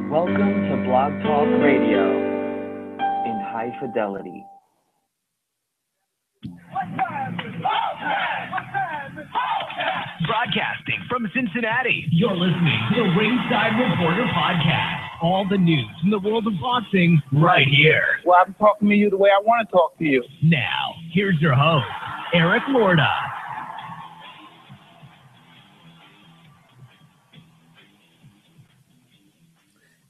Welcome to Blog Talk Radio in high fidelity. Broadcasting from Cincinnati, you're listening to the Ringside Reporter podcast. All the news in the world of boxing right here. Well, I'm talking to you the way I want to talk to you. Now, here's your host, Eric Lorda.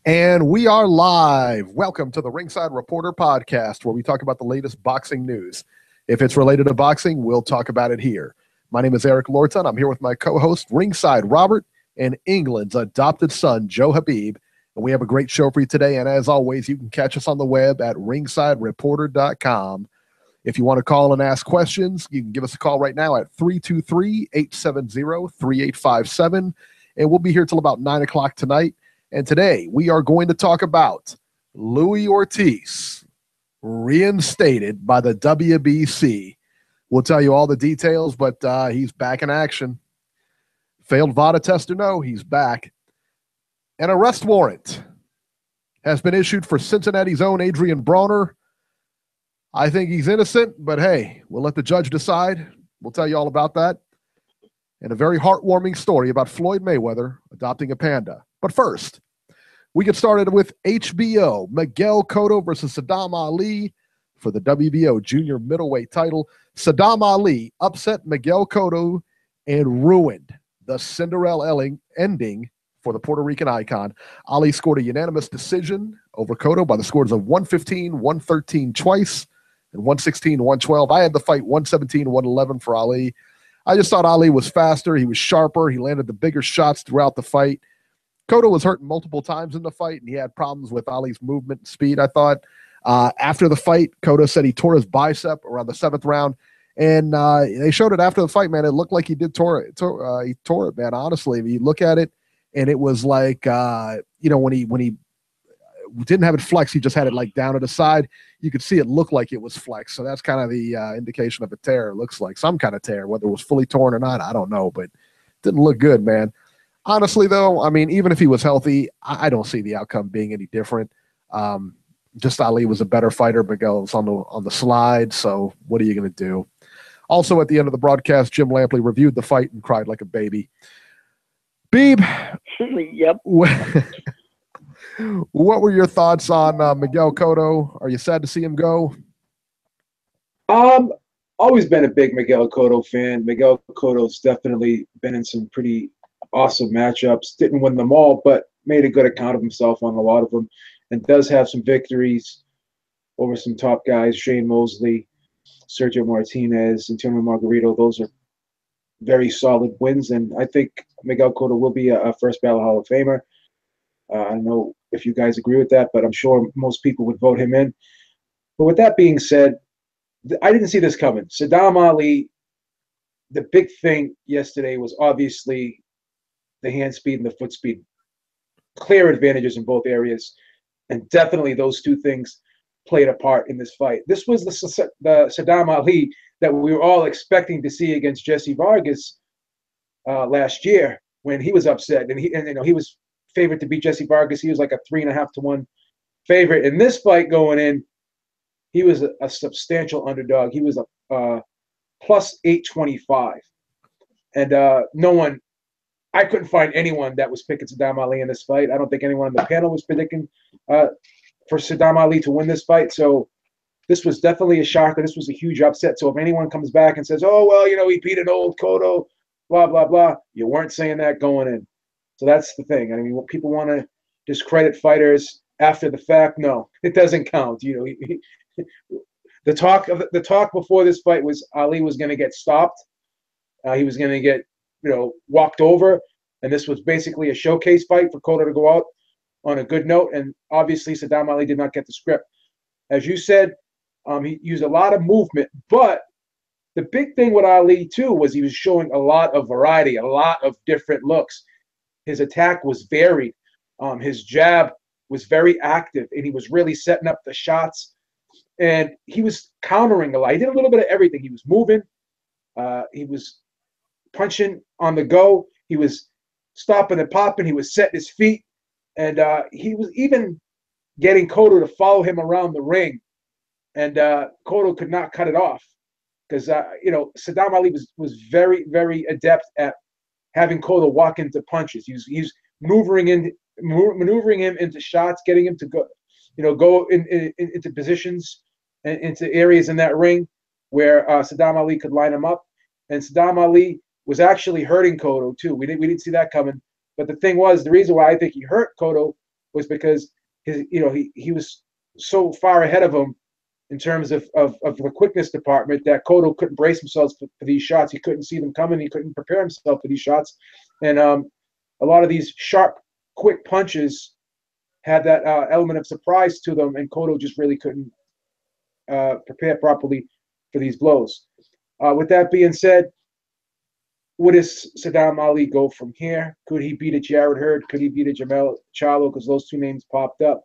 And we are live. Welcome to the Ringside Reporter podcast, where we talk about the latest boxing news. If it's related to boxing, we'll talk about it here. My name is Eric Lorton. I'm here with my co-host, Ringside Robert, and England's adopted son, Joe Habib. And we have a great show for you today. And as always, you can catch us on the web at ringsidereporter.com. If you want to call and ask questions, you can give us a call right now at 323-870-3857. And we'll be here till about 9 o'clock tonight. And today we are going to talk about Luis Ortiz, reinstated by the WBC. We'll tell you all the details, but he's back in action. Failed VADA test or no, he's back. An arrest warrant has been issued for Cincinnati's own Adrian Broner. I think he's innocent, but hey, we'll let the judge decide. We'll tell you all about that. And a very heartwarming story about Floyd Mayweather adopting a panda. But first, we get started with HBO, Miguel Cotto versus Sadam Ali for the WBO junior middleweight title. Sadam Ali upset Miguel Cotto and ruined the Cinderella ending for the Puerto Rican icon. Ali scored a unanimous decision over Cotto by the scores of 115, 113 twice, and 116, 112. I had the fight 117, 111 for Ali. I just thought Ali was faster. He was sharper. He landed the bigger shots throughout the fight. Cotto was hurt multiple times in the fight, and he had problems with Ali's movement and speed, I thought. After the fight, Cotto said he tore his bicep around the 7th round, and they showed it after the fight, man. It looked like he did tore it, man, honestly. If you look at it, and it was like, when he didn't have it flexed, he just had it like down to the side. You could see it look like it was flexed, so that's kind of the indication of a tear. It looks like some kind of tear, whether it was fully torn or not, I don't know, but it didn't look good, man. Honestly, though, I mean, even if he was healthy, I don't see the outcome being any different. Just Ali was a better fighter. Miguel was on the slide, so what are you going to do? Also, at the end of the broadcast, Jim Lampley reviewed the fight and cried like a baby. Beeb, Yep. What were your thoughts on Miguel Cotto? Are you sad to see him go? Always been a big Miguel Cotto fan. Miguel Cotto's definitely been in some pretty awesome matchups. Didn't win them all, but made a good account of himself on a lot of them, and does have some victories over some top guys: Shane Mosley, Sergio Martinez, Antonio Margarito. Those are very solid wins, and I think Miguel Cotto will be a first ballot Hall of Famer. I don't know if you guys agree with that, but I'm sure most people would vote him in. But with that being said, I didn't see this coming. Sadam Ali, the big thing yesterday was obviously the hand speed and the foot speed. Clear advantages in both areas, and definitely those two things played a part in this fight. This was the Sadam Ali that we were all expecting to see against Jesse Vargas last year when he was upset, and he was favored to beat Jesse Vargas. He was like a 3.5-1 favorite. In this fight going in, he was a substantial underdog. He was a plus 825, and I couldn't find anyone that was picking Sadam Ali in this fight. I don't think anyone on the panel was predicting for Sadam Ali to win this fight. So this was definitely a shocker. This was a huge upset. So if anyone comes back and says, oh, well, he beat an old Cotto, blah, blah, blah, you weren't saying that going in. So that's the thing. I mean, when people want to discredit fighters after the fact, no, it doesn't count. The talk before this fight was Ali was going to get stopped. He was going to get walked over, and this was basically a showcase fight for Cotto to go out on a good note, and obviously Sadam Ali did not get the script. As you said, he used a lot of movement, but the big thing with Ali, too, was he was showing a lot of variety, a lot of different looks. His attack was varied. His jab was very active, and he was really setting up the shots, and he was countering a lot. He did a little bit of everything. He was moving. He was punching on the go. He was stopping and popping. He was setting his feet. And he was even getting Cotto to follow him around the ring, and Cotto could not cut it off because Sadam Ali was very, very adept at having Cotto walk into punches. He's maneuvering him into shots, getting him to go into positions and into areas in that ring where Sadam Ali could line him up. And Sadam Ali was actually hurting Cotto too. We didn't see that coming. But the thing was, the reason why I think he hurt Cotto was because he was so far ahead of him in terms of the quickness department that Cotto couldn't brace himself for these shots. He couldn't see them coming. He couldn't prepare himself for these shots. And a lot of these sharp, quick punches had that element of surprise to them, and Cotto just really couldn't prepare properly for these blows. With that being said, where does Sadam Ali go from here? Could he beat a Jarrett Hurd? Could he beat a Jermell Charlo? Because those two names popped up.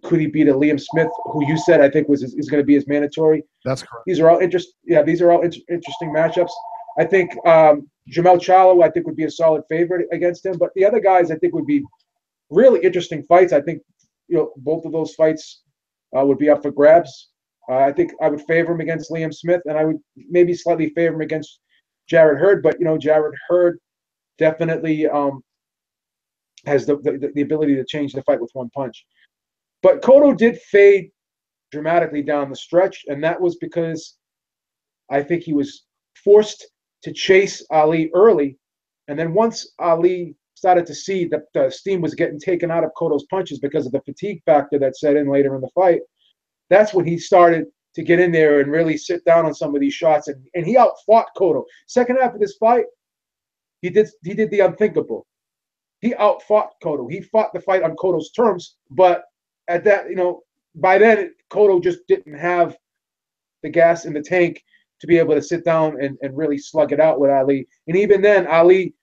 Could he beat a Liam Smith, who you said I think is going to be his mandatory? That's correct. These are all interesting matchups. I think Jermell Charlo I think would be a solid favorite against him, but the other guys I think would be really interesting fights. I think both of those fights would be up for grabs. I think I would favor him against Liam Smith, and I would maybe slightly favor him against Jarrett Hurd. But Jarrett Hurd definitely has the ability to change the fight with one punch. But Cotto did fade dramatically down the stretch, and that was because I think he was forced to chase Ali early, and then once Ali started to see that the steam was getting taken out of Cotto's punches because of the fatigue factor that set in later in the fight, that's when he started to get in there and really sit down on some of these shots, and he outfought Cotto. Second half of this fight, he did the unthinkable. He outfought Cotto. He fought the fight on Cotto's terms, but at that, by then Cotto just didn't have the gas in the tank to be able to sit down and really slug it out with Ali. And even then, Ali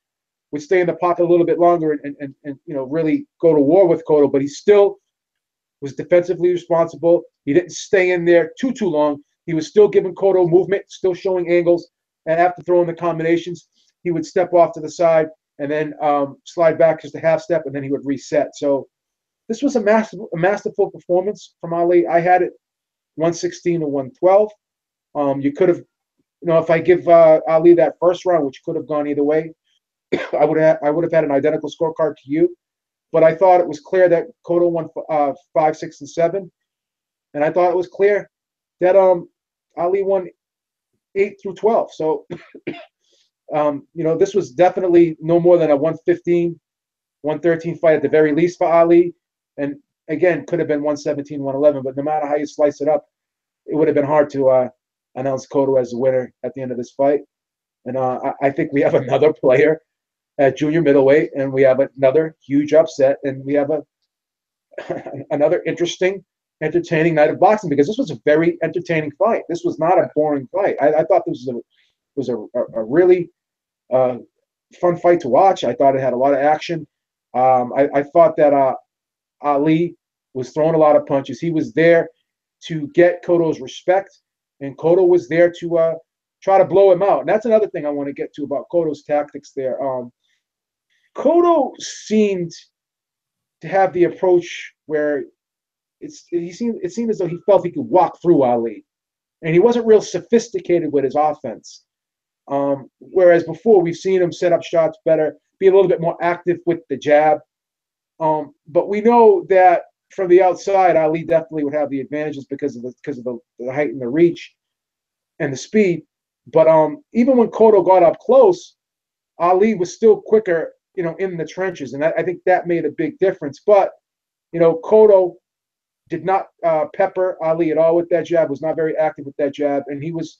would stay in the pocket a little bit longer and really go to war with Cotto, but he still was defensively responsible. He didn't stay in there too long. He was still giving Cotto movement, still showing angles, and after throwing the combinations, he would step off to the side and then slide back just a half step, and then he would reset. So this was a masterful performance from Ali. I had it 116 to 112. You could have, if I give Ali that first round, which could have gone either way, I would have had an identical scorecard to you. But I thought it was clear that Cotto won 5, 6, and 7, and I thought it was clear that Ali won 8 through 12. So this was definitely no more than a 115, 113 fight at the very least for Ali. And again, could have been 117, 111, but no matter how you slice it up, it would have been hard to announce Cotto as the winner at the end of this fight. And I think we have another player at junior middleweight, and we have another huge upset, and we have another interesting, entertaining night of boxing, because this was a very entertaining fight. This was not a boring fight. I thought this was a really fun fight to watch. I thought it had a lot of action. I thought that Ali was throwing a lot of punches. He was there to get Cotto's respect, and Cotto was there to try to blow him out. And that's another thing I want to get to about Cotto's tactics there. Cotto seemed to have the approach where it seemed as though he felt he could walk through Ali, and he wasn't real sophisticated with his offense. Whereas before, we've seen him set up shots better, be a little bit more active with the jab. But we know that from the outside, Ali definitely would have the advantages because of the height and the reach and the speed. But even when Cotto got up close, Ali was still quicker, in the trenches, and I think that made a big difference. But Cotto did not pepper Ali at all with that jab. Was not very active with that jab, and he was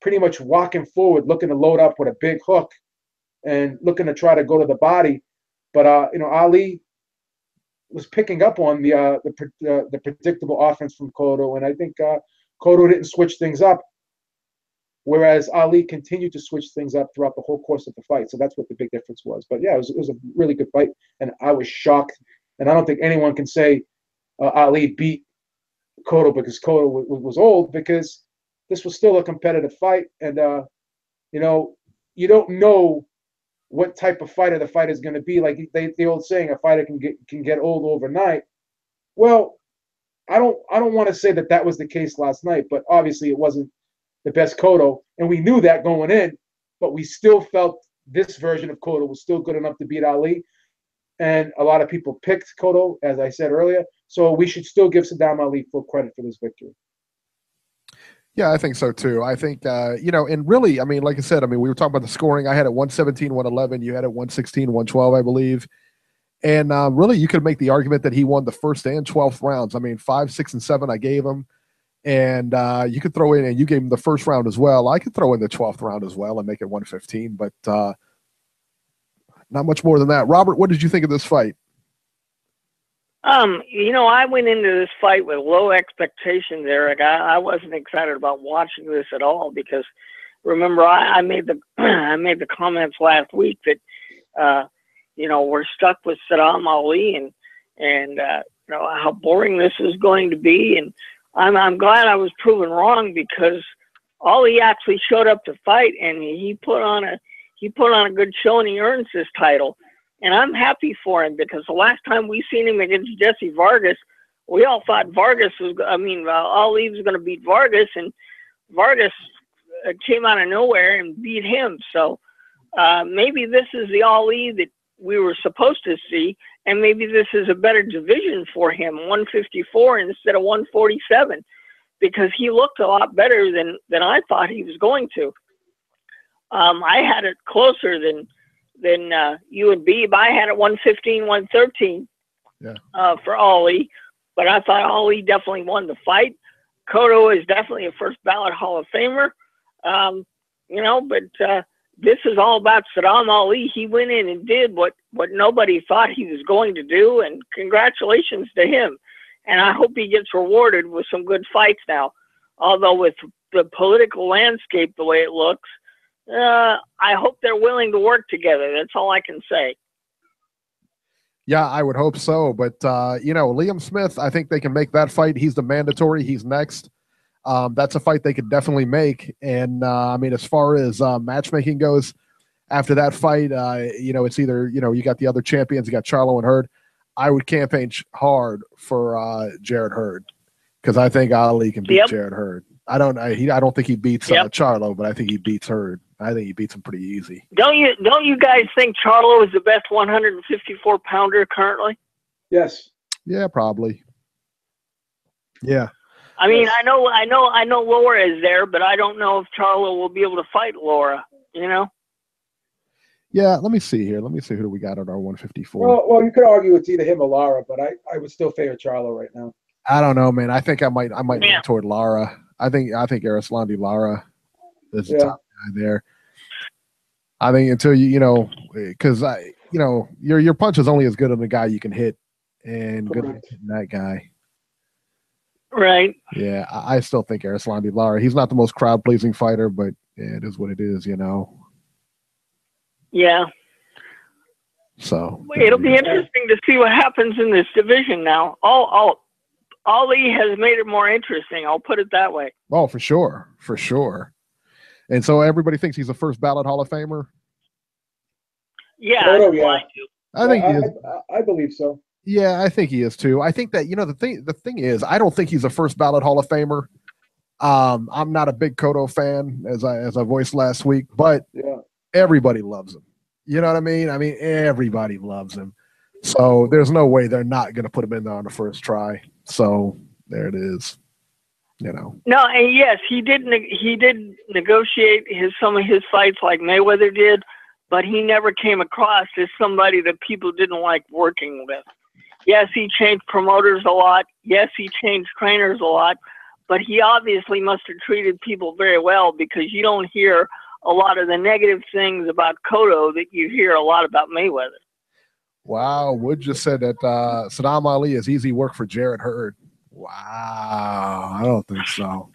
pretty much walking forward, looking to load up with a big hook and looking to try to go to the body. But Ali was picking up on the predictable offense from Cotto, and I think Cotto didn't switch things up, whereas Ali continued to switch things up throughout the whole course of the fight. So that's what the big difference was. But yeah, it was a really good fight, and I was shocked. And I don't think anyone can say Ali beat Cotto because Cotto was old, because this was still a competitive fight, and you don't know what type of fighter the fighter is going to be. Like the old saying, a fighter can get old overnight. Well, I don't want to say that was the case last night, but obviously it wasn't the best Cotto, and we knew that going in, but we still felt this version of Cotto was still good enough to beat Ali. And a lot of people picked Cotto, as I said earlier. So we should still give Sadam Ali full credit for this victory. Yeah, I think so too. I think, and really, I mean, like I said, we were talking about the scoring. I had it 117, 111. You had it 116, 112, I believe. And really, you could make the argument that he won the first and 12th rounds. 5, 6, and 7 I gave him. And you could throw in, and you gave him the first round as well. I could throw in the 12th round as well and make it 115, but not much more than that. Robert, what did you think of this fight? I went into this fight with low expectations, Eric. I wasn't excited about watching this at all because, remember, I made the comments last week that we're stuck with Sadam Ali and how boring this is going to be, and I'm glad I was proven wrong because Ali actually showed up to fight and he put on a good show and he earns this title. And I'm happy for him because the last time we seen him against Jesse Vargas, we all thought Ali was going to beat Vargas, and Vargas came out of nowhere and beat him. So maybe this is the Ali that we were supposed to see, and maybe this is a better division for him, 154 instead of 147, because he looked a lot better than I thought he was going to. I had it closer than you and Beeb. I had it 115, 113 for Ali, but I thought Ali definitely won the fight. Cotto is definitely a first ballot Hall of Famer, but this is all about Sadam Ali. He went in and did what nobody thought he was going to do, and congratulations to him. And I hope he gets rewarded with some good fights now. Although with the political landscape the way it looks, I hope they're willing to work together. That's all I can say. Yeah, I would hope so. But, Liam Smith, I think they can make that fight. He's the mandatory. He's next. That's a fight they could definitely make. And, as far as matchmaking goes, after that fight, it's either, you got the other champions, you got Charlo and Hurd. I would campaign hard for Jarrett Hurd because I think Ali can beat Jarrett Hurd. I don't think he beats Charlo, but I think he beats Hurd. I think he beats him pretty easy. Don't you guys think Charlo is the best 154 pounder currently? Yes. Yeah, probably. Yeah. I know Laura is there, but I don't know if Charlo will be able to fight Laura, Yeah, let me see here. Let me see who do we got at our 154. Well, you could argue it's either him or Lara, but I would still favor Charlo right now. I don't know, man. I think I might lean toward Lara. I think Arislandi Lara is the top guy there. I think until because your punch is only as good as the guy you can hit, and good at hitting that guy. Right. Yeah, I still think Arislandi Lara. He's not the most crowd pleasing fighter, but it is what it is, Yeah. So it'll be interesting to see what happens in this division now. Ali has made it more interesting. I'll put it that way. Oh, for sure. For sure. And so everybody thinks he's a first ballot Hall of Famer? Yeah. I think he is. I believe so. Yeah, I think he is too. I think that, the thing is, I don't think he's a first ballot Hall of Famer. I'm not a big Cotto fan, as I voiced last week, but everybody loves him. You know what I mean? Everybody loves him. So there's no way they're not going to put him in there on the first try. So there it is. No, and yes, he did negotiate some of his fights like Mayweather did, but he never came across as somebody that people didn't like working with. Yes, he changed promoters a lot. Yes, he changed trainers a lot, but he obviously must have treated people very well because you don't hear a lot of the negative things about Cotto that you hear a lot about Mayweather. Wow, Wood just said that Sadam Ali is easy work for Jarrett Hurd. Wow, I don't think so.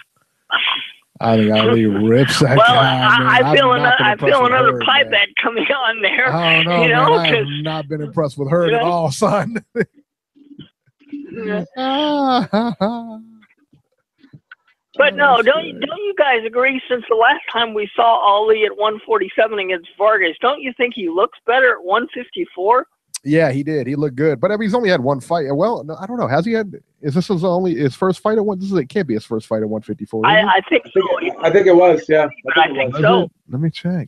I think Ali rips that guy. I feel another pipe bet coming on there. I don't know, man. I have not been impressed with Hurd at all, son. But no, don't you guys agree? Since the last time we saw Ali at 147 against Vargas, don't you think he looks better at 154? Yeah, he did. He looked good, but I mean, he's only had one fight. Well, no, I don't know. Has he had? Is this his first fight at one? It can't be his first fight at 154. I think so. I think it was. Yeah, I think so. Let me check.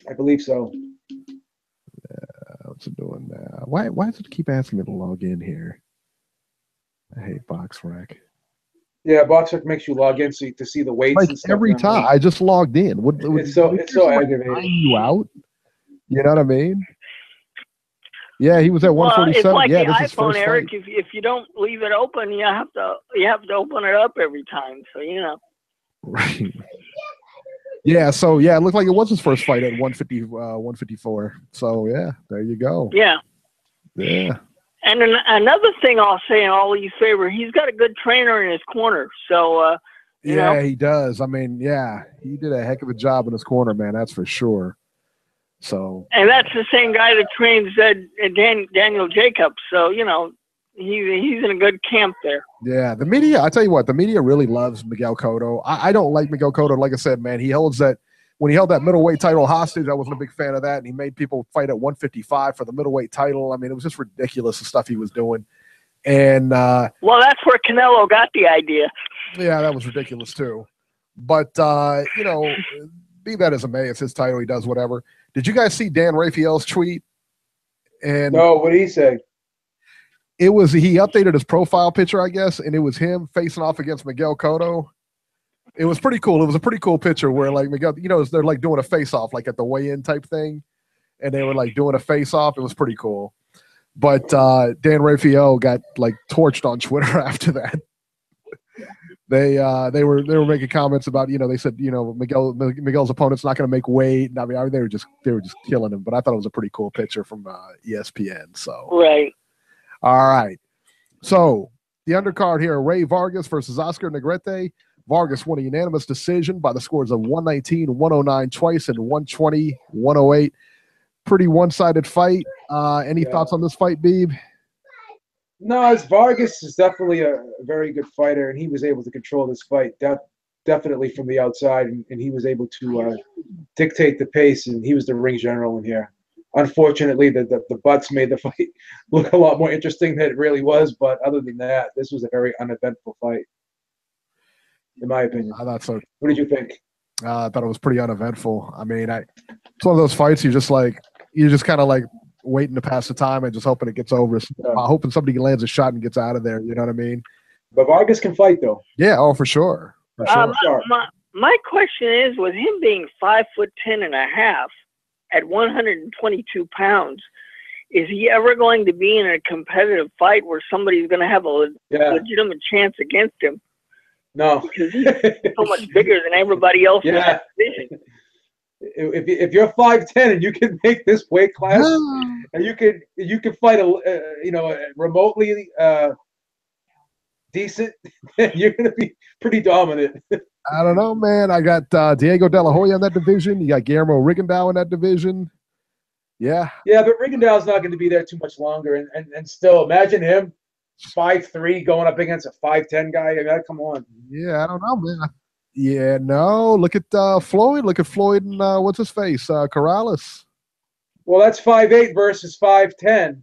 I believe so. What's it doing now? Why does it keep asking me to log in here? I hate BoxRec. Yeah, BoxRec makes you log in to see the weights. Like and stuff every time, I just logged in. It's so aggravating. You out? You know what I mean? Yeah, he was at 147. It's like yeah, the this is iPhone, first Eric. fight. If you don't leave it open, you have to open it up every time. So you know. Right. Yeah, so yeah, it looked like it was his first fight at 154. So yeah, there you go. Yeah. Yeah. And another thing I'll say in Ali's favor, he's got a good trainer in his corner. So you know. He does. I mean, yeah, he did a heck of a job in his corner, man. That's for sure. So. And that's the same guy that trains Daniel Jacobs. So you know, he's in a good camp there. Yeah, the media. I tell you what, the media really loves Miguel Cotto. I don't like Miguel Cotto. Like I said, man, he holds that. When he held that middleweight title hostage, I wasn't a big fan of that, and he made people fight at 155 for the middleweight title. I mean, it was just ridiculous the stuff he was doing. And well, that's where Canelo got the idea. Yeah, that was ridiculous too. But you know, be that as it may, it's his title. He does whatever. Did you guys see Dan Rafael's tweet? And no, what did he say? It was he updated his profile picture, I guess, and it was him facing off against Miguel Cotto. It was pretty cool. It was a pretty cool picture where like Miguel, you know, they're like doing a face off, like at the weigh-in type thing, and they were like doing a face off. It was pretty cool. But Dan Rafael got like torched on Twitter after that. They were making comments about, you know, they said, you know, Miguel's opponent's not going to make weight. I mean, they were just killing him. But I thought it was a pretty cool picture from ESPN. So right. All right. So the undercard here: Ray Vargas versus Oscar Negrete. Vargas won a unanimous decision by the scores of 119, 109 twice, and 120, 108. Pretty one-sided fight. Any thoughts on this fight, Beeb? No, Vargas is definitely a very good fighter, and he was able to control this fight definitely from the outside, and he was able to dictate the pace, and he was the ring general in here. Unfortunately, the butts made the fight look a lot more interesting than it really was, but other than that, this was a very uneventful fight, in my opinion. I thought so. What did you think? I thought it was pretty uneventful. I mean, it's one of those fights you're just kind of like waiting to pass the time and just hoping it gets over. Hoping somebody lands a shot and gets out of there. You know what I mean? But Vargas can fight, though. Yeah, for sure. For sure. My question is, with him being 5'10.5" at 122 pounds, is he ever going to be in a competitive fight where somebody's going to have a legitimate chance against him? No, because he's so much bigger than everybody else in that division. If you're 5'10" and you can make this weight class, and you can fight remotely decent, you're going to be pretty dominant. I don't know, man. I got Diego De La Hoya in that division. You got Guillermo Rigondeaux in that division. Yeah. Yeah, but Rigondeaux's not going to be there too much longer. And still, imagine him, 5'3", going up against a 5'10" guy. I mean, come on. Yeah, I don't know, man. Yeah, no. Look at Floyd. Look at Floyd and what's his face? Corrales. Well, that's 5'8" versus 5'10".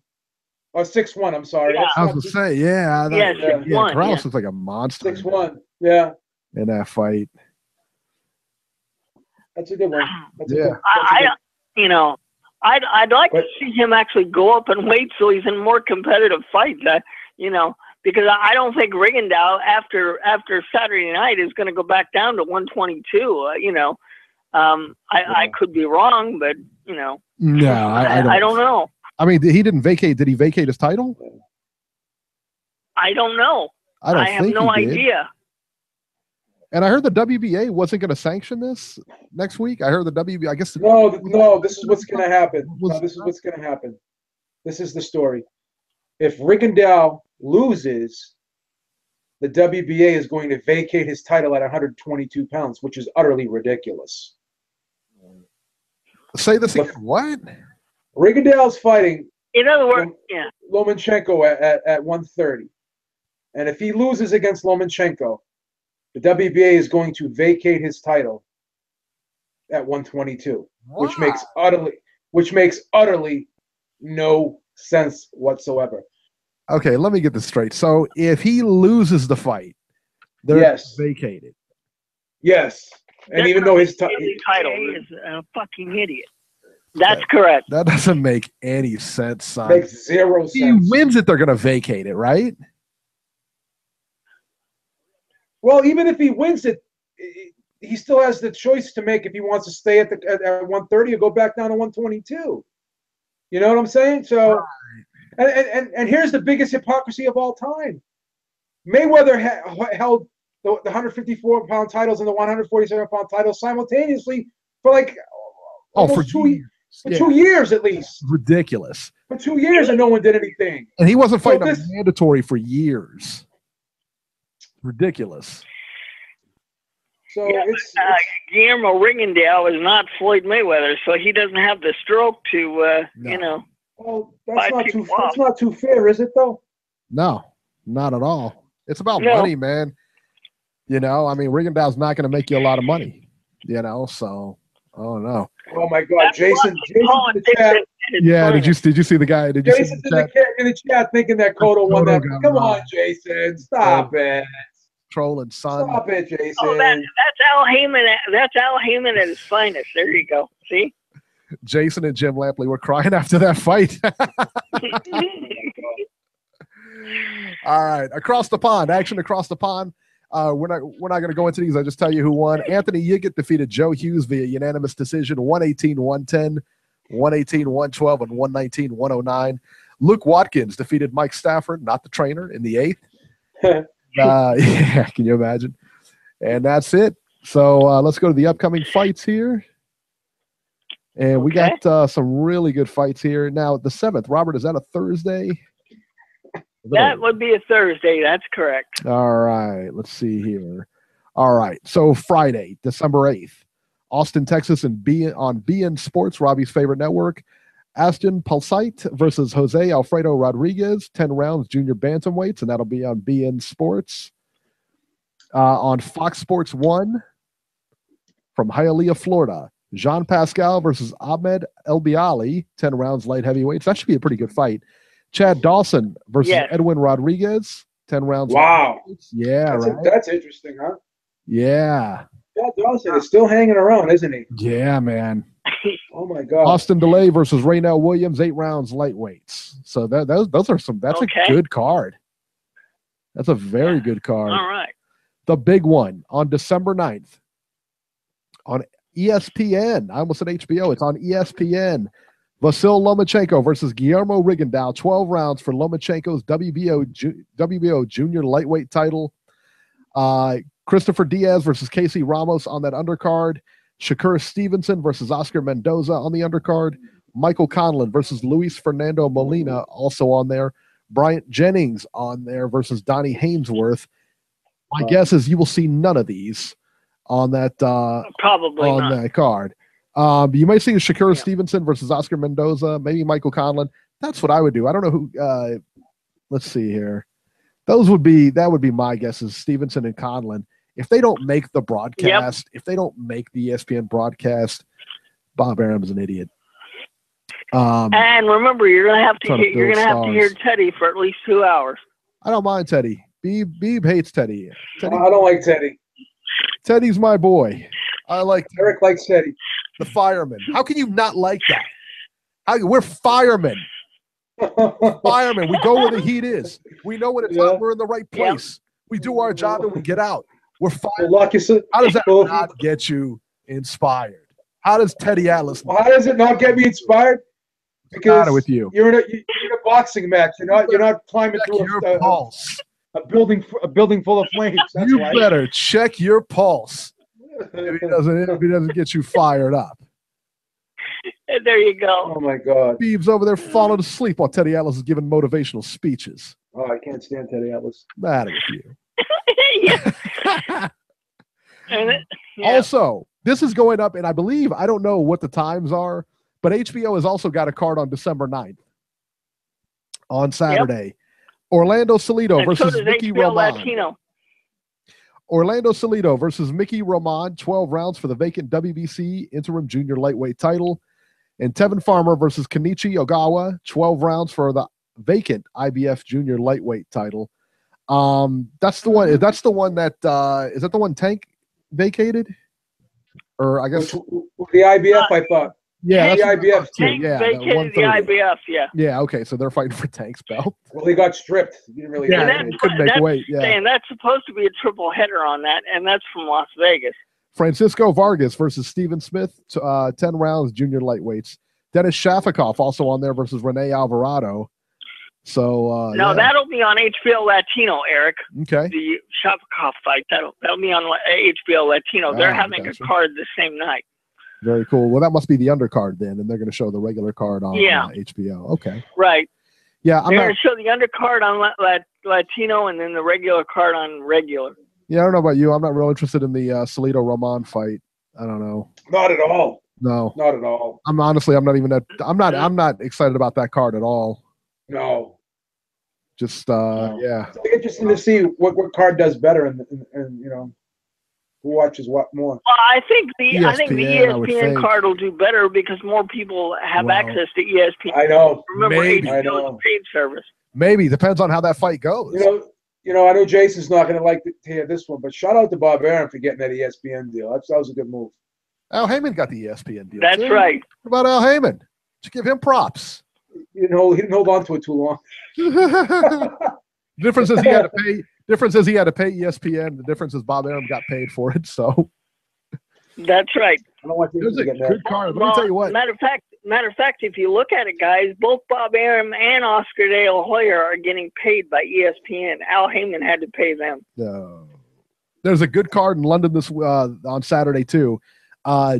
Or 6'1", I'm sorry. Yeah. I was going to say, yeah. 6'1". Corrales looks like a monster. 6'1", yeah. In that fight. That's a good one. I'd like to see him actually go up in weight so he's in more competitive fights. Because I don't think Rigondeaux after Saturday night is going to go back down to 122. I could be wrong, but No, I don't know. I mean, he didn't vacate. Did he vacate his title? I don't know. I have no idea. And I heard the WBA wasn't going to sanction this next week. I heard the WBA. I guess. No. This is what's going to happen. This is what's going to happen. This is the story. If Rigondeaux loses, the WBA is going to vacate his title at 122 pounds, which is utterly ridiculous. Say this again. What? Rigondeaux's fighting. In other words, Lomachenko at 130. And if he loses against Lomachenko, the WBA is going to vacate his title at 122, which makes utterly no sense whatsoever. Okay, let me get this straight. So if he loses the fight, they're vacated. Yes. And even though his title is a fucking idiot. That's correct. That doesn't make any sense, son. Makes zero sense. If he wins it, they're going to vacate it, right? Well, even if he wins it, he still has the choice to make if he wants to stay at 130 or go back down to 122. You know what I'm saying? So, and here's the biggest hypocrisy of all time. Mayweather held the 154-pound titles and the 147-pound titles simultaneously for like almost 2 years. For 2 years at least. Ridiculous. For 2 years and no one did anything. And he wasn't fighting a mandatory for years. Ridiculous. So it's Guillermo Rigondeaux is not Floyd Mayweather, so he doesn't have the stroke to Well, that's not too fair, is it though? No, not at all. It's about money, man. You know, I mean, Rigondeaux's not going to make you a lot of money. You know, so I don't know. Oh my God, Jason in the chat. Yeah, did you see the guy? Did you Jason's see in the chat thinking that Cotto won that? Come on, Jason, stop it. Trolling, son. Stop it, Jason. Oh, that's Al Heyman. That's Al Heyman at his finest. There you go. See? Jason and Jim Lampley were crying after that fight. All right, across the pond, action across the pond. We're not going to go into these. I'll just tell you who won. Anthony Yiggett defeated Joe Hughes via unanimous decision, 118-110, 118-112, and 119-109. Luke Watkins defeated Mike Stafford, not the trainer, in the 8th. Yeah, can you imagine? And that's it. So let's go to the upcoming fights here. And we got some really good fights here. Now, the 7th, Robert, is that a Thursday? That would be a Thursday. That's correct. All right. Let's see here. All right. So Friday, December 8th, Austin, Texas, and on BN Sports, Robbie's favorite network. Aston Pulsite versus Jose Alfredo Rodriguez, 10 rounds, junior bantamweights, and that'll be on BN Sports. On Fox Sports 1 from Hialeah, Florida, Jean Pascal versus Ahmed Elbiali, 10 rounds, light heavyweights. That should be a pretty good fight. Chad Dawson versus Edwin Rodriguez, 10 rounds. Wow. Yeah, that's interesting, huh? Yeah. Chad Dawson is still hanging around, isn't he? Yeah, man. Oh my God. Austin DeLay versus Raynell Williams, 8 rounds, lightweights. So those are some. That's a good card. That's a very good card. All right. The big one on December 9th on ESPN. I almost said HBO. It's on ESPN. Vasyl Lomachenko versus Guillermo Rigondeaux, 12 rounds for Lomachenko's WBO junior lightweight title. Christopher Diaz versus Casey Ramos on that undercard. Shakur Stevenson versus Oscar Mendoza on the undercard. Michael Conlon versus Luis Fernando Molina also on there. Bryant Jennings on there versus Donnie Hainsworth. My guess is you will see none of these on that probably on that card. You might see Shakur Stevenson versus Oscar Mendoza, maybe Michael Conlon. That's what I would do. I don't know who. Let's see here. That would be my guess is Stevenson and Conlon. If they don't make the broadcast, if they don't make the ESPN broadcast, Bob Arum's an idiot. And remember, you're gonna have to hear Teddy for at least 2 hours. I don't mind Teddy. Beeb hates Teddy. I don't like Teddy. Teddy's my boy. I like Eric likes Teddy. The fireman. How can you not like that? We're firemen. Firemen. We go where the heat is. We know when it's hot. We're in the right place. We do our job and we get out. We're firemen. How does that not get you inspired? How does Teddy Atlas? Well, how does it not get me inspired? Because with you. You're in a boxing match. You're not climbing through a building full of flames. That's you better check your pulse. If he doesn't get you fired up. There you go. Oh my God. Beeb's over there falling asleep while Teddy Atlas is giving motivational speeches. Oh, I can't stand Teddy Atlas. Mad with you. Yeah. Also, this is going up, and I believe, I don't know what the times are, but HBO has also got a card on December 9th on Saturday. Orlando Salido And so versus does Mickey HBO Roman. Latino. Orlando Salido versus Mickey Roman, 12 rounds for the vacant WBC interim junior lightweight title. And Tevin Farmer versus Kenichi Ogawa, 12 rounds for the vacant IBF junior lightweight title. That's the one. That's the one that is that the one Tank vacated? Or I guess the IBF, I thought. yeah, the IBF too. Tank Yeah, vacated the IBF, yeah. Yeah, okay, so they're fighting for Tank's belt. Well, he got stripped. He didn't really. Yeah, And he couldn't make weight. Yeah. And that's supposed to be a triple header on that, and that's from Las Vegas. Francisco Vargas versus Steven Smith, 10 rounds, junior lightweights. Dennis Shafikov also on there versus Rene Alvarado. So no, that'll be on HBO Latino, Eric. Okay. The Shafikov fight that'll be on HBO Latino. They're having gotcha. a card the same night. Very cool. Well, that must be the undercard then, and they're going to show the regular card on HBO. Okay. Right. Yeah, they're going to show the undercard on Latino and then the regular card on regular. Yeah, I don't know about you. I'm not real interested in the Salido Roman fight. I don't know. Not at all. No. Not at all. I'm not excited about that card at all. No. Just No. yeah. It's interesting to see what card does better and you know who watches what more. Well, I think the ESPN ESPN card will do better because more people have access to ESPN. I know. Remember, Maybe. HBO is a paid service. Maybe depends on how that fight goes. You know, I know Jason's not going to like to hear this one, but shout out to Bob Arum for getting that ESPN deal. That was a good move. Al Heyman got the ESPN deal. That's too. right. What about Al Heyman? Just give him props. He didn't hold on to it too long. Difference is he had to pay. Difference is he had to pay ESPN. The difference is Bob Arum got paid for it. So that's right. I don't want it was a good card. Let me tell you what. Matter of fact, if you look at it, guys, both Bob Arum and Oscar De La Hoya are getting paid by ESPN. Al Heyman had to pay them. There's a good card in London this on Saturday too.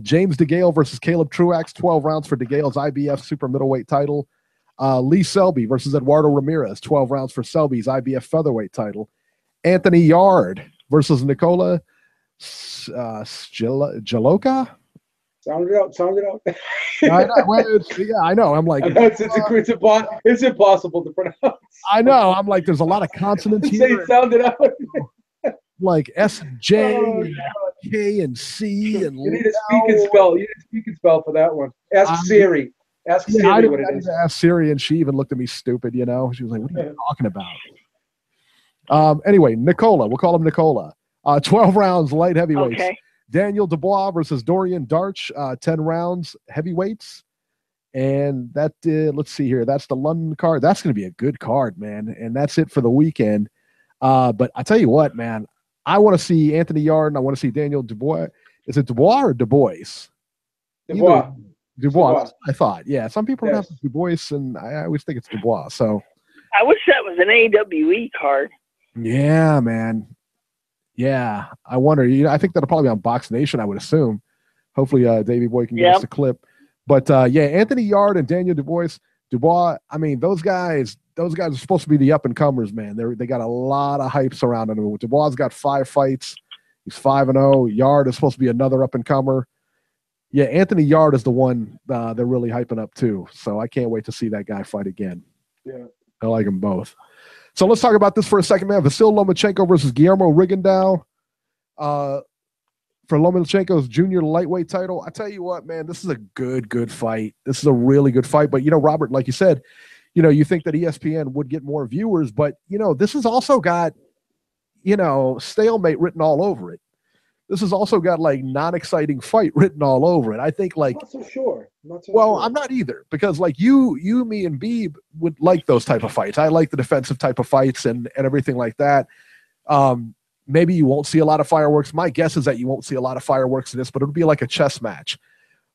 James DeGale versus Caleb Truax, 12 rounds for DeGale's IBF super middleweight title. Lee Selby versus Eduardo Ramirez, 12 rounds for Selby's IBF featherweight title. Anthony Yard versus Nikola Jaloka. Sound it out. I know. I know. I'm like, it's impossible to pronounce. I know. I'm like, there's a lot of consonants here. Sound it out. Like S, J, K, and C, and you need a speak and spell. You need a speak and spell for that one. Ask Siri. Ask Siri what it is. Ask Siri, and she even looked at me stupid. You know, she was like, "What are you talking about?" Anyway, Nicola. We'll call him Nicola. 12 rounds, light heavyweights. Okay. Daniel Dubois versus Dorian Darch, 10 rounds, heavyweights. And that, let's see here. That's the London card. That's going to be a good card, man. And that's it for the weekend. But I tell you what, man, I want to see Anthony Yard and I want to see Daniel Dubois. Is it Dubois or Dubois? Dubois. Dubois. I thought. Yeah. Some people pronounce it Dubois, and I always think it's Dubois. So I wish that was an AWE card. Yeah, man. Yeah. I wonder. I think that'll probably be on Box Nation, I would assume. Hopefully, Davey Boy can get us the clip. But yeah, Anthony Yard and Daniel Dubois. I mean, those guys are supposed to be the up and comers, man. They got a lot of hype surrounding them. Dubois got 5 fights. He's 5-0. Yard is supposed to be another up and comer. Yeah, Anthony Yard is the one they're really hyping up too. So I can't wait to see that guy fight again. Yeah, I like them both. So let's talk about this for a second, man. Vasyl Lomachenko versus Guillermo Rigondeaux. For Lomachenko's junior lightweight title. I tell you what, man, this is a good fight. This is a really good fight. But, Robert, like you said, you think that ESPN would get more viewers, but, this has also got, stalemate written all over it. This has also got, like, non-exciting fight written all over it. I think, like... I'm not so sure. I'm not either. Because, like, you, me, and Beeb would like those type of fights. I like the defensive type of fights and everything like that. Maybe you won't see a lot of fireworks. My guess is that you won't see a lot of fireworks in this, but it'll be like a chess match.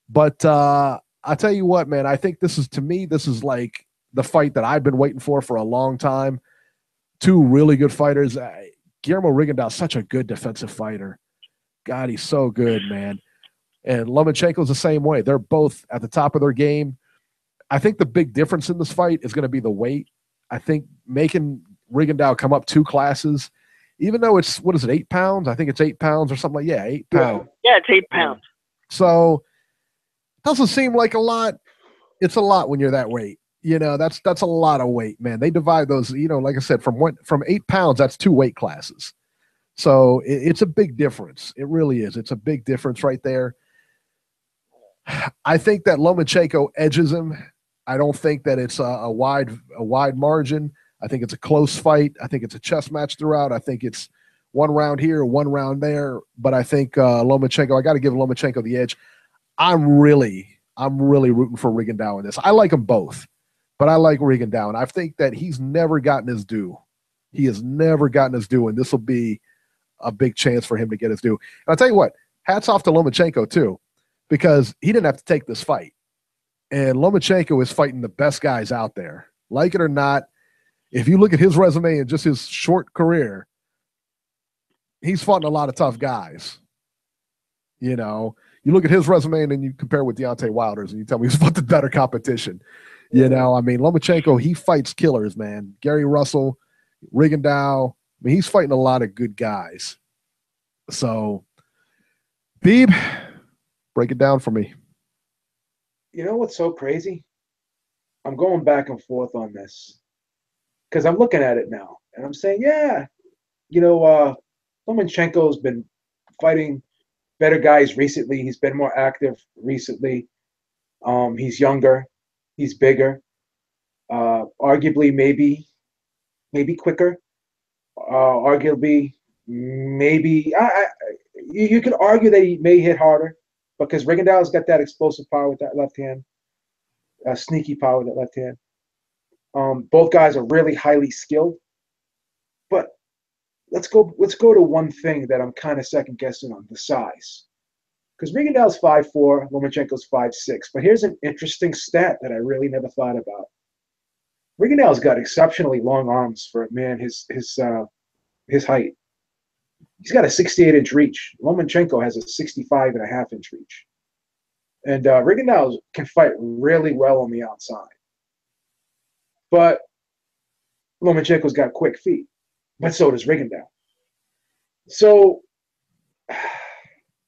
But I'll tell you what, man, I think this is like the fight that I've been waiting for a long time. 2 really good fighters. Guillermo Rigondeaux is such a good defensive fighter. God, he's so good, man. And Lomachenko's the same way. They're both at the top of their game. I think the big difference in this fight is going to be the weight. I think making Rigondeaux come up 2 classes, even though it's, 8 pounds? I think it's 8 pounds or something like 8 pounds. Yeah, it's 8 pounds. So it doesn't seem like a lot. It's a lot when you're that weight. that's a lot of weight, man. They divide those, like I said, from 8 pounds, that's 2 weight classes. So it's a big difference. It really is. It's a big difference right there. I think that Lomachenko edges him. I don't think that it's a wide margin. I think it's a close fight. I think it's a chess match throughout. I think it's one round here, one round there. But I think Lomachenko, I got to give Lomachenko the edge. I'm really rooting for Rigondeaux in this. I like them both, but I like Rigondeaux, and I think that he's never gotten his due. He has never gotten his due, and this will be a big chance for him to get his due. And I'll tell you what, hats off to Lomachenko too, because he didn't have to take this fight. And Lomachenko is fighting the best guys out there. Like it or not, if you look at his resume and just his short career, he's fought a lot of tough guys. You look at his resume and then you compare with Deontay Wilder's and you tell me he's fought the better competition. Lomachenko, he fights killers, man. Gary Russell, Rigondeaux. He's fighting a lot of good guys. So, Beeb, break it down for me. You know what's so crazy? I'm going back and forth on this because I'm looking at it now and I'm saying, Lomachenko's been fighting better guys recently. He's been more active recently. He's younger. He's bigger. Arguably, maybe quicker. Arguably, maybe you could argue that he may hit harder because Rigondeaux's got that explosive power with that left hand, sneaky power with that left hand. Both guys are really highly skilled, but let's go to one thing that I'm kind of second guessing on: the size. Because Rigondeaux's 5'4", Lomachenko's 5'6". But here's an interesting stat that I really never thought about. Rigondeaux's got exceptionally long arms for a man his height. He's got a 68-inch reach. Lomachenko has a 65.5-inch reach. And Rigondeaux can fight really well on the outside. But Lomachenko's got quick feet. But so does Rigondeaux. So,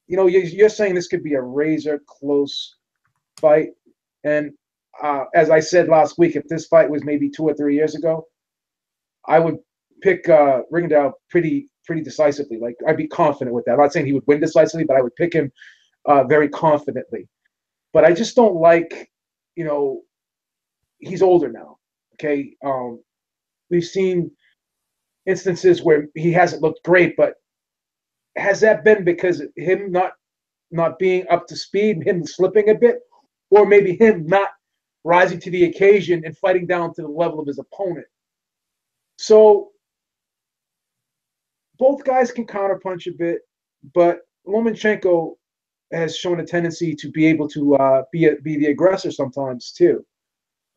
you're saying this could be a razor close fight. And as I said last week, if this fight was maybe 2 or 3 years ago, I would pick Rigondeaux pretty decisively. Like, I'd be confident with that. I'm not saying he would win decisively, but I would pick him very confidently. But I just don't like, he's older now. Okay, we've seen instances where he hasn't looked great, but has that been because of him not being up to speed, him slipping a bit, or maybe him not rising to the occasion and fighting down to the level of his opponent? So both guys can counterpunch a bit, but Lomachenko has shown a tendency to be able to be the aggressor sometimes too.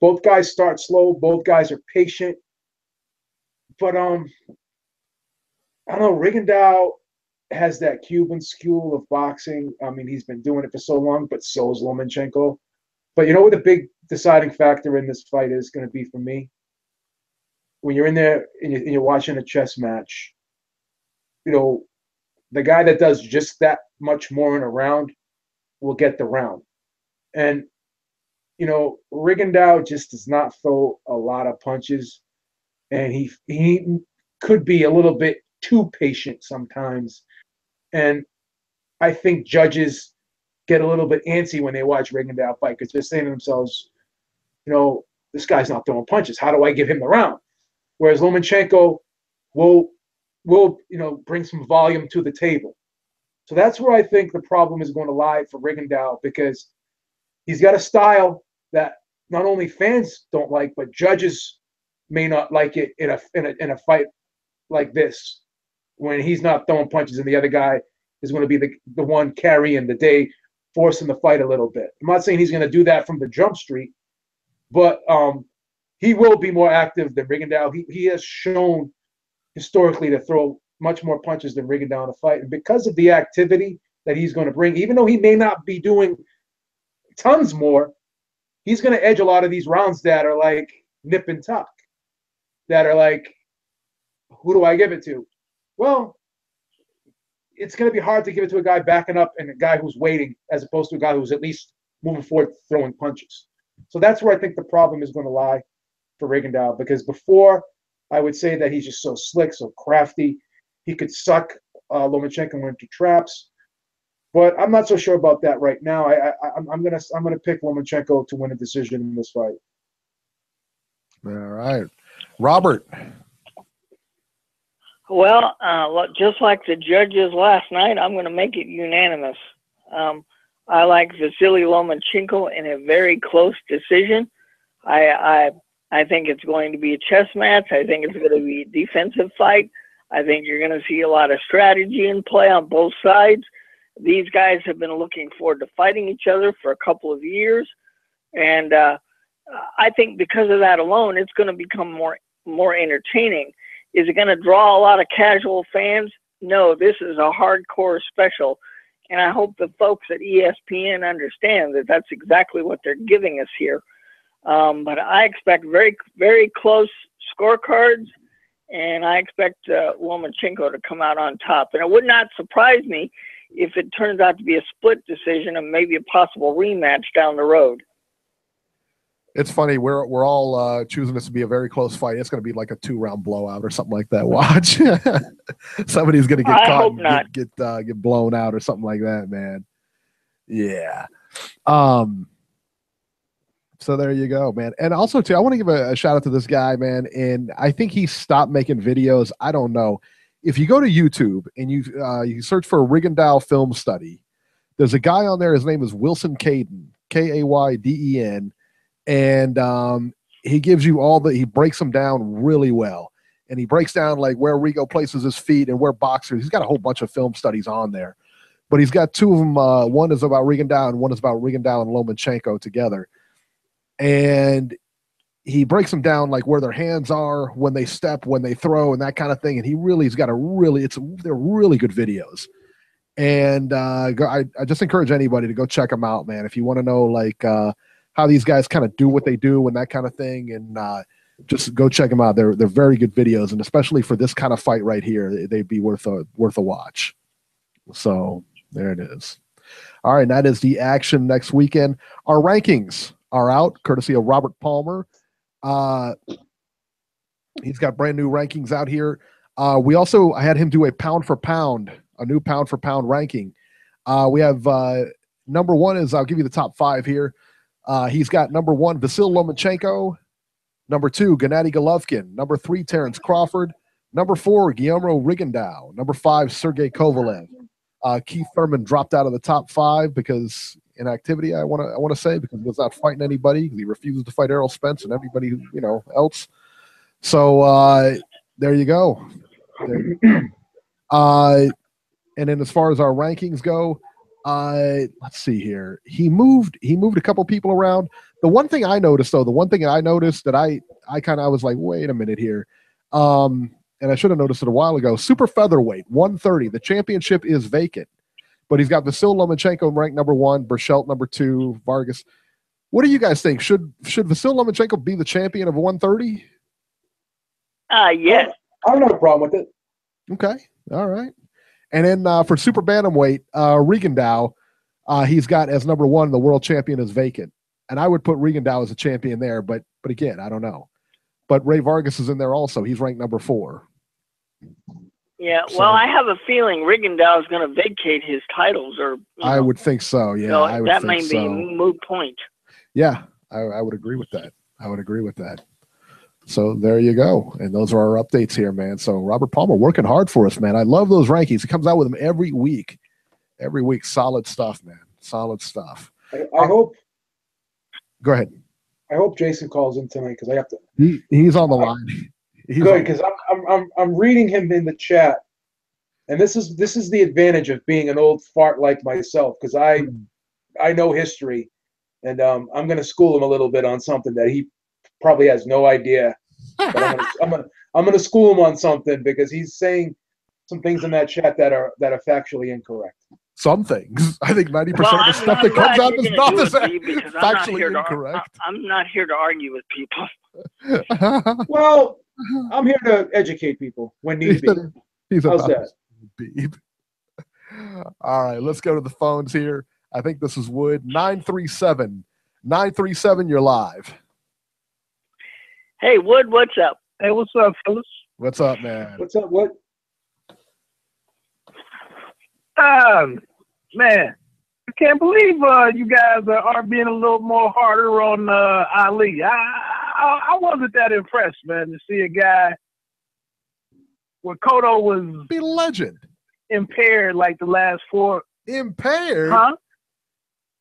Both guys start slow. Both guys are patient. But I don't know. Rigondeaux has that Cuban school of boxing. I mean, he's been doing it for so long, but so is Lomachenko. But you know what the big deciding factor in this fight is going to be for me? When you're in there and you're watching a chess match, the guy that does just that much more in a round will get the round. And, Rigondeaux just does not throw a lot of punches. And he could be a little bit too patient sometimes. And I think judges get a little bit antsy when they watch Rigondeaux fight because they're saying to themselves, this guy's not throwing punches. How do I give him the round? Whereas Lomachenko will bring some volume to the table. So that's where I think the problem is going to lie for Rigondeaux, because he's got a style that not only fans don't like, but judges may not like it in a fight like this, when he's not throwing punches and the other guy is going to be the one carrying the day, forcing the fight a little bit. I'm not saying he's going to do that from the jump street, but he will be more active than Rigondeaux. He has shown historically to throw much more punches than Rigondeaux in a fight. And because of the activity that he's going to bring, even though he may not be doing tons more, he's going to edge a lot of these rounds that are like nip and tuck, that are like, who do I give it to? Well, it's going to be hard to give it to a guy backing up and a guy who's waiting, as opposed to a guy who's at least moving forward, throwing punches. So that's where I think the problem is going to lie for Rigondeaux, because before I would say that he's just so slick, so crafty. He could suck Lomachenko into traps, but I'm not so sure about that right now. I'm gonna pick Lomachenko to win a decision in this fight. All right, Robert. Well, just like the judges last night, I'm going to make it unanimous. I like Vasily Lomachenko in a very close decision. I think it's going to be a chess match. I think it's going to be a defensive fight. I think you're going to see a lot of strategy in play on both sides. These guys have been looking forward to fighting each other for a couple of years. And I think because of that alone, it's going to become more entertaining. Is it going to draw a lot of casual fans? No, this is a hardcore special. And I hope the folks at ESPN understand that that's exactly what they're giving us here. But I expect very, very close scorecards, and I expect Lomachenko to come out on top. And it would not surprise me if it turns out to be a split decision and maybe a possible rematch down the road. It's funny. We're all choosing this to be a very close fight. It's going to be like a 2-round blowout or something like that. Watch, somebody's going to get caught and get blown out or something like that, man. Yeah. So there you go, man. And also, too, I want to give a shout out to this guy, man. And I think he stopped making videos. I don't know. If you go to YouTube and you search for a Rigondeaux film study, there's a guy on there. His name is Wilson Kayden, Kayden, and he gives you he breaks them down really well. And he breaks down like where Rigo places his feet and where boxers. He's got a whole bunch of film studies on there, but he's got two of them. One is about Rigondeaux and one is about Rigondeaux and Lomachenko together. And he breaks them down like where their hands are, when they step, when they throw, and that kind of thing. And they're really good videos. And I just encourage anybody to go check them out, man. If you want to know like how these guys kind of do what they do and that kind of thing, and just go check them out. They're very good videos, and especially for this kind of fight right here, they'd be worth a watch. So there it is. All right, and that is the action next weekend. Our rankings are out, courtesy of Robert Palmer. He's got brand new rankings out here. I had him do a pound for pound, a new pound for pound ranking. We have number one is, I'll give you the top 5 here. He's got number 1, Vasily Lomachenko. Number 2, Gennady Golovkin. Number 3, Terrence Crawford. Number 4, Guillermo Rigondeaux. Number 5, Sergey Kovalev. Keith Thurman dropped out of the top 5 because inactivity. I want to say because he was not fighting anybody. He refused to fight Errol Spence and everybody else. So there you go. And then as far as our rankings go, let's see here. He moved a couple people around. The one thing I noticed that I was like, wait a minute here. And I should have noticed it a while ago. Super featherweight, 130. The championship is vacant. But he's got Vasily Lomachenko ranked number 1, Berchelt number 2, Vargas. What do you guys think? Should Vasily Lomachenko be the champion of 130? Yes. I don't have a problem with it. Okay. All right. And then for super bantamweight, Rigondeaux, he's got as number 1, the world champion is vacant. And I would put Rigondeaux as a champion there, but again, I don't know. But Ray Vargas is in there also. He's ranked number 4. Yeah, well, I have a feeling Rigondeaux is going to vacate his titles, or I would think so. Yeah, so I would that think may so. be a moot point. Yeah, I would agree with that. So there you go, and those are our updates here, man. So Robert Palmer working hard for us, man. I love those rankings. He comes out with them every week. Solid stuff, man. Solid stuff. I hope. Go ahead. I hope Jason calls in tonight because I have to. He's on the line. Good, because I'm reading him in the chat, and this is the advantage of being an old fart like myself, because I know history, and I'm going to school him a little bit on something that he probably has no idea. But I'm going to school him on something because he's saying some things in that chat that are factually incorrect. Some things. I think 90% of the stuff that comes out of his mouth is factually incorrect. I'm not here to argue with people. Well, I'm here to educate people when need be. How's that? Beeb. All right, let's go to the phones here. I think this is Wood. 937 937, you're live. Hey, Wood, what's up? Hey, what's up, fellas? What's up, man? What's up? What? Man, I can't believe you guys are being a little more harder on Ali. I wasn't that impressed, man, to see a guy where Cotto was Be legend. impaired like the last 4. Impaired? Huh?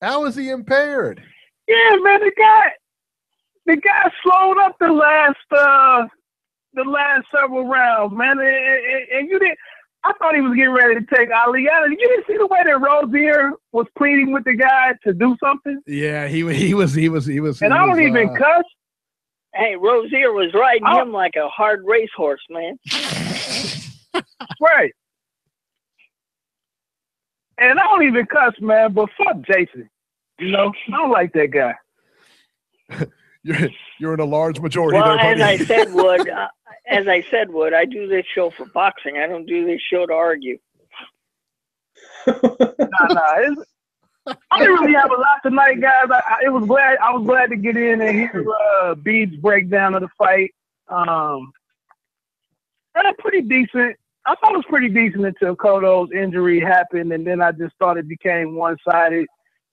How is he impaired? Yeah, man, the guy slowed up the last several rounds, man, and you didn't. I thought he was getting ready to take Ali out. You didn't see the way that Rozier was pleading with the guy to do something. Yeah, he was. And I don't even cuss. Hey, Rozier was riding him like a hard racehorse, man. Right. And I don't even cuss, man, but fuck Jason. You know, I don't like that guy. You're in a large majority Well, there, buddy. as I said, Wood, I do this show for boxing. I don't do this show to argue. Nah. I didn't really have a lot tonight, guys. I was glad to get in and hear Beeb's breakdown of the fight. Pretty decent. I thought it was pretty decent until Cotto's injury happened, and then I just thought it became one-sided.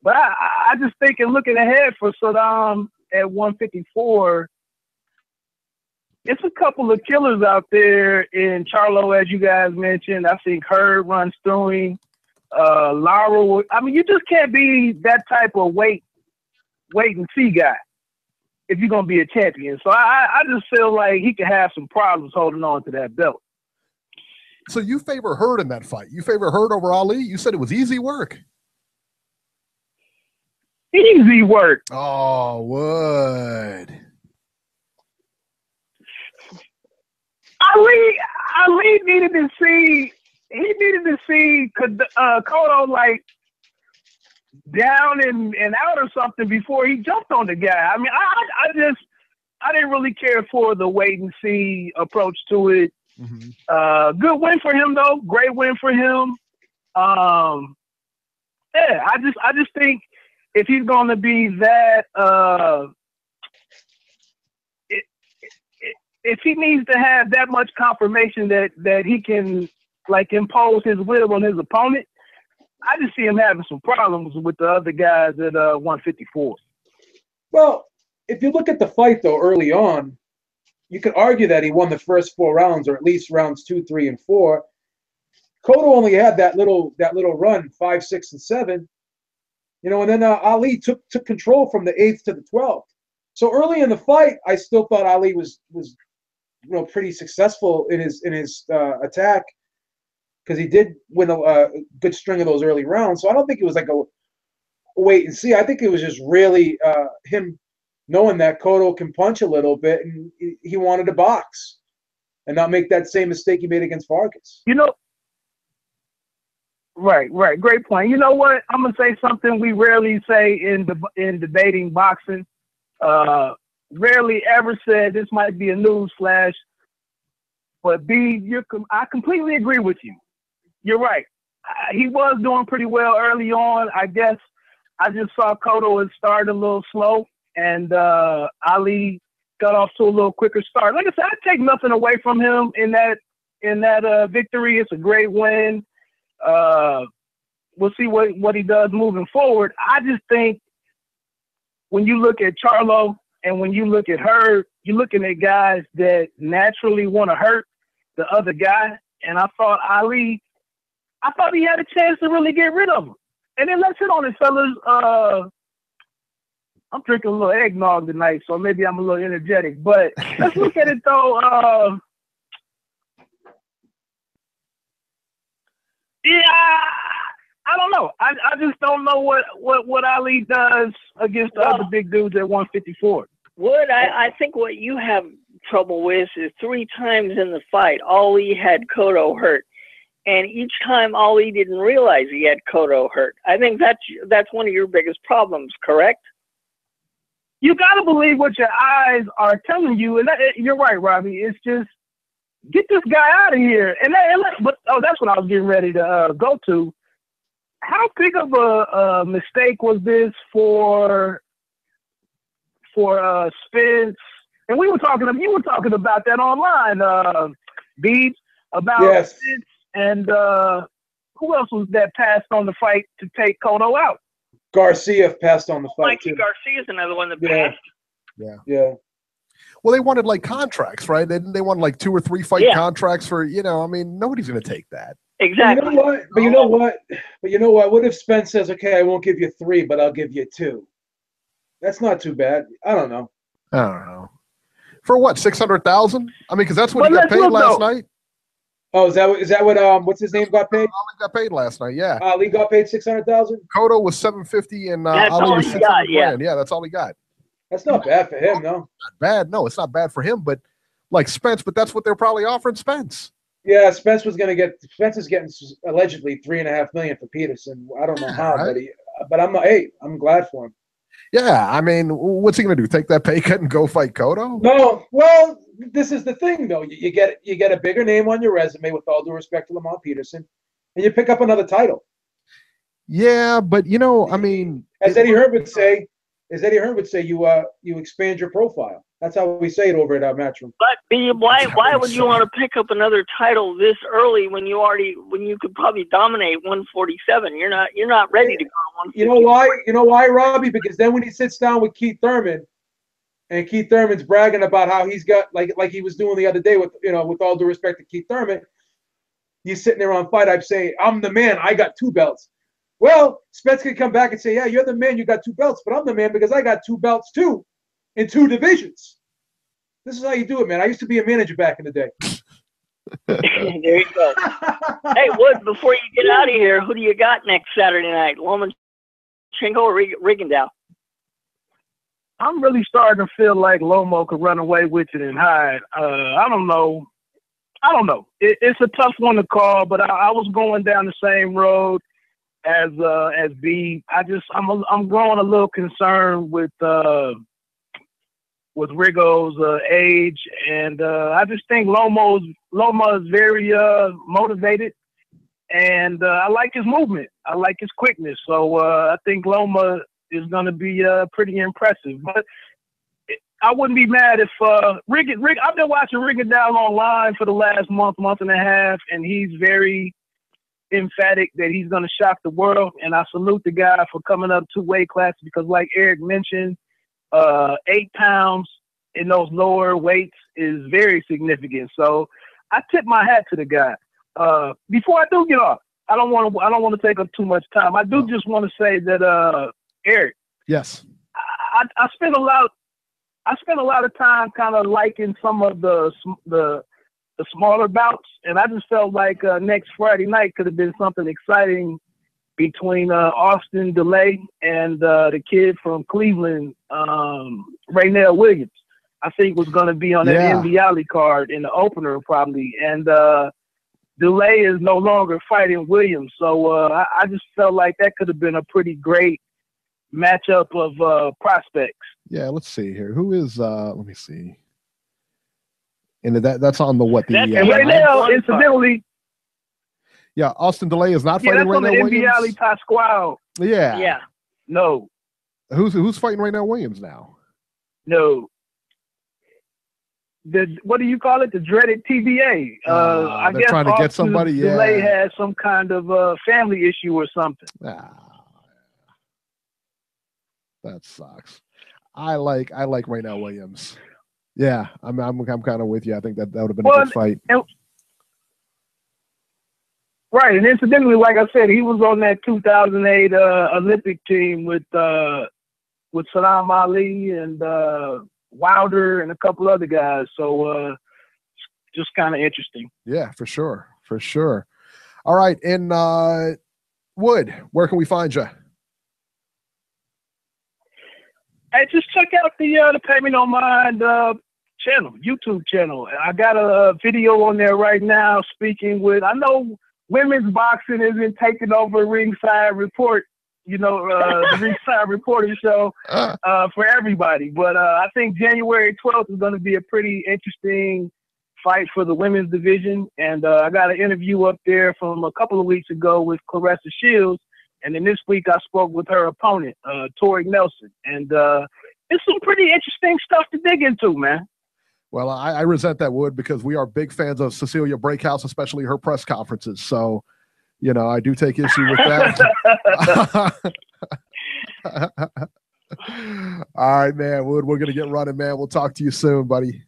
But I just think, and looking ahead for Sadam at 154, it's a couple of killers out there in Charlo, as you guys mentioned. I think Hurd runs through him. Lara, I mean, you just can't be that type of wait and see guy if you're going to be a champion. So I just feel like he could have some problems holding on to that belt. So you favor Hurd in that fight? You favor Hurd over Ali? You said it was easy work. Easy work. Oh, Wood. Ali needed to see. He needed to see Cotto like down and out or something before he jumped on the guy. I mean, I didn't really care for the wait and see approach to it. Mm-hmm. Good win for him though. Great win for him. Yeah, I just think if he's going to be that, if he needs to have that much confirmation that he can like impose his will on his opponent, I just see him having some problems with the other guys at 154. Well, if you look at the fight though, early on, you could argue that he won the first 4 rounds, or at least rounds 2, 3, and 4. Cotto only had that little run, 5, 6, and 7. You know, and then Ali took control from the 8th to the 12th. So early in the fight, I still thought Ali was pretty successful in his attack, because he did win a good string of those early rounds. So I don't think it was like a wait and see. I think it was just really him knowing that Cotto can punch a little bit, and he wanted to box and not make that same mistake he made against Vargas. You know, right. Great point. You know what? I'm gonna say something we rarely say in debating boxing. Rarely ever said. This might be a news flash, but B, I completely agree with you. You're right. He was doing pretty well early on. I guess I just saw Cotto had started a little slow, and Ali got off to a little quicker start. Like I said, I take nothing away from him in that victory. It's a great win. We'll see what he does moving forward. I just think when you look at Charlo and when you look at Hurd, you're looking at guys that naturally want to hurt the other guy. And I thought Ali, he had a chance to really get rid of him. And then let's hit on it, fellas. I'm drinking a little eggnog tonight, so maybe I'm a little energetic. But let's look at it, though. Yeah, I don't know. I just don't know what Ali does against the other big dudes at 154. Wood, I think what you have trouble with is 3 times in the fight, Ali had Cotto hurt. And each time Ali didn't realize he had Cotto hurt. I think that's one of your biggest problems, correct? You got to believe what your eyes are telling you. And you're right, Robbie. It's just, get this guy out of here. But that's what I was getting ready to go to. How big of a mistake was this for for Spence, and you were talking about that online, Beeb, about Spence and who else was that passed on the fight to take Cotto out? Garcia passed on the fight Mikey too. Garcia's another one that passed. Yeah. Well, they wanted like contracts, right? They wanted like 2 or 3 fight contracts for, I mean, nobody's going to take that. Exactly. You know what? What if Spence says, okay, I won't give you 3, but I'll give you 2? That's not too bad. I don't know. For what, 600,000? I mean, because that's what he got paid last night. Oh, is that what what's his name got paid? Ali got paid last night. Yeah. Ali got paid 600,000. Cotto was 750, and Ali was 600 grand. Yeah, that's all he got. That's not bad for him, no. Not bad. No, it's not bad for him, but like Spence. But that's what they're probably offering Spence. Yeah, Spence is getting allegedly $3.5 million for Peterson. I don't know how, right? but I'm glad for him. Yeah, I mean, what's he gonna do? Take that pay cut and go fight Cotto? No, well, this is the thing though. You get a bigger name on your resume, with all due respect to Lamont Peterson, and you pick up another title. Yeah, but I mean, as Eddie Hearn would say, you expand your profile. That's how we say it over at our Matchroom. But why would you want to pick up another title this early when you could probably dominate 147? You're not ready to go to 150. You know why, Robbie? Because then when he sits down with Keith Thurman, and Keith Thurman's bragging about how he's got like he was doing the other day with all due respect to Keith Thurman, he's sitting there on Fight Hype saying, "I'm the man. I got 2 belts." Well, Spence could come back and say, "Yeah, you're the man. You got 2 belts, but I'm the man because I got 2 belts too, in 2 divisions." This is how you do it, man. I used to be a manager back in the day. There you go. Hey, Wood, before you get out of here, who do you got next Saturday night? Lomachenko or Rigondeaux? I'm really starting to feel like Lomo could run away with it and hide. I don't know. It's a tough one to call, but I was going down the same road as Beeb. I'm growing a little concerned with Rigo's age, and I just think Loma is very motivated, and I like his movement. I like his quickness. So I think Loma is going to be pretty impressive. But I wouldn't be mad if I've been watching Rigondeaux online for the last month and a half, and he's very emphatic that he's going to shock the world. And I salute the guy for coming up 2 weight classes, because like Eric mentioned, 8 pounds in those lower weights is very significant. So I tip my hat to the guy. Before I do get off, I don't want to take up too much time. I do just want to say that Eric. Yes. I spent a lot of time kind of liking some of the smaller bouts, and I just felt like next Friday night could have been something exciting between Austin DeGale and the kid from Cleveland, Raynell Williams. I think was going to be on that MB card in the opener probably, and DeGale is no longer fighting Williams, so I just felt like that could have been a pretty great matchup of prospects. Yeah, let's see here. Who is? Let me see. And that's on the what? And right now, incidentally. Yeah, Austin DeGale is not fighting right now. That's on the Williams. Pasquale. Yeah. Yeah. No. Who's fighting right now? Williams now. No. What do you call it? The dreaded TBA. I guess trying to get somebody. Yeah. DeGale has some kind of family issue or something. That sucks. I like Raynell Williams. Yeah, I'm kind of with you. I think that would have been a good fight. Right, and incidentally, like I said, he was on that 2008 Olympic team with Sadam Ali and Wilder and a couple other guys. So just kind of interesting. Yeah, for sure. All right, and Wood, where can we find you? Hey, just check out the Pay Me No Mind channel, YouTube channel. I got a video on there right now speaking with, I know women's boxing isn't taking over Ringside Report, the Ringside Reporter show for everybody. But I think January 12th is going to be a pretty interesting fight for the women's division. And I got an interview up there from a couple of weeks ago with Claressa Shields. And then this week I spoke with her opponent, Tori Nelson. And it's some pretty interesting stuff to dig into, man. Well, I resent that, Wood, because we are big fans of Cecilia Breakhouse, especially her press conferences. So, you know, I do take issue with that. All right, man. Wood, we're going to get running, man. We'll talk to you soon, buddy.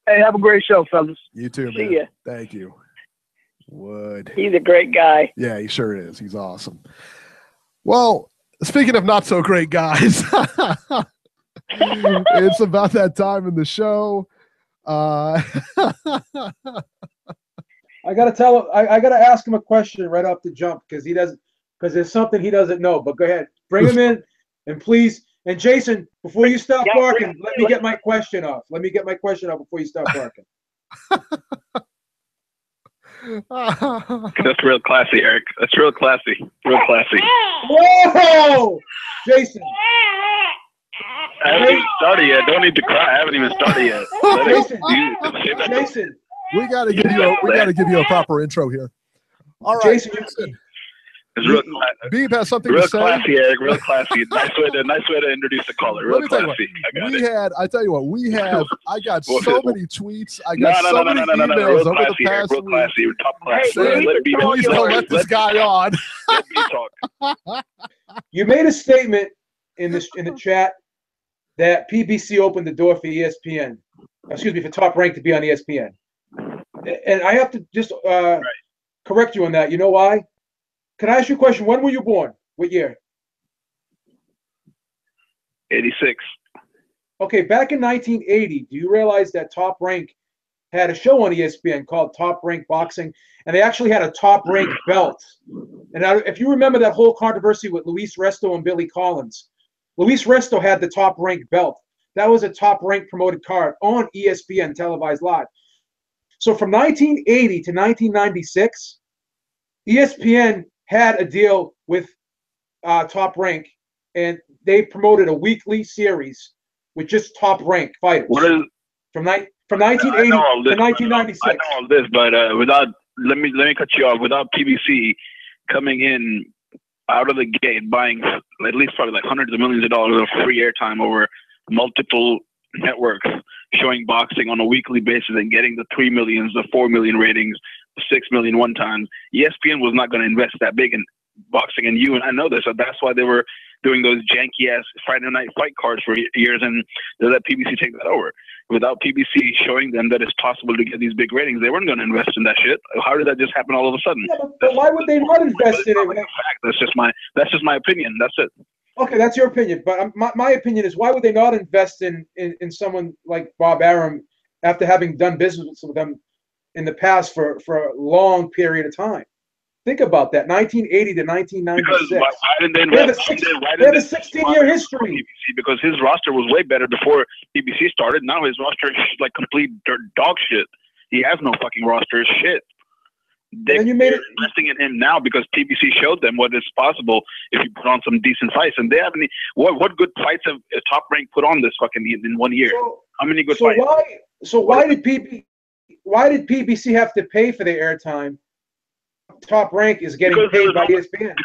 Hey, have a great show, fellas. You too, man. See ya. Thank you. Wood. He's a great guy. Yeah, he sure is. He's awesome. Well, speaking of not so great guys, it's about that time in the show. I gotta ask him a question right off the jump because there's something he doesn't know. But go ahead, bring him in, and please. And Jason, before you stop barking, let me get my question off. Let me get my question off before you stop barking. That's real classy, Eric. That's real classy. Real classy. Whoa, Jason. I haven't even started yet. Don't need to cry. I haven't even started yet. Jason. We gotta give you a proper intro here. All right, Jason. It's real Beeb has something real to say. Classy, Eric. Real classy. Nice way to introduce the caller. Real classy. I got so many tweets. I got so many emails real over classy, the past real classy. week. Top class. Hey, Please don't let this guy on. Let me talk. You made a statement in the chat that PBC opened the door for ESPN. Excuse me, for Top Rank to be on ESPN. And I have to just correct you on that. You know why? Can I ask you a question? When were you born? What year? 86. Okay, back in 1980, do you realize that Top Rank had a show on ESPN called Top Rank Boxing, and they actually had a Top Rank belt. And if you remember that whole controversy with Luis Resto and Billy Collins, Luis Resto had the Top Rank belt. That was a Top Rank promoted card on ESPN, televised live. So from 1980 to 1996, ESPN had a deal with Top Rank, and they promoted a weekly series with just Top Rank fighters. What is from 1980 to 1996? I know all this, but let me cut you off. Without PBC coming in out of the gate, buying at least probably like hundreds of millions of dollars of free airtime over multiple networks, showing boxing on a weekly basis and getting the 3 million, the 4 million ratings, the 6 million one time, ESPN was not going to invest that big in boxing. And you and I know this, so that's why they were doing those janky ass Friday night fight cards for years, and they let PBC take that over. Without PBC showing them that it's possible to get these big ratings, they weren't going to invest in that shit. How did that just happen all of a sudden? Yeah, but why would they not invest in it? Like that's just my opinion. That's it. Okay, that's your opinion, but my opinion is, why would they not invest in someone like Bob Arum after having done business with them in the past for a long period of time? Think about that, 1980 to 1996. Because why didn't they invest? They have a 16-year history. PBC, because his roster was way better before PBC started. Now his roster is like complete dog shit. He has no fucking roster. Shit. They're investing in him now because PBC showed them what is possible if you put on some decent fights. And they haven't. What good fights have Top Rank put on this fucking in 1 year? How many good fights? Why did PBC have to pay for the airtime? Top Rank is getting paid by ESPN.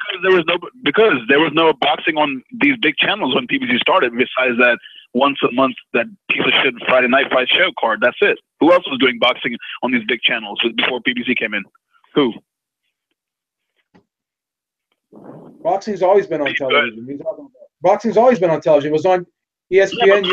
Because there was no boxing on these big channels when PBC started. Besides that once a month that piece of shit Friday Night Fight show card. That's it. Who else was doing boxing on these big channels before PBC came in? Who? Boxing's always been on television. Boxing's always been on television. It was on ESPN,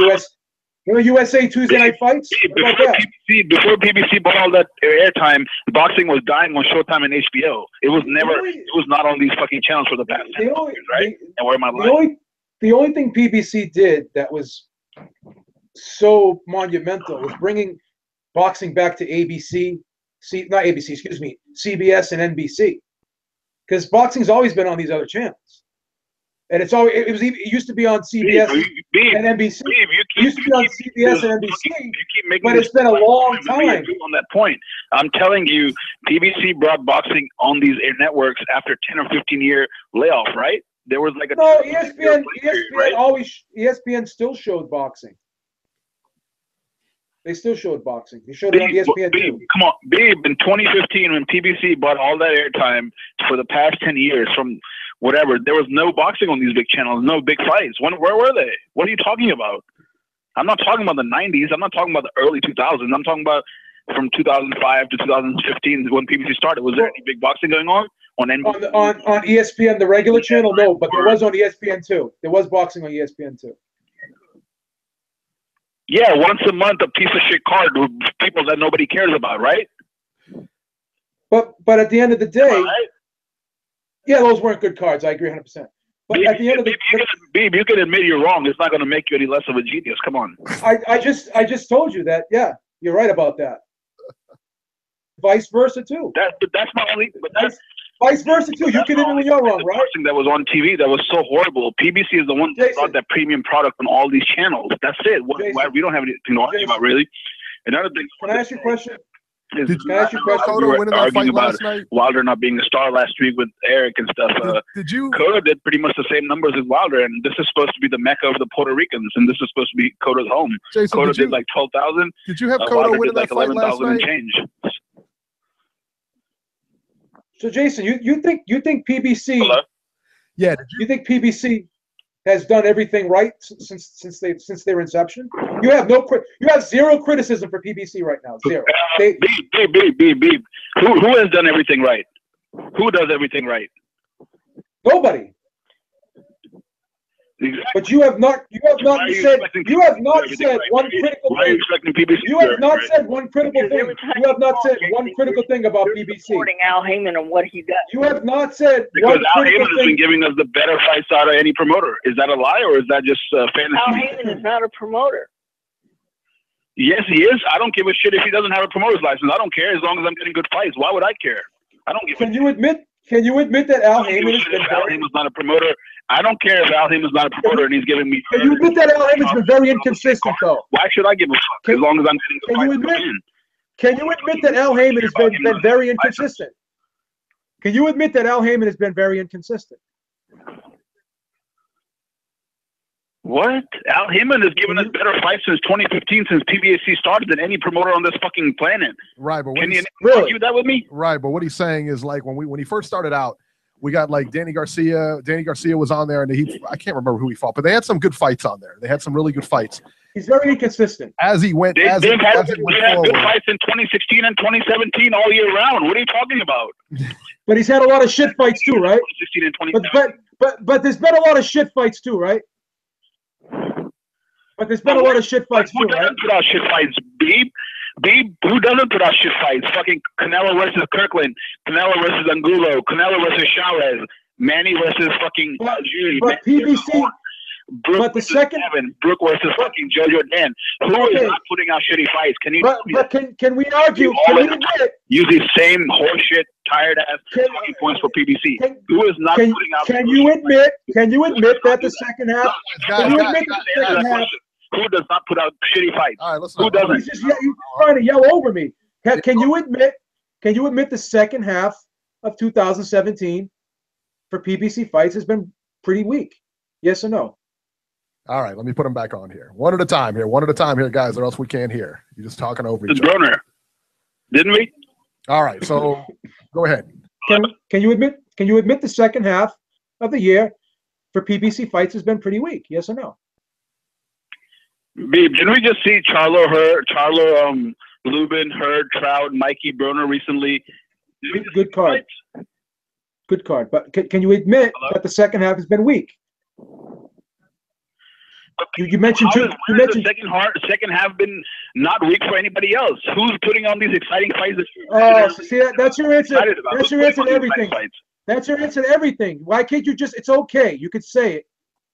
USA Tuesday Night Fights. Before PBC bought all that airtime, boxing was dying on Showtime and HBO. It was never. It was not on these fucking channels for the past 10 years, right? And where am I lying? The only thing PBC did that was so monumental was bringing boxing back to CBS and NBC, because boxing's always been on these other channels, and it used to be on CBS and NBC. It used to be on CBS and NBC, but it's been a long time. On that point, I'm telling you, PBC brought boxing on these networks after 10 or 15 year layoff, right? There was like ESPN still showed boxing. They still showed boxing. They showed it on ESPN too. Come on, Beeb, in 2015 when PBC bought all that airtime for the past 10 years, from whatever. There was no boxing on these big channels, no big fights. Where were they? What are you talking about? I'm not talking about the 90s. I'm not talking about the early 2000s. I'm talking about from 2005 to 2015 when PBC started. Was there any big boxing going on NBC? On ESPN, the regular channel? No, but there was on ESPN too. There was boxing on ESPN too. Yeah, once a month, a piece of shit card with people that nobody cares about, right? But at the end of the day, yeah, those weren't good cards. I agree 100%. But at the end of the day, you can admit you're wrong. It's not going to make you any less of a genius. Come on. I just told you that. Yeah, you're right about that. Vice versa too. That's not only. But that's vice versa too. You can admit when you're wrong, right? That was on TV that was so horrible. PBC is the one that brought that premium product on all these channels. That's it. We don't have anything to argue about, really. Another thing. Can I ask you a question? Did you ask your question? We were arguing about Wilder not being a star last week with Eric and stuff. Cotto did pretty much the same numbers as Wilder, and this is supposed to be the mecca of the Puerto Ricans, and this is supposed to be Cotto's home. Jason, Cotto did like 12,000. Did you have Cotto winning that fight last night? And change. So Jason, you think PBC? Hello? Yeah. You think PBC has done everything right since their inception? You have zero criticism for PBC right now. Zero. Beeb. Who has done everything right? Who does everything right? Nobody. Exactly. But you have not said one critical Why are you expecting PBC? You have not said one critical thing. You have not said one critical thing about PBC. Supporting Al Heyman and what he does. You have not said because one Al critical Heyman thing. has been giving us the better fights out of any promoter. Is that a lie or is that just fantasy? Al Heyman is not a promoter. Yes, he is. I don't give a shit if he doesn't have a promoter's license. I don't care as long as I'm getting good fights. Why would I care? I don't give. Can you admit that Al Heyman is? Al Heyman's not a promoter. I don't care if Al Heyman's not a promoter and he's giving me. Can you admit that Al Heyman's been very inconsistent, though? Why should I give a fuck as long as I'm getting good fights? Can you admit that Al Heyman has been very inconsistent? Can you admit that Al Heyman has been very inconsistent? What? Al Heyman has given us better fights since 2015, since PBC started, than any promoter on this fucking planet. Right, but can you argue that with me? Right, but what he's saying is like when he first started out, we got like Danny Garcia. Danny Garcia was on there, and I can't remember who he fought, but they had some good fights on there. They had some really good fights. He's very inconsistent. As he went, they've had good forward. fights in 2016 and 2017 all year round. What are you talking about? But he's had a lot of shit fights too, right? 2016 and 2017. But there's been a lot of shit fights too, right? But there's been a lot of shit fights too, right? Who doesn't put out shit fights, Beeb? Who doesn't put out shit fights? Fucking Canelo versus Kirkland, Canelo versus Angulo, Canelo versus Chavez, Manny versus fucking Judy. But PBC, Brooke but the second Evan, Brooke versus fucking Joe Jordan. Who is not putting out shitty fights? Can you? But can we argue? Can we admit? Use these same horseshit, tired ass talking points for PBC. Who is not putting out? Can you admit that the second half? Can you admit the second half? Who does not put out shitty fights? All right, listen. Who doesn't? He's trying to yell over me. Can you admit? Can you admit the second half of 2017 for PBC fights has been pretty weak? Yes or no? All right, let me put them back on here. One at a time here, guys, or else we can't hear. You're just talking over each other. Broner, didn't we? All right, so go ahead. Can you admit the second half of the year for PBC fights has been pretty weak? Yes or no? Beeb, didn't we just see Charlo, Lubin, Hurd, Trout, Mikey, Broner recently? Good card. Good card. But can you admit that the second half has been weak? You mentioned two. You mentioned the second half been not weak for anybody else. Who's putting on these exciting fights? See that's your answer. That's your answer to everything. That's your answer to everything. Why can't you just? It's okay. You could say it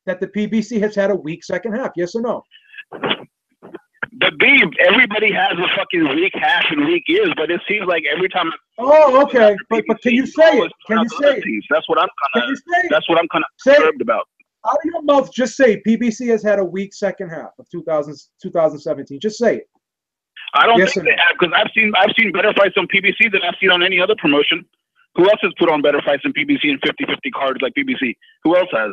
that the PBC has had a weak second half. Yes or no? But Beeb, everybody has a fucking weak half and weak years, but it seems like every time. Oh, okay. But can you say it? Can you say it? That's what I'm kind of disturbed about. Out of your mouth, just say PBC has had a weak second half of 2017. Just say it. I don't think they have, because I've seen better fights on PBC than I've seen on any other promotion. Who else has put on better fights than PBC and 50-50 cards like PBC? Who else has?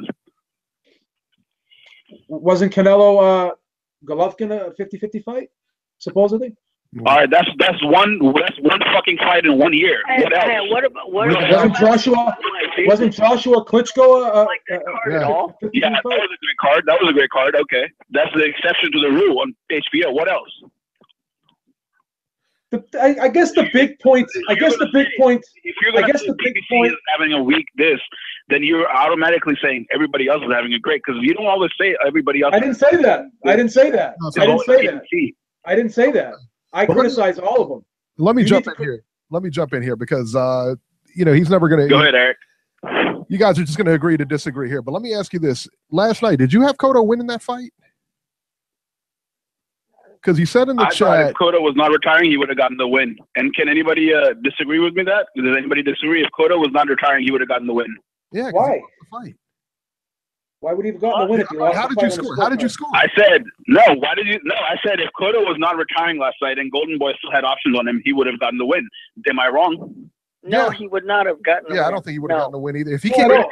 Wasn't Canelo Golovkin a 50-50 fight, supposedly? All right, that's one fucking fight in 1 year. What else? Hey, what about Wasn't Joshua Klitschko Yeah, that was a great card. That was a great card. Okay, that's the exception to the rule on HBO. What else? I guess the big point. If you're going to say BBC is having a week this, then you're automatically saying everybody else is having a great, because you don't always say everybody else. I didn't say that. I didn't say that. I criticize all of them. Let me jump in here. Because he's never going to. Go ahead, Eric. You guys are just going to agree to disagree here. But let me ask you this: last night, did you have Cotto winning that fight? Because he said in the chat, if Cotto was not retiring, he would have gotten the win. And can anybody disagree with me that? Does anybody disagree? If Cotto was not retiring, he would have gotten the win. Yeah. Why? Fight. Why would he have gotten the win if he lost? How did you score? How did you score? I said no. Why did you? No, I said if Cotto was not retiring last night and Golden Boy still had options on him, he would have gotten the win. Am I wrong? No, he would not have gotten the win. I don't think he would have gotten the win either. If he you are.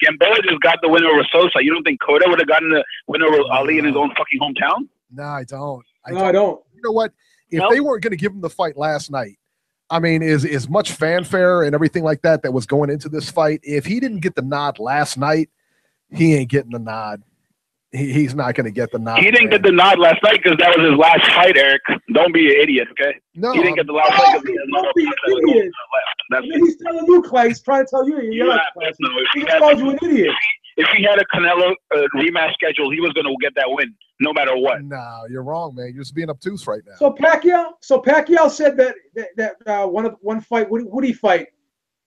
Gamboa just got the win over Sosa. You don't think Cotto would have gotten the win over Ali in his own fucking hometown? No, I don't. I don't. You know what? If they weren't going to give him the fight last night, I mean, is much fanfare and everything like that was going into this fight. If he didn't get the nod last night, he ain't getting the nod. He's not going to get the nod. He didn't get the nod last night because that was his last fight, Eric. Don't be an idiot, okay? No, he didn't get the last fight. Don't be an idiot. He's telling you, Clay. He's trying to tell you. He calls you an idiot. If he had a Canelo rematch schedule, he was going to get that win, no matter what. No, you're wrong, man. You're just being obtuse right now. So Pacquiao said that one fight. What did he fight?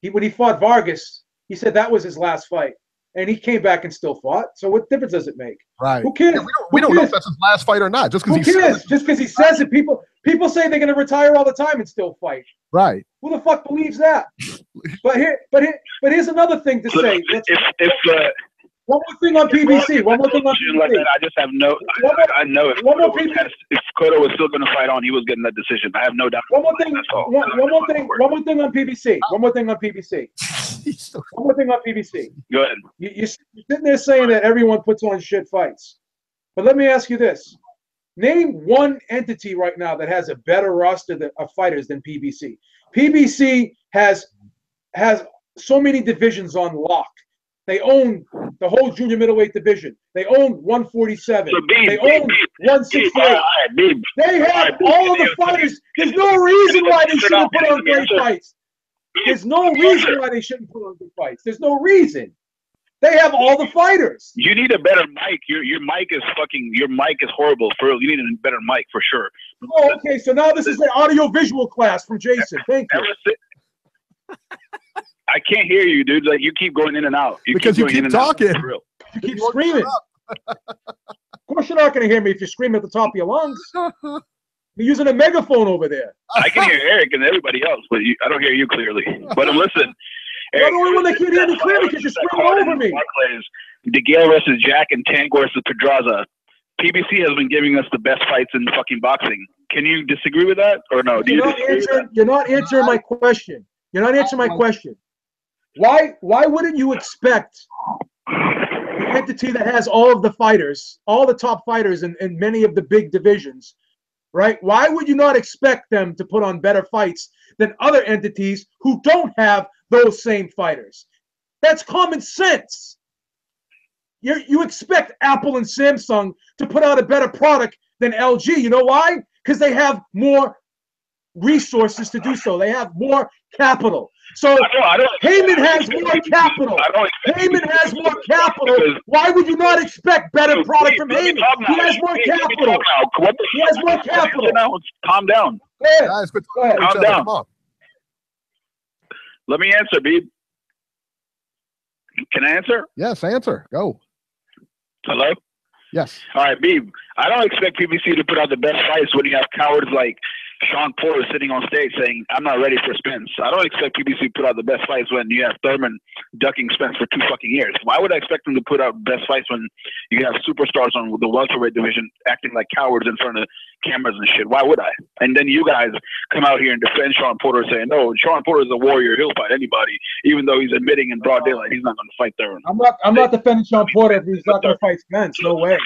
When he fought Vargas, he said that was his last fight. And he came back and still fought. So what difference does it make? Right. Who cares? Yeah, we don't know if that's his last fight or not. Just because he says it. Just because he says it. People say they're going to retire all the time and still fight. Right. Who the fuck believes that? But here's another thing to say. One more thing on PBC. I just have no. I know if Cotto was still going to fight on, he was getting that decision. I have no doubt. One more thing on PBC. One more thing on PBC. Go ahead. You're sitting there saying that everyone puts on shit fights, but let me ask you this: name one entity right now that has a better roster of fighters than PBC. PBC has so many divisions on lock. They own the whole junior middleweight division. They own 147. They own 168. They have all of the fighters. There's no reason why they shouldn't put on great fights. There's no reason why they shouldn't put on good fights. There's no reason. They have all the fighters. You need a better mic. Your mic is horrible. For real. You need a better mic for sure. Oh, okay. So now this is the audio visual class from Jason. Thank you. I can't hear you, dude. Like you keep going in and out. Because you keep talking. You keep screaming. Of course, you're not going to hear me if you scream at the top of your lungs. You're using a megaphone over there. I can hear Eric and everybody else, but I don't hear you clearly. But listen, you're the only one that can't hear me clearly because you're screaming over me. DeGale versus Jack and Tank versus Pedraza. PBC has been giving us the best fights in fucking boxing. Can you disagree with that or no? You're not answering my question. You're not answering my question. Why wouldn't you expect the entity that has all of the fighters, all the top fighters in many of the big divisions, right? Why would you not expect them to put on better fights than other entities who don't have those same fighters? That's common sense. You expect Apple and Samsung to put out a better product than LG. You know why? Because they have more resources to do so. They have more capital. So Heyman has more capital. Heyman has more capital. Why would you not expect better product from Heyman? He has more capital. He has more capital. Calm down. Guys, calm down. Let me answer, Beeb. Can I answer? Yes, answer. Go. Hello? Yes. All right, Beeb. I don't expect PBC to put out the best fights when you have cowards like Sean Porter sitting on stage saying, I'm not ready for Spence. I don't expect PBC to put out the best fights when you have Thurman ducking Spence for 2 fucking years. Why would I expect them to put out best fights when you have superstars on the welterweight division acting like cowards in front of cameras and shit? Why would I? And then you guys come out here and defend Sean Porter saying, no, Sean Porter is a warrior. He'll fight anybody, even though he's admitting in broad daylight he's not going to fight Thurman. I'm not defending Sean Porter if he's not going to fight Spence. No way.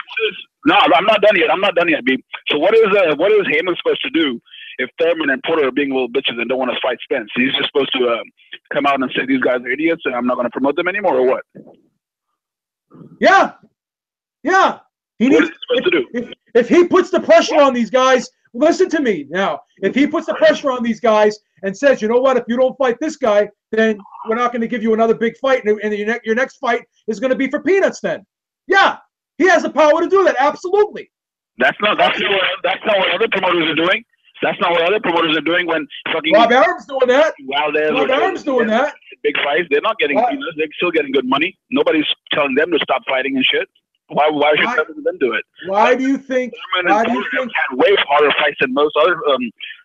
No, I'm not done yet. I'm not done yet, B. So what is Heyman supposed to do if Thurman and Porter are being little bitches and don't want to fight Spence? He's just supposed to come out and say these guys are idiots and I'm not going to promote them anymore, or what? Yeah. He What needs is he supposed to do? if he puts the pressure on these guys. Listen to me now. If he puts the pressure on these guys and says, you know what, if you don't fight this guy, then we're not going to give you another big fight, and your next fight is going to be for peanuts. Then, yeah, he has the power to do that. Absolutely. That's not what other promoters are doing. That's not what other promoters are doing when fucking Rob Arum's doing that. Rob Arum's doing that. Big fights. They're not getting peanuts. They're still getting good money. Nobody's telling them to stop fighting and shit. Why should them do it? Why do you think? Thurman and Porter have had way harder fights than most other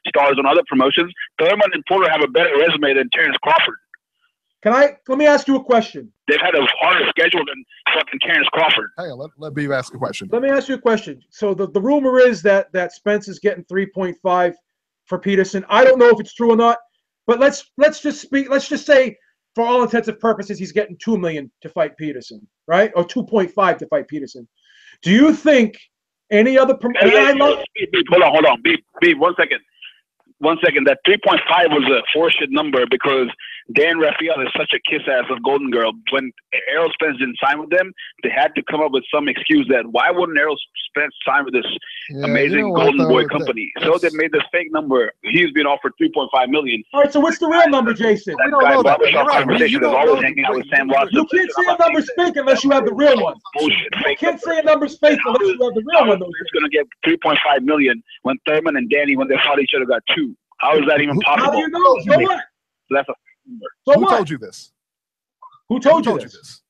stars on other promotions. Thurman and Porter have a better resume than Terrence Crawford. Let me ask you a question. They've had a harder schedule than fucking Terrence Crawford. Hang on, let Beeb ask a question. Let me ask you a question. So the rumor is that Spence is getting 3.5 for Peterson. I don't know if it's true or not, but let's just say, for all intents and purposes, he's getting $2 million to fight Peterson, right? Or 2.5 to fight Peterson. Do you think any other promoter? Hold on. Beeb, 1 second. 1 second. That 3.5 was a horseshit number because Dan Rafael is such a kiss-ass of Golden Girl. When Errol Spence didn't sign with them, they had to come up with some excuse that why wouldn't Errol Spence sign with this amazing Golden Boy company? So they made this fake number. He's been offered $3.5 million. All right, so what's the real number, Jason? We don't know that. Conversation is always hanging out with Sam Watson. You can't say a number's fake unless you have the real one. Bullshit. You can't say a number's fake unless you have the real one. It's going to get $3.5 million when Thurman and Danny, when they fought each other, got 2. How is that even possible? How do you know? So what? That's a number. So Who told you this? Who told you this?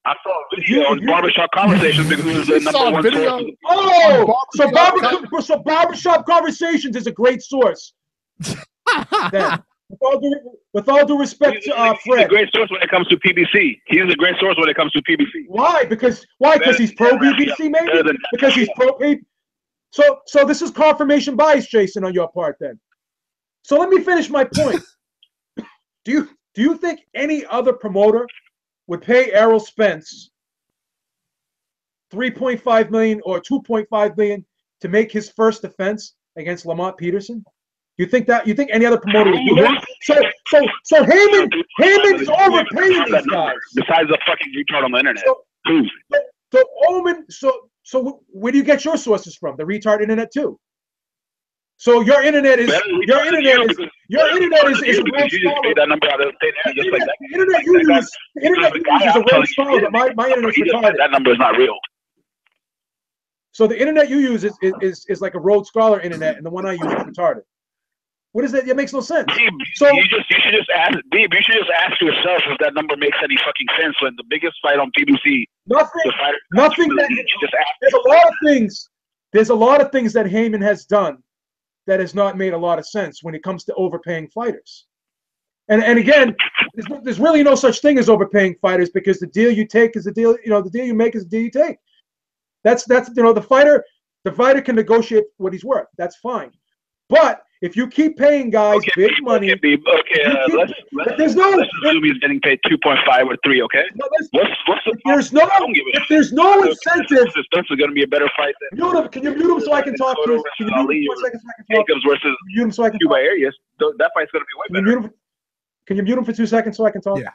I saw a video on Barbershop Conversations because it was the number one source. Oh, so Barbershop Conversations is a great source. Then, with all due respect to Fred. He's a great source when it comes to PBC. He's a great source when it comes to PBC. Why? Because he's pro BBC, maybe? Because he's pro PBC? So this is confirmation bias, Jason, on your part then. So let me finish my point. Do you think any other promoter would pay Errol Spence $3.5 million or $2.5 million to make his first defense against Lamont Peterson? You think any other promoter would do that? So Heyman's overpaying these guys. Besides the fucking retard on the internet. So where do you get your sources from? The retard internet too. So your internet is a road scholar. The internet you use is a road scholar, but my internet's retarded. That number is not real. So the internet you use is like a Rhodes Scholar internet, and the one I use is retarded. What is that? It makes no sense. Beeb, you should just ask yourself if that number makes any fucking sense. When the biggest fight on PBC, nothing. There's a lot of things that Heyman has done that has not made a lot of sense when it comes to overpaying fighters. And again, there's really no such thing as overpaying fighters because the deal you take is the deal. The deal you make is the deal you take. That's the fighter can negotiate what he's worth. That's fine. But if you keep paying guys big money, let's assume he's getting paid 2.5 or 3. Okay. If there's no incentive, this is going to be a better fight. Can you mute him so I can talk? Can you mute him for 1 second so I can talk? Jacobs versus mute him so I can Cuba Arias. That fight's going to be way better. Can you mute him for 2 seconds so I can talk? Yeah.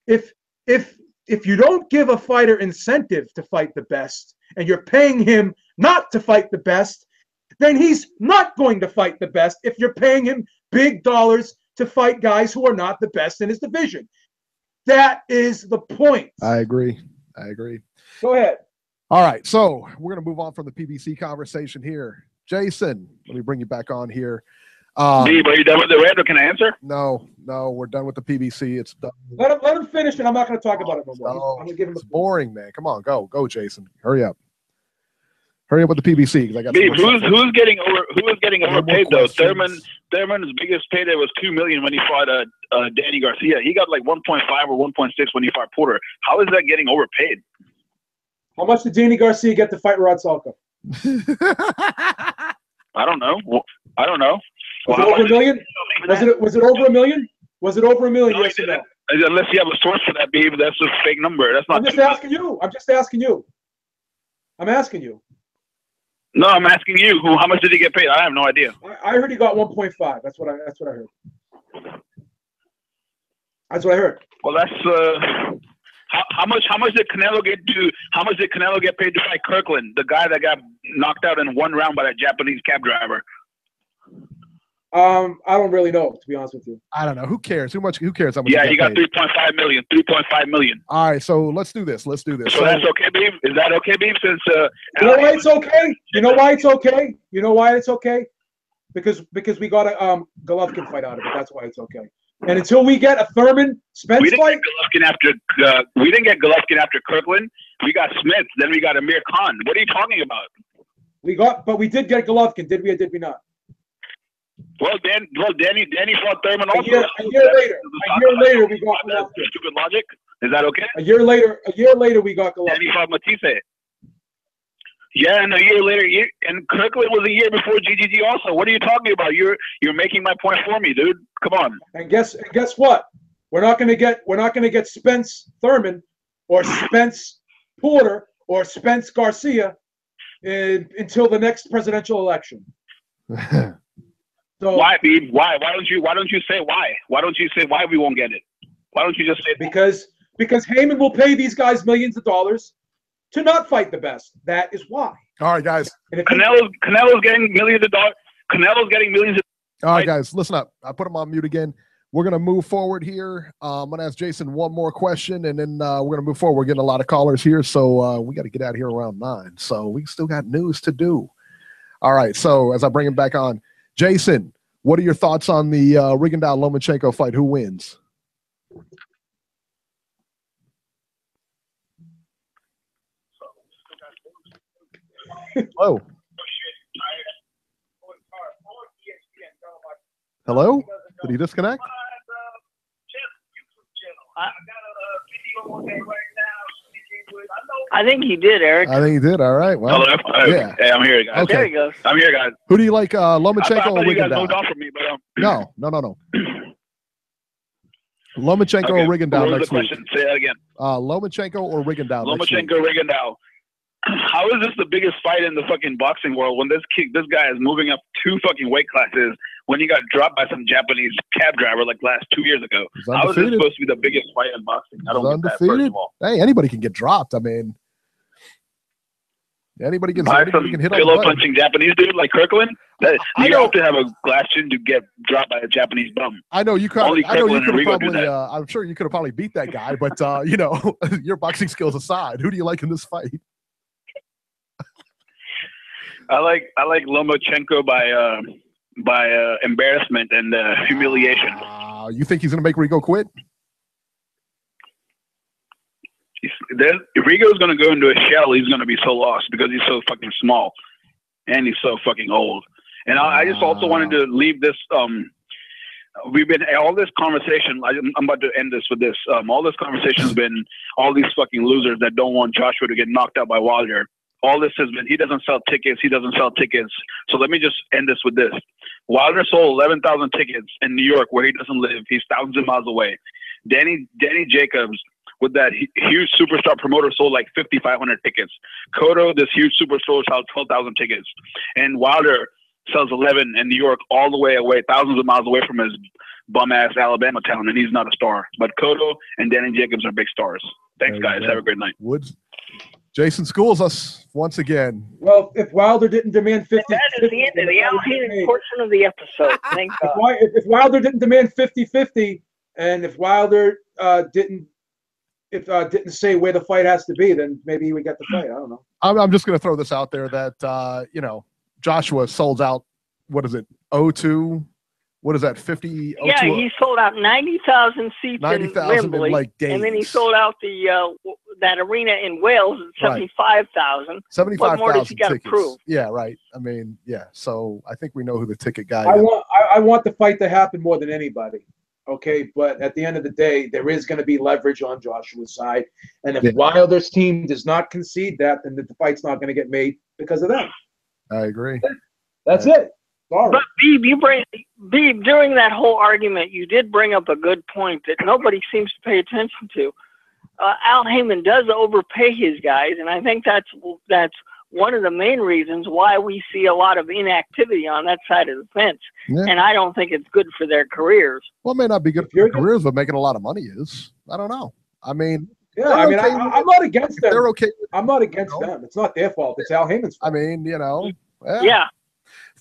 If you don't give a fighter incentive to fight the best, and you're paying him not to fight the best, then he's not going to fight the best if you're paying him big dollars to fight guys who are not the best in his division. That is the point. I agree. Go ahead. All right, so we're going to move on from the PBC conversation here. Jason, let me bring you back on here. Beeb, are you done with the red, or can I answer? No, we're done with the PBC. It's done. Let him finish, and I'm not going to talk about it no more. No, I'm going to give him it's boring, man. Come on, go, Jason. Hurry up with the PBC because I got. Beeb, who's getting overpaid though? Thurman's biggest payday was $2 million when he fought Danny Garcia. He got like 1.5 or 1.6 when he fought Porter. How is that getting overpaid? How much did Danny Garcia get to fight Rod Salka? I don't know. Was it over $1 million? Was it over $1 million? Was it over $1 million? Yes or no? Unless you have a source for that, Beeb, that's a fake number. That's not. I'm just asking you. I'm asking you. No, I'm asking you. How much did he get paid? I have no idea. I heard he got 1.5. That's what I heard. That's what I heard. Well, that's how much did Canelo get to? How much did Canelo get paid to fight Kirkland, the guy that got knocked out in 1 round by that Japanese cab driver? I don't really know, to be honest with you. I don't know. Who cares? Who cares how much? Yeah, he got 3.5 million. 3.5 million. All right, so let's do this. So that's okay, Beeb? Is that okay, Beeb? Since you know why it's okay? You know why it's okay? You know why it's okay? Because we got a Golovkin fight out of it. That's why it's okay. And until we get a Thurman Spence fight, we didn't get Golovkin after Kirkland. We got Smith. Then we got Amir Khan. What are you talking about? But we did get Golovkin, did we or did we not? Well, Danny fought Thurman also. A year later, we got Golovkin. Stupid logic. Is that okay? A year later, we got Golovkin. Danny fought Matisse. Yeah, and a year later, and Kirkland was a year before GGG also. What are you talking about? You're making my point for me, dude. Come on. And guess what? We're not gonna get Spence Thurman or Spence Porter or Spence Garcia until the next presidential election. So why, Beeb? Why don't you say why? Why don't you say why we won't get it? Why don't you just say because Heyman will pay these guys millions of dollars to not fight the best. That is why. All right, guys. Canelo's getting millions of dollars. Canelo's getting millions of dollars. All right, guys, listen up. I put him on mute again. We're going to move forward here. I'm going to ask Jason one more question, and then we're going to move forward. We're getting a lot of callers here, so we got to get out of here around 9. So we still got news to do. All right, so as I bring him back on, Jason, what are your thoughts on the Rigondeaux-Lomachenko fight? Who wins? Hello? Hello? Did he disconnect? I think he did, Eric. I think he did. All right. Well, hello? Yeah. Hey, I'm here, guys. Okay. There he goes. I'm here, guys. Who do you like, Lomachenko or you guys Rigondeaux? moved off from me, but No. Lomachenko or Rigondeaux next week? Say that again. Lomachenko or Rigondeaux next week? Lomachenko, Rigondeaux. How is this the biggest fight in the fucking boxing world when this guy is moving up 2 fucking weight classes when he got dropped by some Japanese cab driver like last 2 years ago? How is this supposed to be the biggest fight in boxing? I don't get that, first of all. Hey, anybody can get dropped. I mean, anybody can hit on pillow punching Japanese dude like Kirkland. You have to have a glass chin to get dropped by a Japanese bum. I know you could. I know you could probably. I'm sure you could have probably beat that guy, but you know, your boxing skills aside, who do you like in this fight? I like Lomachenko by embarrassment and humiliation. You think he's gonna make Rigo quit? If Rigo's gonna go into a shell, he's gonna be so lost because he's so fucking small and he's so fucking old. And I just also wanted to leave this. We've been all this conversation. I'm about to end this with this. All this conversation has been all these fucking losers that don't want Joshua to get knocked out by Wilder. All this has been he doesn't sell tickets. So let me just end this with this. Wilder sold 11,000 tickets in New York where he doesn't live. He's thousands of miles away. Danny Jacobs with that huge superstar promoter sold like 5,500 tickets. Cotto, this huge superstar, sold 12,000 tickets. And Wilder sells 11 in New York all the way away, thousands of miles away from his bum-ass Alabama town, and he's not a star. But Cotto and Danny Jacobs are big stars. Thanks, guys. Have a great night. Jason schools us once again. Well, if Wilder didn't demand 50, that is the end of the Al-Hayden portion of the episode. Thank God. If Wilder didn't demand 50-50, and if Wilder didn't say where the fight has to be, then maybe he would get the fight. I don't know. I'm just going to throw this out there that you know, Joshua sold out. What is it? 02. What is that? 50. Yeah, he sold out 90,000 seats 90,000 in Wembley, in like days. and then he sold out the that arena in Wales at 75,000. 75,000 What more does he got to prove? Yeah, right. I mean, yeah. So I think we know who the ticket guy I is. I want the fight to happen more than anybody. Okay, but at the end of the day, there is going to be leverage on Joshua's side, and if Wilder's team does not concede that, then the fight's not going to get made because of that. I agree. That's it. Sorry. But Beeb, during that whole argument, you did bring up a good point that nobody seems to pay attention to. Al Heyman does overpay his guys, and I think that's one of the main reasons why we see a lot of inactivity on that side of the fence. Yeah. And I don't think it's good for their careers. Well, it may not be good for their careers, but making a lot of money is. I don't know. I mean, yeah, I mean, I'm not against them. They're okay. I'm not against them. It's not their fault. It's Al Heyman's fault. I mean, you know. Yeah.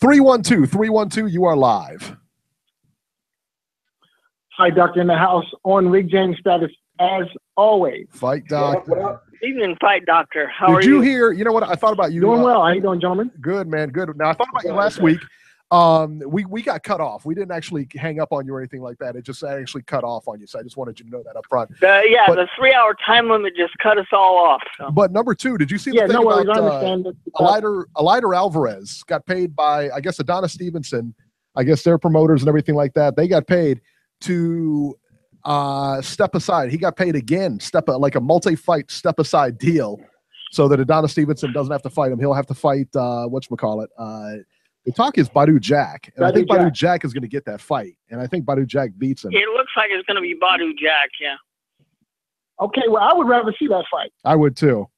312, you are live. Hi, Doctor in the house on Rig James status as always. Fight Doc. Evening, Fight Doctor. How are you? Did you hear? You know what? I thought about you. Doing well. How you doing, gentlemen? Good, man. Good. Now I thought about you last week. We got cut off. We didn't actually hang up on you or anything like that. It just actually cut off on you. So I just wanted you to know that up front. The 3-hour time limit just cut us all off. So. But number two, did you see the thing about Eleider Alvarez got paid by, I guess, Adonis Stevenson, I guess their promoters and everything like that. They got paid to step aside. He got paid again, like a multi-fight step-aside deal so that Adonis Stevenson doesn't have to fight him. He'll have to fight, whatchamacallit, the talk is Badu Jack, and I think Badu Jack is going to get that fight, and I think Badu Jack beats him. It looks like it's going to be Badu Jack, yeah. Okay, well, I would rather see that fight. I would too.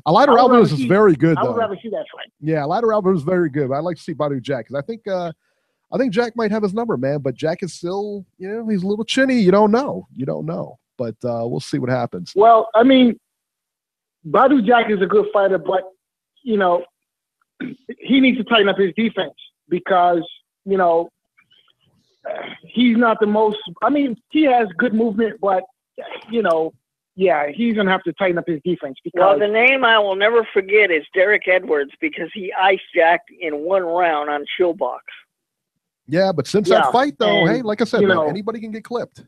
Eleider Alvarez is very good, though. I would rather see that fight. Yeah, Eleider Alvarez is very good. But I'd like to see Badu Jack because I think Jack might have his number, man. But Jack is still, he's a little chinny. You don't know. But we'll see what happens. Well, I mean, Badu Jack is a good fighter, but he needs to tighten up his defense because, he's not the most – I mean, he has good movement, but, he's going to have to tighten up his defense. Because, the name I will never forget is Derek Edwards because he ice-jacked in one round on Showbox. Yeah, but since that fight, though, hey, like I said, man, anybody can get clipped.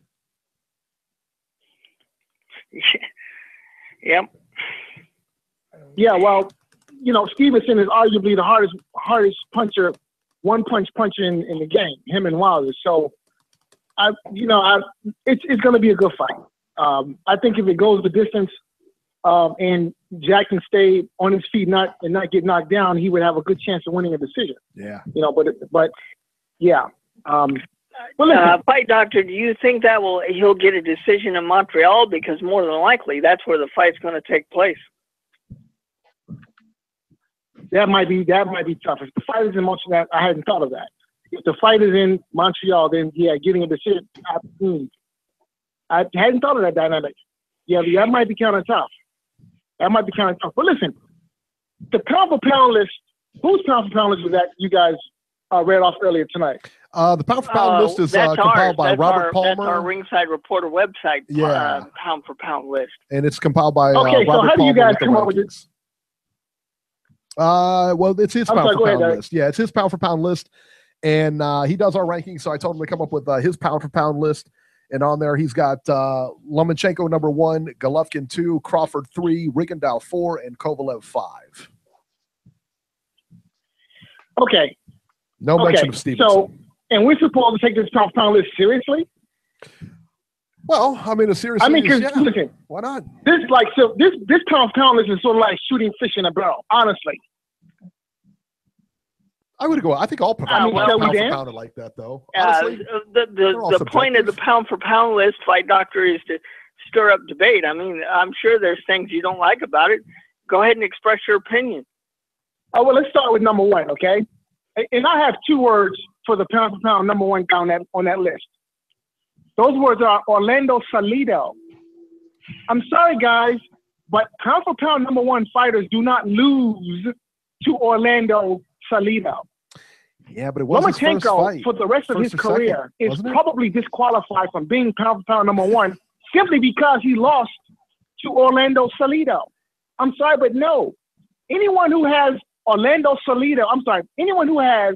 Yep. Yeah, well – Stevenson is arguably the hardest puncher, one-punch puncher in the game, him and Wilder. So, it's going to be a good fight. I think if it goes the distance and Jack can stay on his feet and not get knocked down, he would have a good chance of winning a decision. Yeah. But yeah. Fight Doctor, do you think he'll get a decision in Montreal? Because more than likely, that's where the fight's going to take place. That might be tough. If the fight is in Montreal, I hadn't thought of that. If the fight is in Montreal, then getting a decision. I hadn't thought of that dynamic. Yeah, that might be kind of tough. But listen, the pound for pound list. Whose pound for pound list was that you guys read off earlier tonight? The pound for pound list is compiled by Robert Palmer. That's our Ringside Reporter website. Pound for pound list, and it's compiled by Robert so how do you guys come up with this? Well, it's his pound for pound list. Yeah, it's his pound for pound list, and he does our rankings. So I told him to come up with his pound for pound list, and on there he's got Lomachenko number 1, Golovkin 2, Crawford 3, Rigondeaux 4, and Kovalev 5. Okay. No mention of Stevenson. So, and we're supposed to take this pound for pound list seriously? Well, I mean, listen, why not? This pound for pound list is sort of like shooting fish in a barrel, honestly. I would go. I think all pound for pound are like that, though. Honestly, the point of the pound for pound list, Fight Doctor, is to stir up debate. I mean, I'm sure there's things you don't like about it. Go ahead and express your opinion. Oh, well, let's start with number 1, okay? And I have 2 words for the pound for pound number 1 on that list. Those words are Orlando Salido. I'm sorry, guys, but pound for pound number 1 fighters do not lose to Orlando Salido. Yeah, but it was his first fight. For the rest of his career, is probably disqualified from being pound for pound number 1 simply because he lost to Orlando Salido. I'm sorry, but no. Anyone who has anyone who has,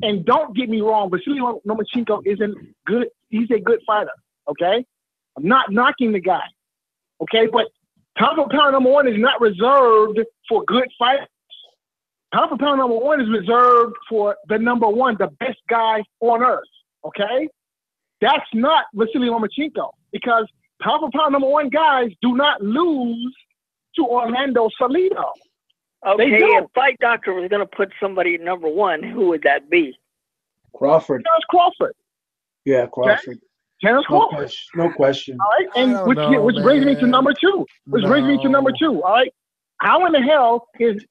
and don't get me wrong, Vasily Lomachenko isn't good. He's a good fighter, okay? I'm not knocking the guy, okay? But pound for pound number 1 is not reserved for good fighters. Pound for pound number 1 is reserved for the number 1, the best guy on earth, okay? That's not Vasily Lomachenko because pound for pound number 1 guys do not lose to Orlando Salido. Okay, if Fight Doctor was going to put somebody at number 1, who would that be? Crawford. That's Crawford. Yeah, Crawford. Okay? Terrence Crawford. No question. All right, and which brings me to number two. All right, how in the hell is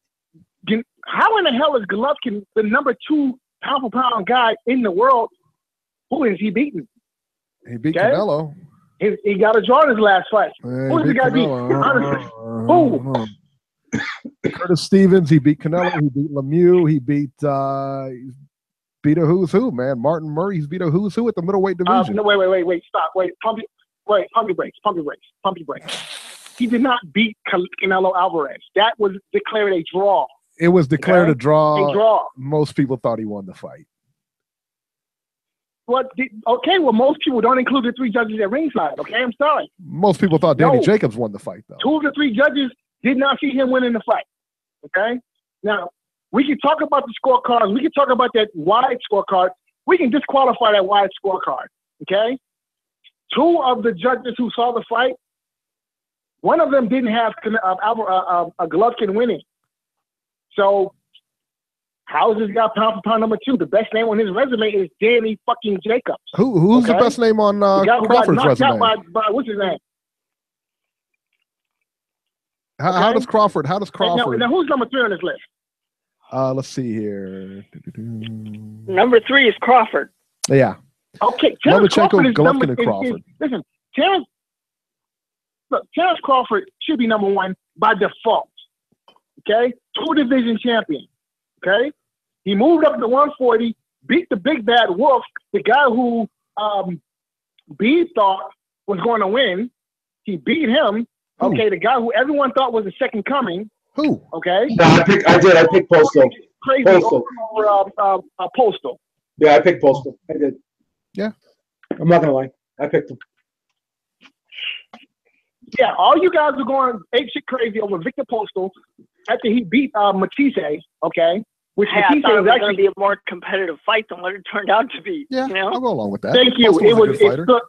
Golovkin the number 2 pound for pound guy in the world? Who is he beating? He beat Canelo. He got a draw in his last fight. Who does the guy beat? Who? Curtis Stevens. He beat Canelo. He beat Lemieux. He beat a who's who, man. Martin Murray. He's beat a who's who at the middleweight division. No, wait, stop. Pump your brakes. He did not beat Canelo Alvarez. That was declared a draw. It was declared a draw. A draw. Most people thought he won the fight. Well, most people don't include the 3 judges at ringside. Okay, I'm sorry. Most people thought Danny Jacobs won the fight, though. 2 of the 3 judges did not see him winning the fight. Okay, now we can talk about the scorecards. We can talk about that wide scorecard. We can disqualify that wide scorecard. Okay, 2 of the judges who saw the fight, one of them didn't have Golovkin winning. So. How's this guy pound for pound number 2? The best name on his resume is Danny fucking Jacobs. Who's the best name on Crawford's resume? By what's his name? How does Crawford? Now, who's number 3 on this list? Let's see here. Number 3 is Crawford. Yeah. Okay. Lomachenko, Golovkin, and Crawford. Listen, Terrence Crawford should be number 1 by default. Okay, 2 division champion. Okay, he moved up to 140, beat the big bad wolf, the guy who Beeb thought was going to win. He beat him. Who? Okay, the guy who everyone thought was the second coming. Who? Okay. No, I picked Postal. Crazy Postal. Over Postal. Yeah, I picked Postal. I did. Yeah. I'm not gonna lie. I picked him. Yeah, all you guys are going apeshit crazy over Victor Postal after he beat Matisse. Okay. Which I thought it was going to be a more competitive fight than what it turned out to be. Yeah, you know? I'll go along with that. Thank you.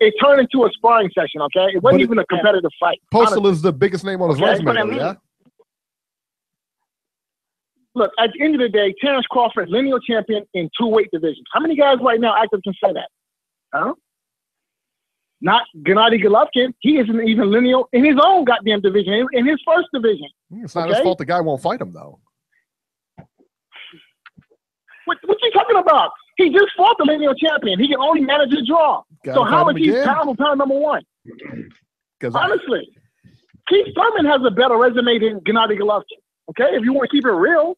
It turned into a sparring session, okay? It wasn't even a competitive fight. Postal is the biggest name on his resume, though, yeah? Look, at the end of the day, Terrence Crawford, lineal champion in 2 weight divisions. How many guys right now active can say that? Huh? Not Gennady Golovkin. He isn't even lineal in his own goddamn division, in his first division. It's not his fault the guy won't fight him, though. What you talking about? He just fought the lineal champion. He can only manage a draw. So how is he pound for pound number 1? Honestly, Keith Thurman has a better resume than Gennady Golovkin. Okay, if you want to keep it real.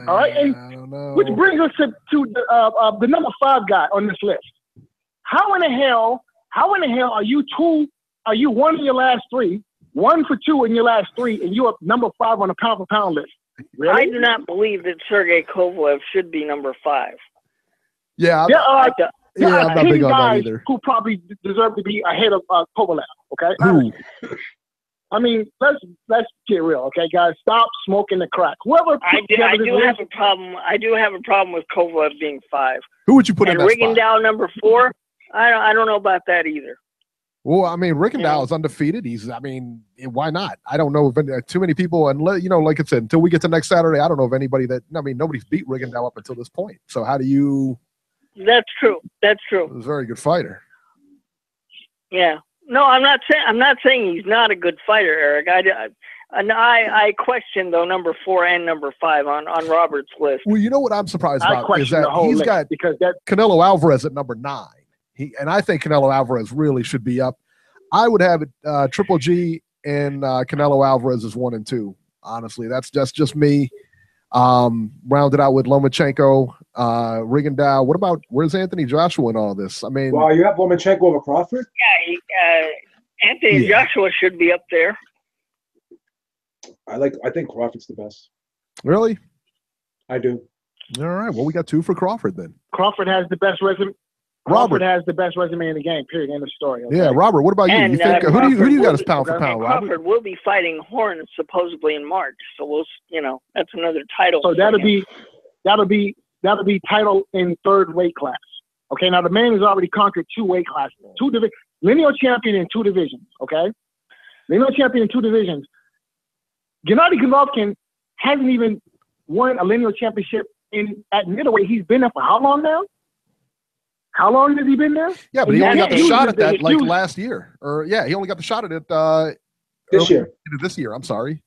All right, and which brings us to the number 5 guy on this list. How in the hell are you 2? Are you 1 in your last 3? 1 for 2 in your last 3, and you're number 5 on the pound for pound list? Really? I do not believe that Sergey Kovalev should be number 5. Yeah, there are I'm not 10 big on that guys either. who probably deserve to be ahead of Kovalev. Okay. Who? I mean, let's get real, okay, guys. Stop smoking the crack. Whoever I do have a problem. I do have a problem with Kovalev being 5. Who would you put in that Rigondeaux spot? number 4. I don't know about that either. Well, I mean, Rigondeaux is undefeated. Why not? I don't know if too many people, and like I said, until we get to next Saturday, I don't know if anybody nobody's beat Rigondeaux up until this point. So how do you? That's true. He's a very good fighter. Yeah. No, I'm not saying he's not a good fighter, Eric. I question though number 4 and number 5 on Robert's list. Well, you know what I'm surprised about is that he's got Canelo Alvarez at number 9. And I think Canelo Alvarez really should be up. I would have it Triple G and Canelo Alvarez as 1 and 2. Honestly, that's just me. Rounded out with Lomachenko, Rigondeaux. What about where's Anthony Joshua in all this? I mean, wow, you have Lomachenko over Crawford? Yeah, Anthony Joshua should be up there. I think Crawford's the best. Really? I do. All right. Well, we got 2 for Crawford then. Crawford has the best resume. Crawford has the best resume in the game. Period. End of story. Okay? Yeah, Robert. What about you? And, you think who do you got as pound for pound? Crawford Robert? will be fighting Horn supposedly in March, so that's another title. So that'll be title in 3rd weight class. Okay. Now the man has already conquered 2 weight classes, 2 divisions, lineal champion in 2 divisions. Okay, lineal champion in 2 divisions. Gennady Golovkin hasn't even won a lineal championship at middleweight. He's been there for how long now? How long has he been there? Yeah, but he only got the shot at that like last year. Or yeah, he only got the shot at it this year. This year, I'm sorry.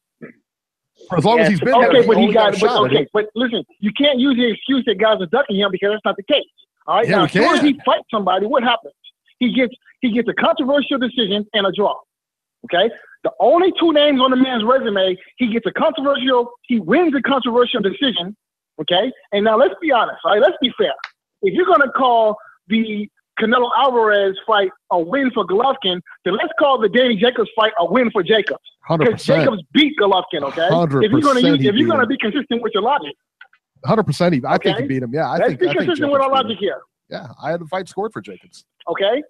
For as long as he's been there, okay, but he got a shot at it. But listen, you can't use the excuse that guys are ducking him because that's not the case. All right, Yeah, now we as soon as can. he fights somebody, what happens? He gets a controversial decision and a draw. Okay, the only two names on the man's resume, he wins a controversial decision. Okay, and now let's be honest. All right, let's be fair. If you're gonna call the Canelo Alvarez fight a win for Golovkin, then let's call the Danny Jacobs fight a win for Jacobs. 100%. Because Jacobs beat Golovkin, okay? 100% If you're gonna be consistent with your logic. 100%. I think he beat him. Yeah, Let's be consistent with our logic here. Yeah, I had the fight scored for Jacobs. Okay.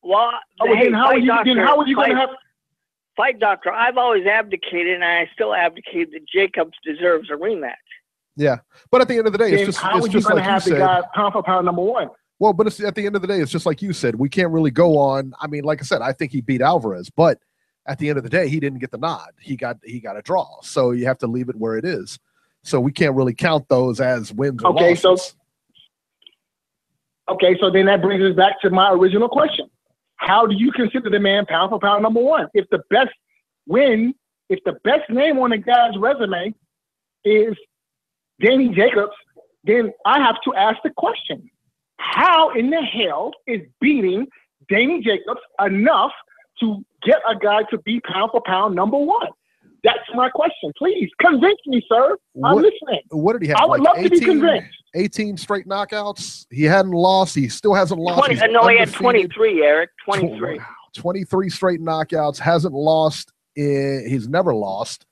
Well, Then how are you going to have? Fight doctor, I've always abdicated, and I still abdicate that Jacobs deserves a rematch. Yeah, but at the end of the day, it's just how are you going to have the guy pound for pound number one? Well, but at the end of the day, it's just like you said. We can't really go on. I mean, like I said, I think he beat Alvarez, but at the end of the day, he didn't get the nod. He got a draw. So you have to leave it where it is. So we can't really count those as wins or losses. So then that brings us back to my original question. How do you consider the man pound for pound number one? If the best name on the guy's resume is Danny Jacobs, then I have to ask the question. How in the hell is beating Danny Jacobs enough to get a guy to be pound for pound number one? That's my question. Please convince me, sir. I'm listening. What did he have? I would love to be convinced. 18 straight knockouts. He hadn't lost. He still hasn't lost. He had 23, Eric. 23. 23 straight knockouts. Hasn't lost. He's never lost.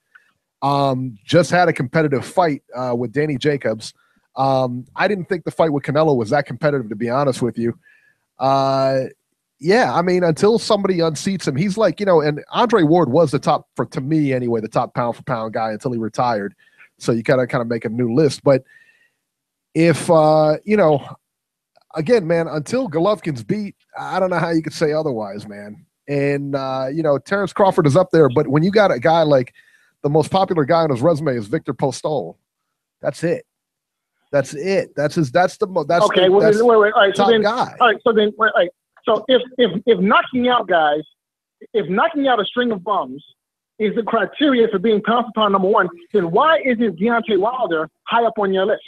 Just had a competitive fight with Danny Jacobs. I didn't think the fight with Canelo was that competitive, to be honest with you. Yeah, I mean, until somebody unseats him, he's like, and Andre Ward was the top, to me anyway, the top pound for pound guy until he retired. So you gotta kind of make a new list. But if again, man, until Golovkin's beat, I don't know how you could say otherwise, man. And Terrence Crawford is up there, but when you got a guy like the most popular guy on his resume is Victor Postol, that's it. That's it. That's the top guy. All right, so then wait. So if knocking out guys, if knocking out a string of bums is the criteria for being pound for pound number one, then why isn't Deontay Wilder high up on your list?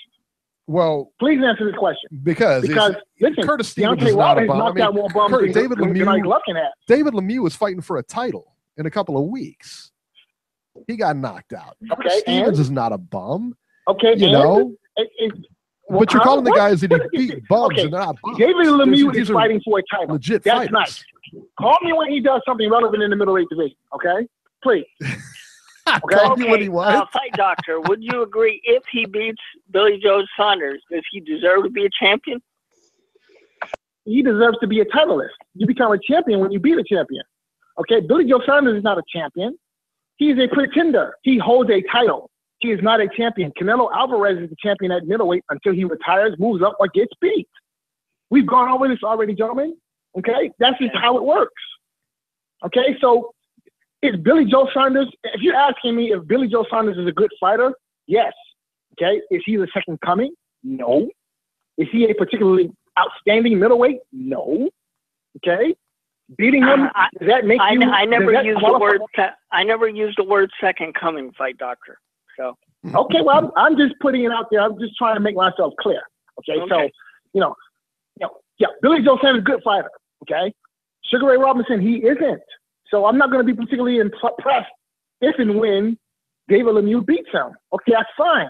Well, please answer this question. Because listen, Curtis Stevens Deontay is not a Wilder bum. has knocked out more bums than David Golovkin has. David Lemieux is fighting for a title in a couple of weeks. He got knocked out. Curtis Stevens is not a bum. Okay, but you're calling the guys that he beat bums and they're not bums. David Lemieux is fighting for a title. Legit That's fighters. nice. Call me when he does something relevant in the middleweight division, okay? Please. Okay, fight doctor, would you agree if he beats Billy Joe Saunders, does he deserve to be a champion? He deserves to be a titleist. You become a champion when you beat a champion. Okay, Billy Joe Saunders is not a champion. He's a pretender. He holds a title. He is not a champion. Canelo Alvarez is the champion at middleweight until he retires, moves up, or gets beat. We've gone over this already, gentlemen. Okay? That's just how it works. Okay? So is Billy Joe Saunders, if you're asking me if Billy Joe Saunders is a good fighter, yes. Okay? Is he the second coming? No. Is he a particularly outstanding middleweight? No. Okay? Beating him, does that make you? I never used the word second coming, fight doctor. So okay, well, I'm just putting it out there. I'm just trying to make myself clear. Okay. So yeah, Billy Joe Saunders is a good fighter. Okay, Sugar Ray Robinson, he isn't. So I'm not going to be particularly impressed if and when David Lemieux beats him. Okay, that's fine.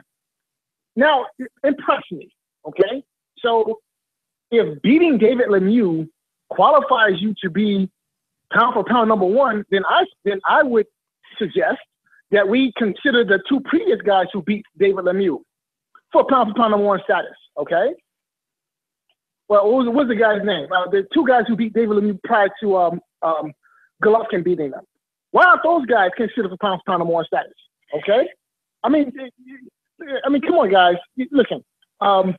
Now impress me. Okay, so if beating David Lemieux qualifies you to be pound for pound number one, then I would suggest that we consider the two previous guys who beat David Lemieux for pound for pound number one status, okay? Well, what's the guy's name? The two guys who beat David Lemieux prior to Golovkin beating them. Why aren't those guys considered for pound for pound number one status, okay? I mean, come on, guys. Listen, we're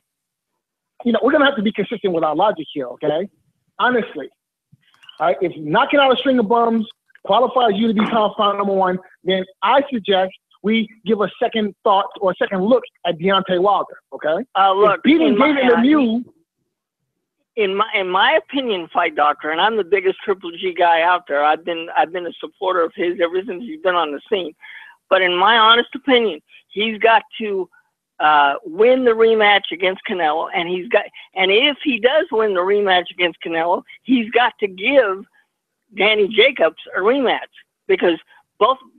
going to have to be consistent with our logic here, okay? Honestly, all right, if knocking out a string of bums qualifies you to be pound for pound number one, then I suggest we give a second thought or a second look at Deontay Wilder, okay? Look, beating David Lemieux, in my opinion, Fight Doctor, and I'm the biggest Triple G guy out there. I've been a supporter of his ever since he's been on the scene. But in my honest opinion, he's got to win the rematch against Canelo, and if he does win the rematch against Canelo, he's got to give Danny Jacobs a rematch, because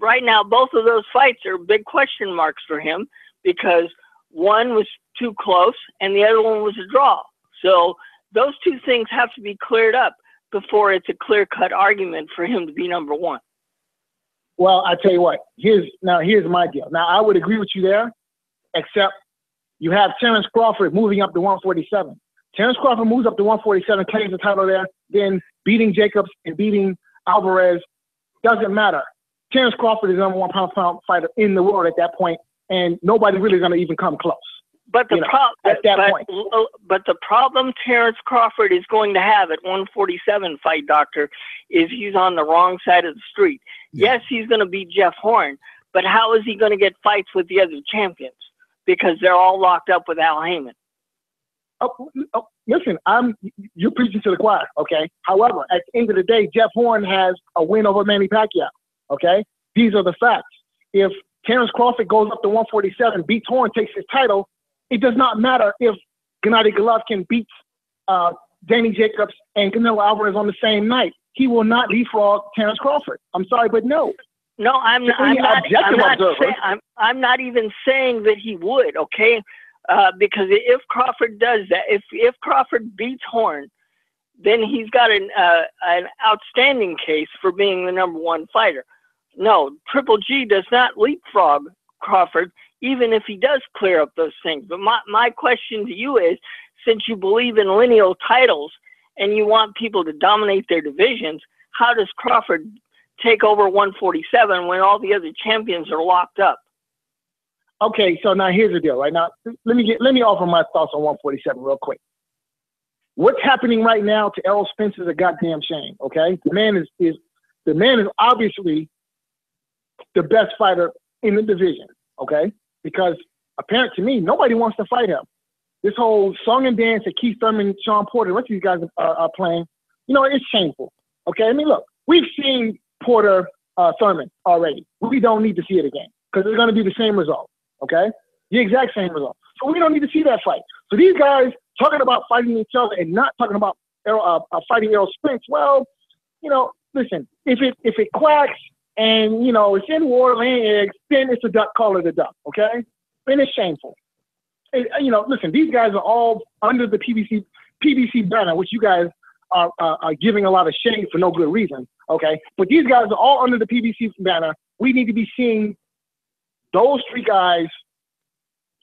right now both of those fights are big question marks for him, because one was too close and the other one was a draw. So those two things have to be cleared up before it's a clear-cut argument for him to be number one. Well, I tell you what, here's my deal. Now, I would agree with you there, except you have Terence Crawford moving up to 147. Terence Crawford moves up to 147, claims the title there, then beating Jacobs and beating Alvarez. Doesn't matter. Terence Crawford is the number one pound fighter in the world at that point, and nobody really is going to even come close. But the problem Terence Crawford is going to have at 147, Fight Doctor, is he's on the wrong side of the street. Yeah. Yes, he's going to beat Jeff Horn, but how is he going to get fights with the other champions? Because they're all locked up with Al Heyman. Listen, you're preaching to the choir, okay? However, at the end of the day, Jeff Horn has a win over Manny Pacquiao, okay? These are the facts. If Terence Crawford goes up to 147, beats Horn, takes his title, it does not matter if Gennady Golovkin beats Danny Jacobs and Canelo Alvarez on the same night. He will not leapfrog Terence Crawford. I'm sorry, but no. No, I'm not even saying that he would, okay? Because if Crawford does that, if Crawford beats Horn, then he's got an outstanding case for being the number one fighter. No, Triple G does not leapfrog Crawford, even if he does clear up those things. But my question to you is, since you believe in lineal titles and you want people to dominate their divisions, how does Crawford take over 147 when all the other champions are locked up? Okay, so now here's the deal. Right now, let me offer my thoughts on 147 real quick. What's happening right now to Errol Spence is a goddamn shame. Okay, the man is obviously the best fighter in the division. Okay, because apparent to me, nobody wants to fight him. This whole song and dance that Keith Thurman, Sean Porter, what these guys are playing, it's shameful. Okay, I mean, look, we've seen Porter, Thurman already. We don't need to see it again because it's going to be the same result. Okay, the exact same result. So we don't need to see that fight. So these guys talking about fighting each other and not talking about fighting Errol Spence. Well, listen, if it quacks and it's in water laying eggs, then it's a duck. Call it a duck. Okay, and it's shameful. And, listen, these guys are all under the PBC banner, which you guys are giving a lot of shade for no good reason. Okay, but these guys are all under the PBC banner. We need to be seeing those three guys,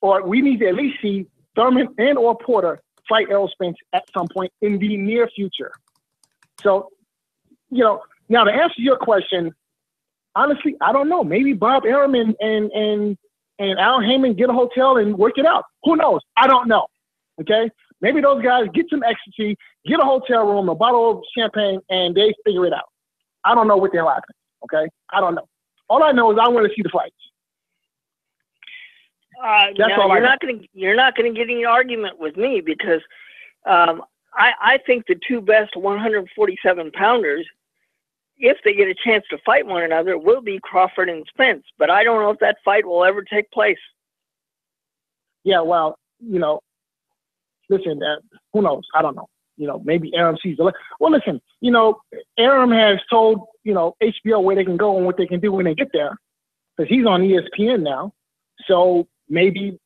or we need to at least see Thurman and or Porter fight Errol Spence at some point in the near future. So, now to answer your question, honestly, I don't know. Maybe Bob Arum and Al Heyman get a hotel and work it out. Who knows? I don't know. Okay? Maybe those guys get some ecstasy, get a hotel room, a bottle of champagne, and they figure it out. I don't know what they're happening. Okay? I don't know. All I know is I want to see the fights. You're not going to get any argument with me because I think the two best 147 pounders, if they get a chance to fight one another, will be Crawford and Spence. But I don't know if that fight will ever take place. Yeah, well, listen, who knows? I don't know. Maybe Arum sees the. Well, listen, Arum has told HBO where they can go and what they can do when they get there, because he's on ESPN now. So maybe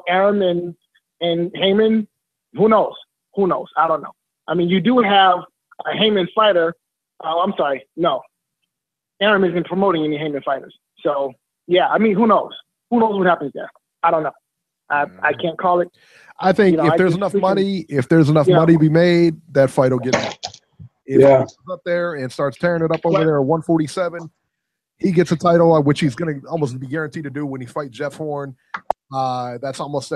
Arum and Heyman. Who knows? I don't know. I mean, you do have a Heyman fighter. I'm sorry, no. Arum isn't promoting any Heyman fighters. So yeah, I mean, who knows? Who knows what happens there? I don't know. I can't call it. I think if there's enough money to be made, that fight will get made. If he goes up there and starts tearing it up over there at 147, he gets a title, which he's going to almost be guaranteed to do when he fights Jeff Horn. That's almost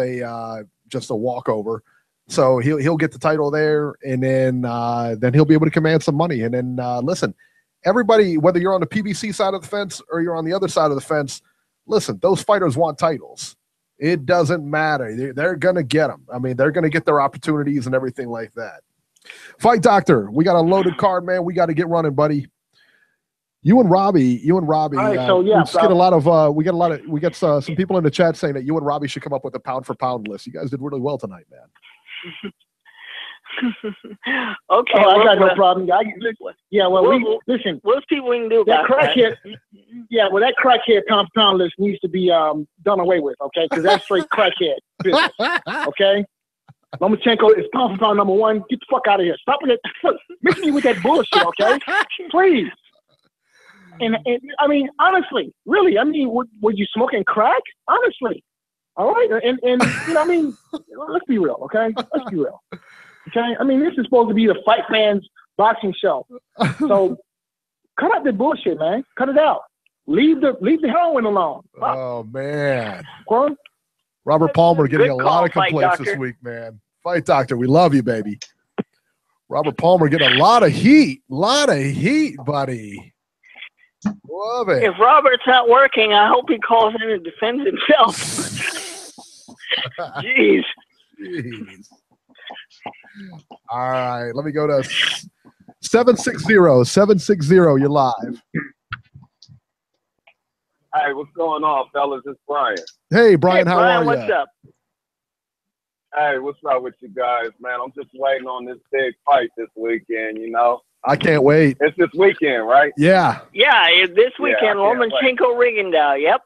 just a walkover. So he'll get the title there, and then he'll be able to command some money. And then listen, everybody, whether you're on the PBC side of the fence or you're on the other side of the fence, listen, those fighters want titles. It doesn't matter. They're going to get them. I mean, they're going to get their opportunities and everything like that. Fight Doctor, we got a loaded card, man. We got to get running, buddy. You and Robbie. All right, so yeah, we got some people in the chat saying that you and Robbie should come up with a pound for pound list. You guys did really well tonight, man. Okay, I got no problem. Listen. We'll see what we can do That about crackhead. Yeah, well, that crackhead pound for pound list needs to be done away with. Okay, because that's straight crackhead business. Okay. Lomachenko is pound for pound number 1. Get the fuck out of here. Stop with that. Mix me with that bullshit, okay? Please. And I mean, honestly, really, I mean, were you smoking crack? Honestly. All right? And you know, I mean, let's be real, okay? Let's be real. Okay? I mean, this is supposed to be the Fight Fans boxing show. So cut out the bullshit, man. Cut it out. Leave the heroin alone. Oh, man. Well, Robert Palmer getting a lot of Fight complaints Doctor. this week, man. Fight Doctor, we love you, baby. Robert Palmer getting a lot of heat. Buddy. Love it. If Robert's not working, I hope he calls in and defends himself. Jeez. All right, let me go to 760. 760, you're live. Hey, what's going on, fellas? It's Brian. Hey, Brian, how are you? What's up? Hey, what's up with you guys, man? I'm just waiting on this big fight this weekend, you know? I can't wait. It's this weekend, right? Yeah. Yeah, this weekend, I can't Lomachenko Rigondeaux. Yep.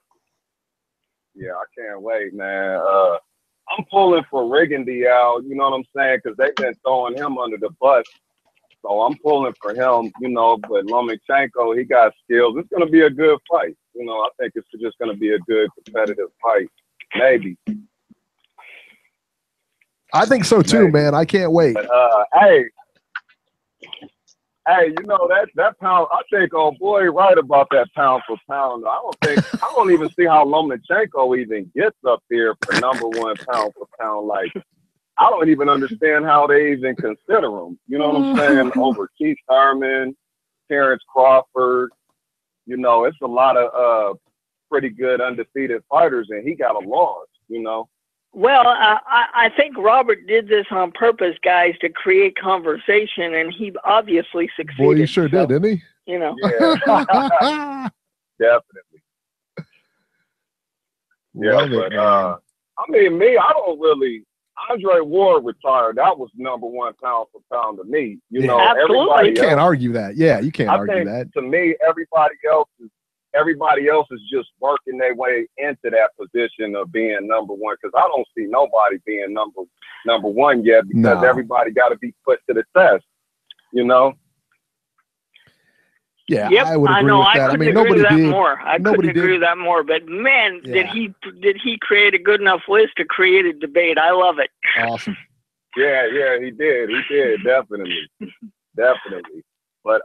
Yeah, I can't wait, man. I'm pulling for Rigondeaux, you know what I'm saying? Because they've been throwing him under the bus. So I'm pulling for him, you know, but Lomachenko, he got skills. It's going to be a good fight. You know, I think it's just going to be a good competitive fight. Maybe. I think so too, man. I can't wait. But, hey, you know that pound. I think old boy right about that pound for pound. I don't even see how Lomachenko even gets up there for number 1 pound for pound. Like, I don't even understand how they even consider him. You know what I'm saying? Over Keith Thurman, Terrence Crawford. You know, it's a lot of pretty good undefeated fighters, and he got a loss. You know. Well, I think Robert did this on purpose, guys, to create conversation, and he obviously succeeded. Boy, he sure did, didn't he? You know. Yeah. Definitely. Love but it, I mean, I don't really. Andre Ward retired. That was number 1 pound for pound to me. You know, absolutely. You can't argue that. Yeah, you can't argue think, that. To me, everybody else is just working their way into that position of being number 1, because I don't see nobody being number 1 yet, because everybody got to be put to the test, you know? Yeah, yep, I would agree know. with that. I couldn't agree with that more. I couldn't agree with that more. But man, did he create a good enough list to create a debate? I love it. Awesome. Yeah, he did, definitely. But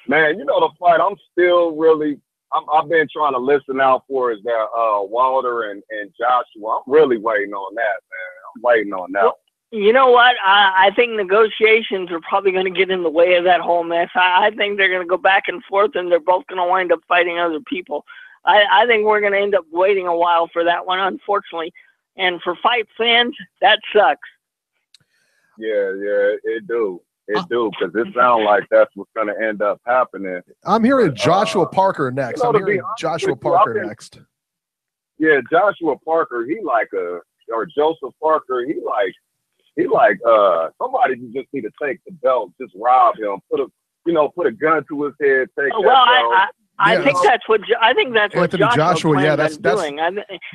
man, you know, the fight I'm still really I've been trying to listen out for is that Wilder and Joshua. I'm really waiting on that, man. I'm waiting on that. Well, you know what? I think negotiations are probably going to get in the way of that whole mess. I think they're going to go back and forth, and they're both going to wind up fighting other people. I think we're going to end up waiting a while for that one, unfortunately. And for fight fans, that sucks. Yeah, it do. Because it sounds like that's what's going to end up happening. I'm hearing Joshua Parker next. You know, I'm hearing Joshua Parker next. Yeah, Joshua Parker, or Joseph Parker, he like somebody who just need to take the belt, just rob him, put a gun to his head, take that belt. I think that's what Anthony Joshua. Yeah, that's doing.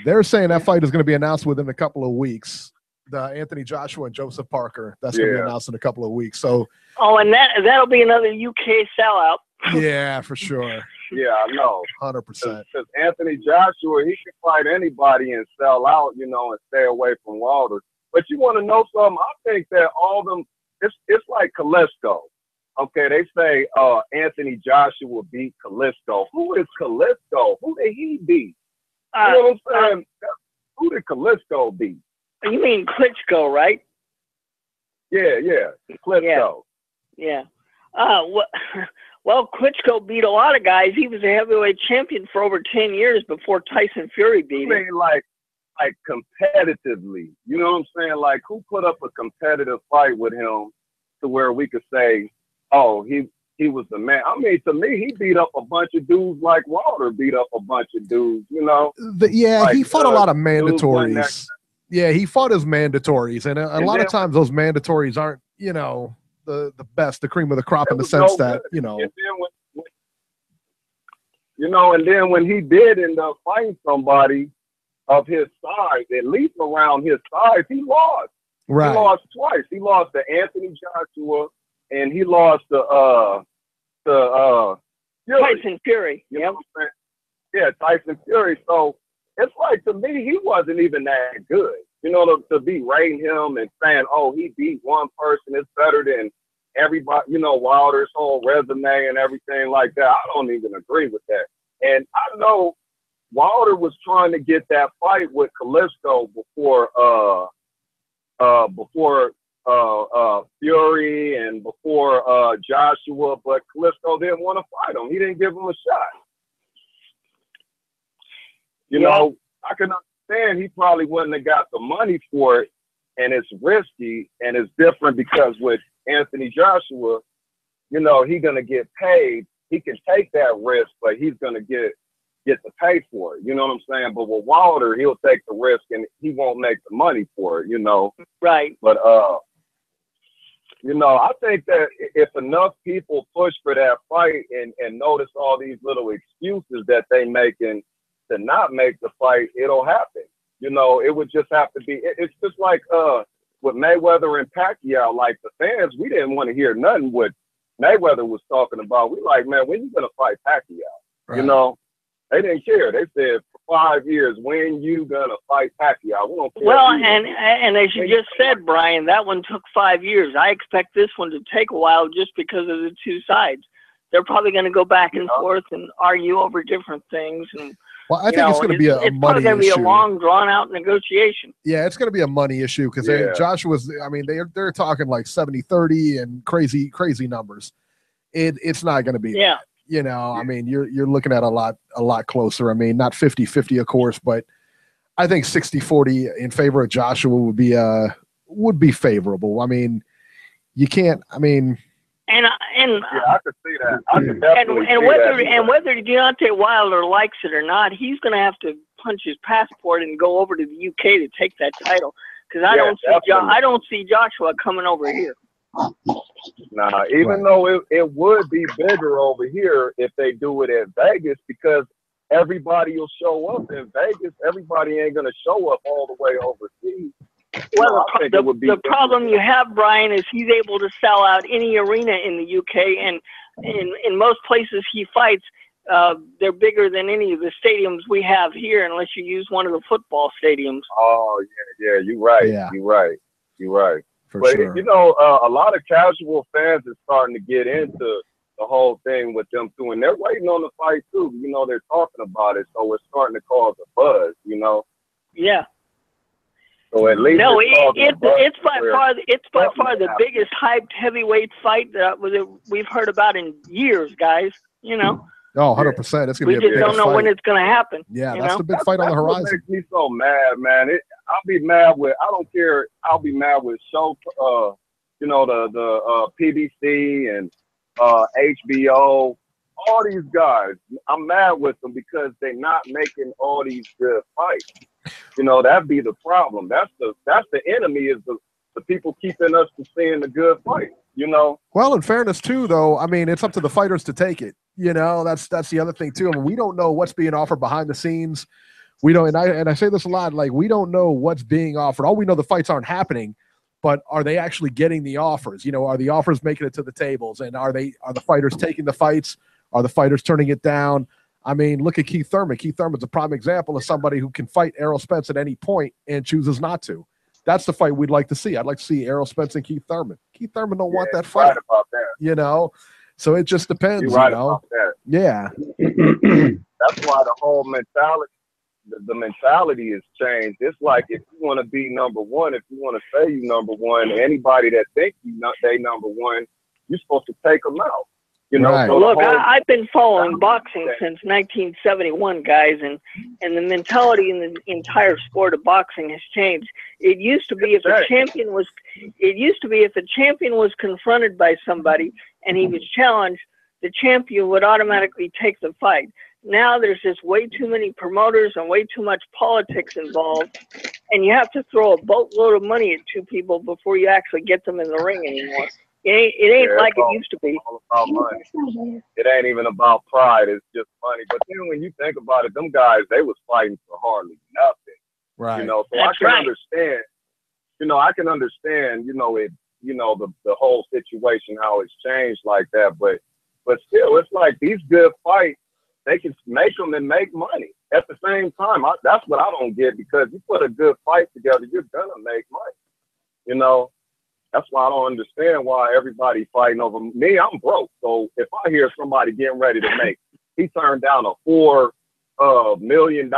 They're saying that fight is going to be announced within a couple of weeks. The Anthony Joshua and Joseph Parker. That's going to be announced in a couple of weeks. So. Oh, and that'll be another UK sellout. Yeah, for sure. Yeah, I know. 100%. Because Anthony Joshua, he can fight anybody and sell out, and stay away from Wilder. But you want to know something? I think that all them, it's like Kalisto. Okay, they say Anthony Joshua beat Kalisto. Who is Kalisto? Who did he beat? You know what I'm saying? Who did Kalisto beat? You mean Klitschko, right? Yeah, Klitschko. Yeah. Well, Klitschko beat a lot of guys. He was a heavyweight champion for over 10 years before Tyson Fury beat him. I mean, like competitively. You know what I'm saying? Like, who put up a competitive fight with him to where we could say, oh, he was the man. I mean, to me, he beat up a bunch of dudes like Wilder beat up a bunch of dudes, you know? Like, he fought a lot of mandatories. Yeah, he fought his mandatories. And a lot of times those mandatories aren't, you know, the best, the cream of the crop in the sense that, you know. And then when he did end up fighting somebody of his size, at least around his size, he lost. Right. He lost twice. He lost to Anthony Joshua, and he lost to Fury. Tyson Fury. You know what I'm saying? Yeah, Tyson Fury. So it's like, to me, he wasn't even that good. You know, to be rating him and saying, oh, he beat one person, it's better than everybody, you know, Wilder's whole resume and everything like that. I don't even agree with that. And I know Wilder was trying to get that fight with Klitschko before Fury and before Joshua, but Klitschko didn't want to fight him. He didn't give him a shot. You know, I can understand he probably wouldn't have got the money for it, and it's risky, and it's different because with Anthony Joshua, you know, he's going to get paid. He can take that risk, but he's going to get to pay for it. You know what I'm saying? But with Wilder, he'll take the risk and he won't make the money for it, you know? Right. But, you know, I think that if enough people push for that fight and notice all these little excuses that they making to not make the fight, it'll happen. You know, it would just have to be, it's just like with Mayweather and Pacquiao, like the fans, we didn't want to hear nothing what Mayweather was talking about. We like, man, when you going to fight Pacquiao? Right. You know, they didn't care. They said for 5 years, when you going to fight Pacquiao? We don't care. Well, and as you just said, Brian, that one took 5 years. I expect this one to take a while just because of the two sides. They're probably going to go back and forth and argue over different things. And well, I think it's going to be a money issue. It's probably going to be a long, drawn-out negotiation. Yeah, it's going to be a money issue because Joshua's. I mean, they're talking like 70-30 and crazy numbers. It's not going to be. Yeah. You know, I mean, you're looking at a lot closer. I mean, not 50-50, of course, but I think 60-40 in favor of Joshua would be favorable. I mean, you can't. I mean. And yeah, I could see that. I could definitely see that. And whether Deontay Wilder likes it or not, he's going to have to punch his passport and go over to the UK to take that title. Because I don't see Joshua coming over here. Nah, even though it would be bigger over here if they do it at Vegas, because everybody will show up in Vegas. Everybody ain't going to show up all the way overseas. Well, the problem you have, Brian, is he's able to sell out any arena in the UK, and in most places he fights, they're bigger than any of the stadiums we have here, unless you use one of the football stadiums. Oh, yeah, you're right. Yeah. You're right. But sure. You know, a lot of casual fans are starting to get into the whole thing with them too, and they're waiting on the fight too. You know, they're talking about it, so it's starting to cause a buzz. You know. Yeah. So at least it's by far the biggest hyped heavyweight fight that we've heard about in years, guys. You know. Oh, 100%. It's going to be a big fight. We just don't know when it's going to happen. Yeah, that's the big fight on the horizon. What makes me so mad, man. I'll be mad with. I don't care. I'll be mad with you know, the PBC and HBO. All these guys, I'm mad with them because they're not making all these good fights. You know, that'd be the problem. That's the enemy, is the people keeping us from seeing the good fight, you know? Well, in fairness too, though, I mean, it's up to the fighters to take it. You know, that's the other thing too. I mean, we don't know what's being offered behind the scenes. We don't, and I say this a lot, like, we don't know what's being offered. All we know, the fights aren't happening, but are they actually getting the offers? You know, are the offers making it to the tables? And are the fighters taking the fights? Are the fighters turning it down? I mean, look at Keith Thurman. Keith Thurman's a prime example of somebody who can fight Errol Spence at any point and chooses not to. That's the fight we'd like to see. I'd like to see Errol Spence and Keith Thurman. Keith Thurman don't want that fight. Right about that. You know, so it just depends. You're right, you know? about that. Yeah. That's why the whole mentality, the mentality has changed. It's like, if you want to be number one, if you want to say you number one, anybody that thinks they number one, you're supposed to take them out. You know, Right. so Look, I've been following boxing since 1971, guys, and the mentality in the entire sport of boxing has changed. It used to be if a champion was confronted by somebody and he was challenged, the champion would automatically take the fight. Now there's just way too many promoters and way too much politics involved, and you have to throw a boatload of money at two people before you actually get them in the ring anymore. It ain't like it used to be. All about money. It ain't even about pride. It's just money. But then when you think about it, them guys, they was fighting for hardly nothing. Right. You know, so That's I can right. understand. You know, I can understand. You know, it. You know, the whole situation, how it's changed like that. But still, it's like these good fights, they can make them and make money at the same time. That's what I don't get, because you put a good fight together, you're gonna make money. You know. That's why I don't understand why everybody fighting over me. I'm broke. So if I hear somebody getting ready to make, he turned down a $4 million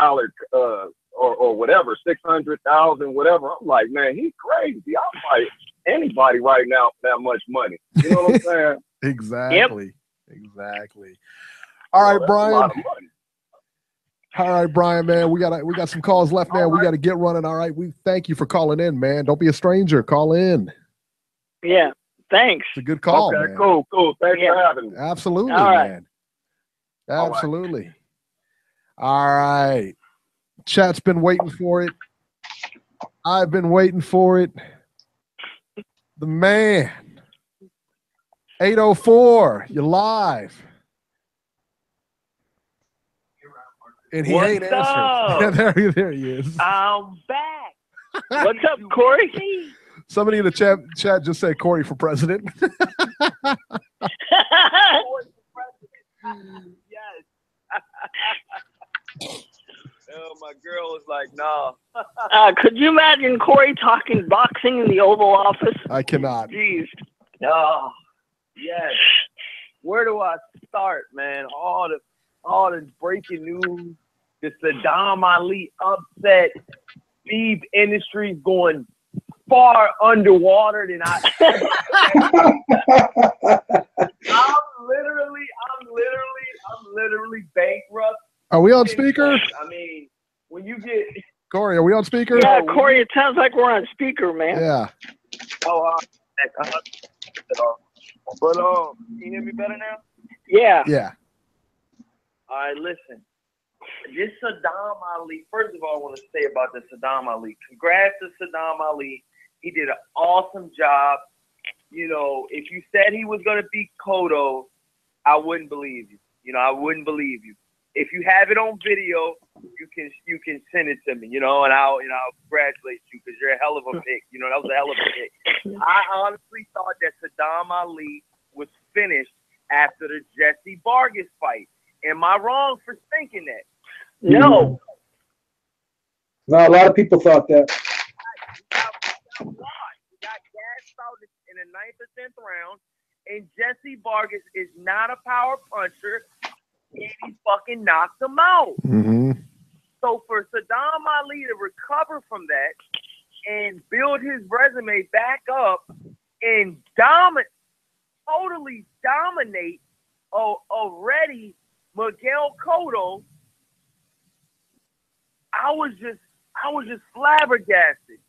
or whatever, 600,000, whatever. I'm like, man, he's crazy. I'll fight anybody right now for that much money. You know what I'm saying? Exactly. Yep. Exactly. All right, Brian. All right, Brian, man. We got some calls left, man. We got to get running. All right. We thank you for calling in, man. Don't be a stranger. Call in. Yeah, thanks. It's a good call. Okay, man. cool. Thanks for having me. Absolutely, all right. man. Absolutely. All right. Chat's been waiting for it. I've been waiting for it. The man. 804, you're live. And he ain't answering. there he is. I'm back. What's up, Corey? Somebody in the chat just said Corey for president. Yes. Oh, my girl was like, no. Could you imagine Corey talking boxing in the Oval Office? I cannot. Jeez. Oh, yes. Where do I start, man? All the breaking news, the Sadam Ali upset, Beeb Industries going far underwater than I. I'm literally bankrupt. Are we on speaker? I mean, when you get Corey, are we on speaker? Yeah, Corey, it sounds like we're on speaker, man. Yeah. oh, but can you hear me better now? Yeah. Yeah. All right, listen. This Sadam Ali, first of all, I want to say about the Sadam Ali. Congrats to Sadam Ali. He did an awesome job. You know, if you said he was going to beat Cotto, I wouldn't believe you. You know, I wouldn't believe you. If you have it on video, you can send it to me, you know, and I'll congratulate you, because you're a hell of a pick. You know, that was a hell of a pick. I honestly thought that Sadam Ali was finished after the Jesse Vargas fight. Am I wrong for thinking that? No. No, a lot of people thought that. We got gassed out in the 9th or 10th round, and Jesse Vargas is not a power puncher, and he fucking knocked him out. Mm-hmm. So for Sadam Ali to recover from that and build his resume back up and totally dominate already Miguel Cotto, I was just flabbergasted.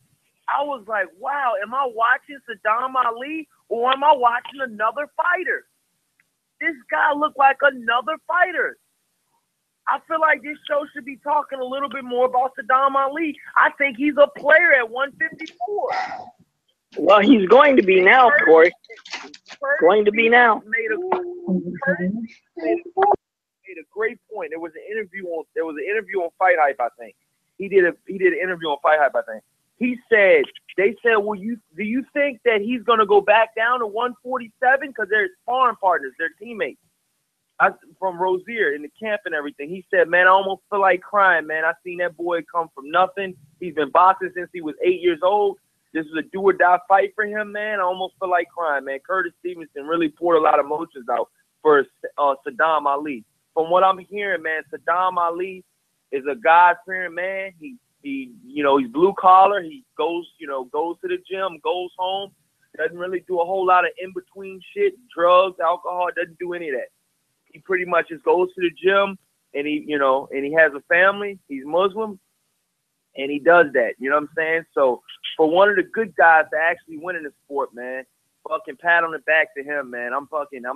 I was like, wow, am I watching Sadam Ali or am I watching another fighter? This guy looked like another fighter. I feel like this show should be talking a little bit more about Sadam Ali. I think he's a player at 154. Well, he's going to be now, Corey. Going to be now. Made a great point. There was an interview on Fight Hype, I think. He did an interview on Fight Hype, I think. They said, well, do you think that he's going to go back down to 147? Because they're sparring partners, they're teammates. From Rozier in the camp and everything. He said, man, I almost feel like crying, man. I seen that boy come from nothing. He's been boxing since he was 8 years old. This is a do or die fight for him, man. I almost feel like crying, man. Curtis Stevenson really poured a lot of emotions out for Sadam Ali. From what I'm hearing, man, Sadam Ali is a God-fearing man. He's blue collar. He goes to the gym, goes home, Doesn't really do a whole lot of in-between shit, drugs, alcohol. Doesn't do any of that. He pretty much just goes to the gym, and he has a family. He's Muslim, and he does that. You know what I'm saying? So for one of the good guys to actually win in the sport, man, fucking pat on the back to him, man. I'm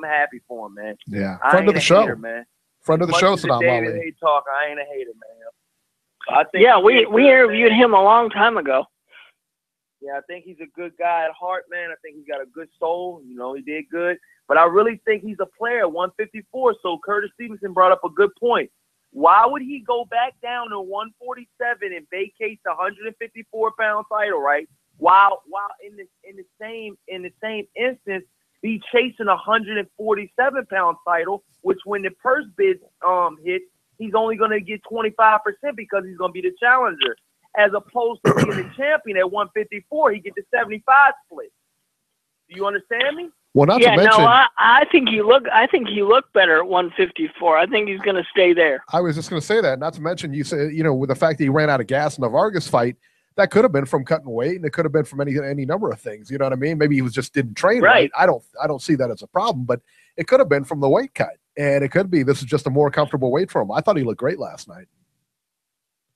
happy for him, man. Yeah, friend of the show, hater, man. Friend of the show, Sadam Ali. David Hay talk, I ain't a hater, man. I think yeah, we interviewed him a long time ago. Yeah, I think he's a good guy at heart, man. I think he's got a good soul. You know, he did good. But I really think he's a player, 154. So Curtis Stevenson brought up a good point. Why would he go back down to 147 and vacate the 154-pound title, right? While in the same instance be chasing a 147-pound title, which when the purse bid hits, he's only going to get 25% because he's going to be the challenger. As opposed to being the champion at 154, he gets the 75 split. Do you understand me? Well, not to mention. No, I think you look better at 154. I think he's going to stay there. I was just going to say that. Not to mention, you said, with the fact that he ran out of gas in the Vargas fight, that could have been from cutting weight, and it could have been from any number of things. You know what I mean? Maybe he didn't train right. I don't see that as a problem, but it could have been from the weight cut, and it could be this is just a more comfortable weight for him. I thought he looked great last night.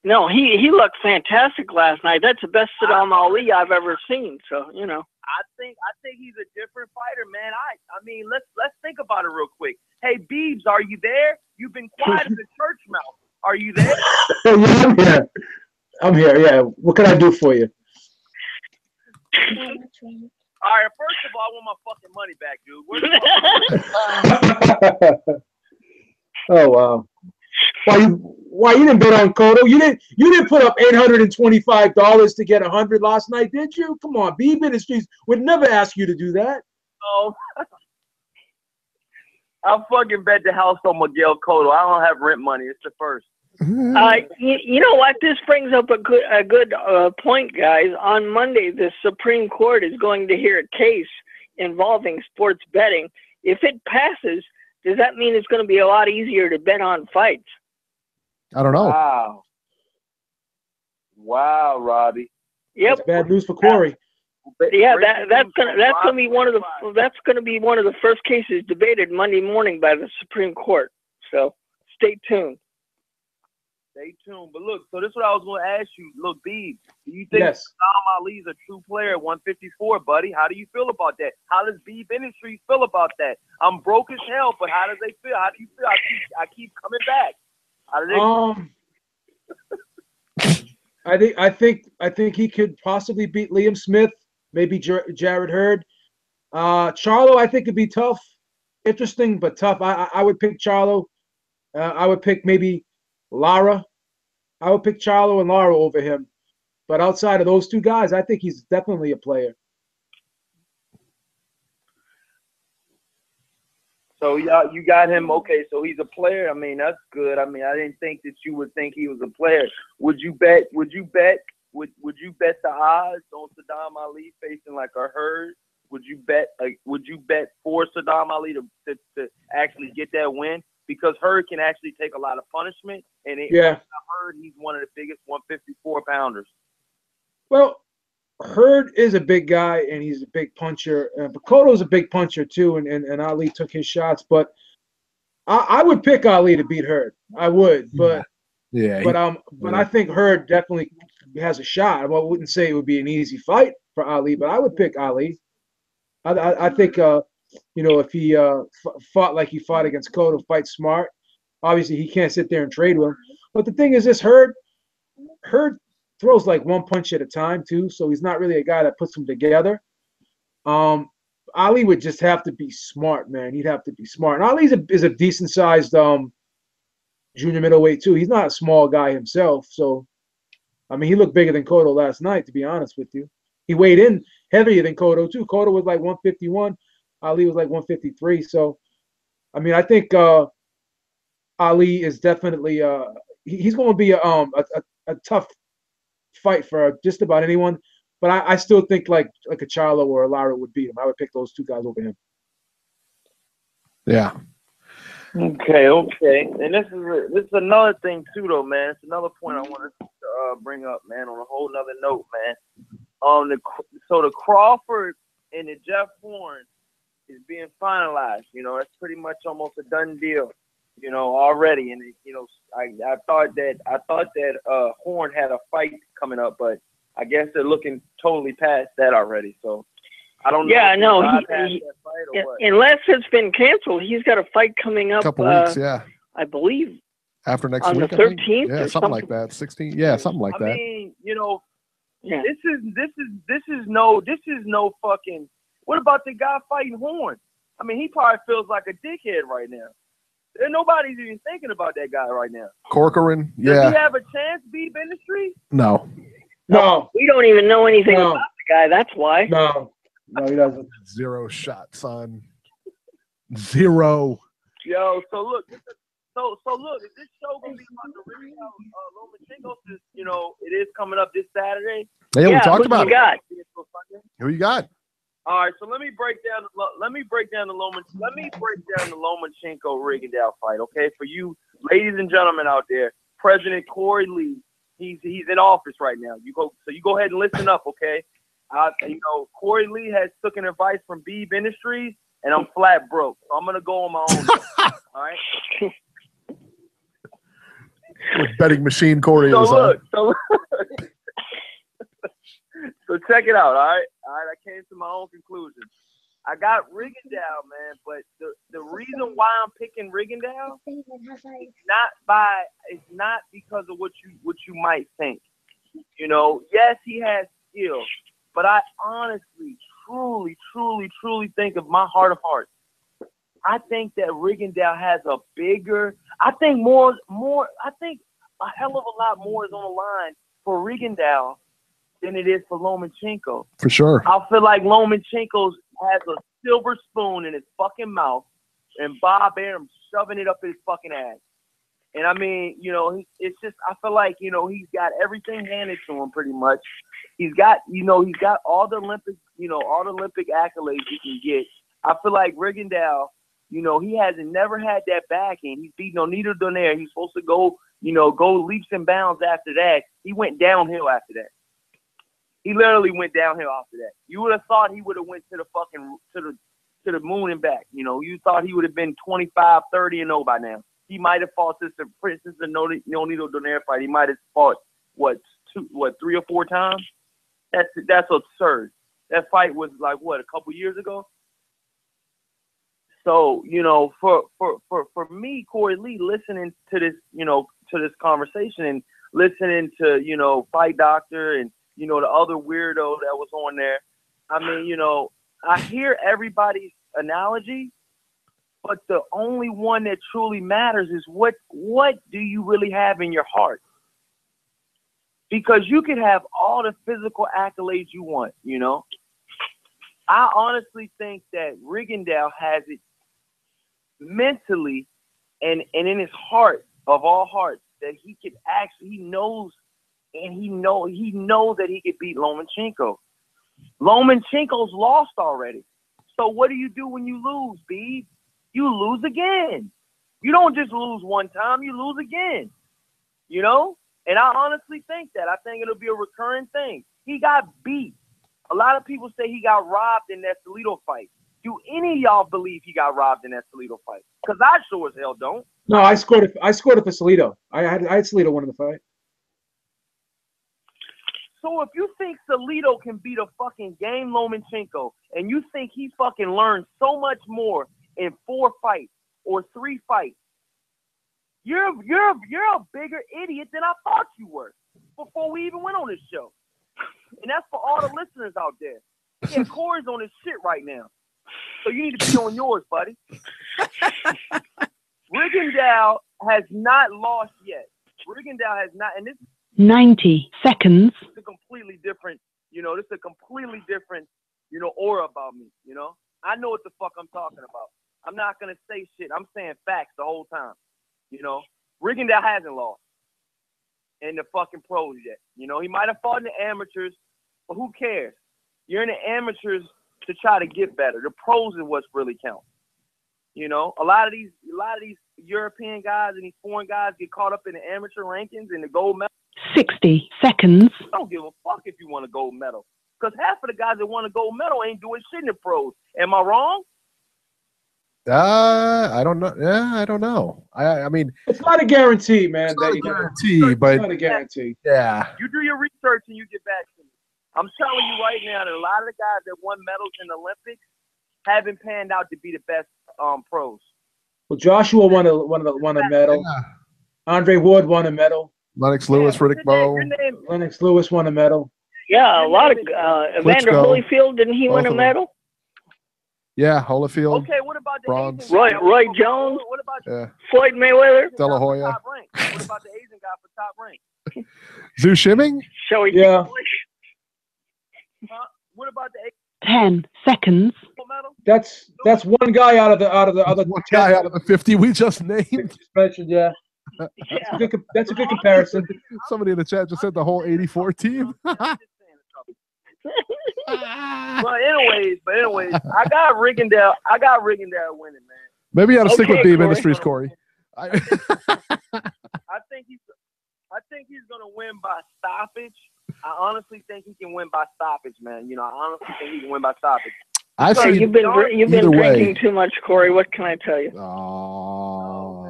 No, he looked fantastic last night. That's the best Sadam Ali I've ever seen. So I think he's a different fighter, man. I mean, let's think about it real quick. Hey, Beebs, are you there? You've been quiet as a church mouse. Are you there? Yeah, I'm here. Yeah. What can I do for you? All right. First of all, I want my fucking money back, dude. Where's the money? Oh wow. Why you didn't bet on Cotto? You didn't put up $825 to get 100 last night, did you? Come on, Beeb Industries would never ask you to do that. Oh, I'll fucking bet the house on Miguel Cotto. I don't have rent money. It's the first. You know what? This brings up a good point, guys. On Monday, the Supreme Court is going to hear a case involving sports betting. If it passes, does that mean it's going to be a lot easier to bet on fights? I don't know. Wow, Robbie. Yep. That's bad news for Corey. Yeah, that's gonna be one of the first cases debated Monday morning by the Supreme Court. So stay tuned. Stay tuned. But look, so this is what I was going to ask you. Look, Beeb, do you think yes. Sadam Ali's a true player at 154, buddy? How do you feel about that? How does Beeb Industries feel about that? I'm broke as hell, but how does they feel? How do you feel? I keep coming back. How do they I think he could possibly beat Liam Smith, maybe Jared Hurd. Charlo, I think, could be tough. Interesting, but tough. I would pick Charlo. I would pick maybe Lara. I would pick Charlo and Lara over him. But outside of those two guys, I think he's definitely a player. So you got him. Okay, so he's a player. I mean, that's good. I mean, I didn't think that you would think he was a player. Would you bet the odds on Sadam Ali facing like a Hurd? Would you bet for Sadam Ali to actually get that win? Because Hurd can actually take a lot of punishment, and Hurd, he's one of the biggest 154 pounders. Well, Hurd is a big guy, and he's a big puncher. But Cotto's a big puncher too, and Ali took his shots. But I would pick Ali to beat Hurd. I would, but I think Hurd definitely has a shot. I wouldn't say it would be an easy fight for Ali, but I would pick Ali. I think if he fought like he fought against Cotto, fight smart. Obviously, he can't sit there and trade with him. But the thing is, this Hurd throws like one punch at a time too, so he's not really a guy that puts them together. Ali would just have to be smart, man. He'd have to be smart. And Ali is a decent sized junior middleweight too. He's not a small guy himself, so I mean, he looked bigger than Cotto last night, to be honest with you. He weighed in heavier than Cotto too. Cotto was like 151. Ali was like 153. So, I mean, I think Ali is definitely he's going to be a tough fight for just about anyone. But I still think like a Charlo or a Lara would beat him. I would pick those two guys over him. Yeah. Okay. And this is another thing too, though, man. It's another point I wanted to bring up, man. On a whole nother note, man. So the Crawford and the Jeff Horn is being finalized. You know, that's pretty much almost a done deal. You know, already, and you know, I thought that Horn had a fight coming up, but I guess they're looking totally past that already. So I don't know. Yeah, no, unless it's been canceled, he's got a fight coming up. Couple weeks, yeah. I believe after next on week, the 13th, yeah, something like that. 16, yeah, something like that. I mean, you know, this is no fucking. What about the guy fighting Horn? I mean, he probably feels like a dickhead right now. And nobody's even thinking about that guy right now. Corcoran, yeah. Does he have a chance, Beeb Industries? No. We don't even know anything about the guy. That's why. No, he doesn't. Zero shot, son. Zero. Yo, so look, is this show gonna be about the Lomachenko? Since you know it is coming up this Saturday. Yeah, we talked about it. Who you got? All right, so let me break down the Lomachenko Rigondeaux fight, okay? For you ladies and gentlemen out there, President Corey Lee, he's in office right now. You go ahead and listen up, okay? You know, Corey Lee has taken advice from Beeb Industries, and I'm flat broke, so I'm gonna go on my own. All right. With betting machine Corey So is. Look, so check it out, all right? I came to my own conclusion. I got Rigondeaux, man, but the reason why I'm picking Rigondeaux it's not because of what you might think. You know, yes, he has skill, but I honestly, truly think of my heart of hearts. I think that Rigondeaux has a bigger. I think a hell of a lot more is on the line for Rigondeaux than it is for Lomachenko. For sure. I feel like Lomachenko has a silver spoon in his fucking mouth, and Bob Arum shoving it up his fucking ass. And I mean, you know, it's just, I feel like, you know, he's got everything handed to him pretty much. He's got all the Olympic accolades he can get. I feel like Rigondeaux, you know, he hasn't never had that backing. He's beating Onito Donaire. He's supposed to go leaps and bounds after that. He went downhill after that. He literally went downhill after that. You would have thought he would have went to the fucking to the moon and back. You know, you thought he would have been 25, 30-0 by now. He might have fought since the Onito Donaire fight. He might have fought 3 or 4 times. That's absurd. That fight was like a couple years ago. So, you know, for me, Corey Lee, listening to this, you know, to this conversation and listening to, you know, Fight Doctor and, you know, the other weirdo that was on there. I mean, you know, I hear everybody's analogy, but the only one that truly matters is what do you really have in your heart? Because you can have all the physical accolades you want, you know. I honestly think that Rigondeaux has it mentally and in his heart of all hearts that he could actually, he knows that he could beat Lomachenko. Lomachenko's lost already. So what do you do when you lose, Beeb? You lose again. You don't just lose one time, you lose again. You know? And I honestly think that. I think it'll be a recurring thing. He got beat. A lot of people say he got robbed in that Salido fight. Do any of y'all believe he got robbed in that Salido fight? Because I sure as hell don't. No, I scored it for Salido. I had Salido winning the fight. So if you think Salido can beat a fucking game Lomachenko, and you think he fucking learned so much more in 4 fights or 3 fights, you're a bigger idiot than I thought you were before we even went on this show. And that's for all the listeners out there. Yeah, Corey's on his shit right now. So you need to be on yours, buddy. Rigondeaux has not lost yet. Rigondeaux has not, and this 90 seconds. is a completely different, you know, this is a completely different, you know, aura about me, you know. I know what the fuck I'm talking about. I'm not going to say shit. I'm saying facts the whole time, you know. Rigondeaux hasn't lost in the fucking pros yet. You know, he might have fought in the amateurs, but who cares? You're in the amateurs to try to get better. The pros is what's really count. You know, a lot of these European guys and these foreign guys get caught up in the amateur rankings and the gold medal. 60 seconds. Don't give a fuck if you want a gold medal. Because half of the guys that won a gold medal ain't doing shit in the pros. Am I wrong? I don't know. Yeah, I don't know. I mean, it's not a guarantee, man. It's not a guarantee, but it's not a guarantee. Yeah. You do your research and you get back to me. I'm telling you right now that a lot of the guys that won medals in the Olympics haven't panned out to be the best pros. Well, Joshua won a medal. Yeah. Andre Ward won a medal. Lennox Lewis, Riddick Bowe. Lennox Lewis won a medal. Yeah, a lot of Evander Holyfield, didn't he win a medal? Yeah, Holyfield. Okay, what about the bronze? Roy Jones. What about Floyd Mayweather? De La Hoya. What about the Asian guy for top rank? Zhu Shiming? Yeah. What about the 10 seconds. That's one guy out of the other one guy out of the 50 we just named. Mentioned, yeah. That's a good comparison. Somebody in the chat just said the whole 84 team. But anyways, I got Rigondeaux winning, man. Maybe you got to stick with Beeb Industries, Corey. I think he's gonna win by stoppage. I honestly think he can win by stoppage, man. I honestly think he can win by stoppage. You've been drinking too much, Corey. What can I tell you? Oh.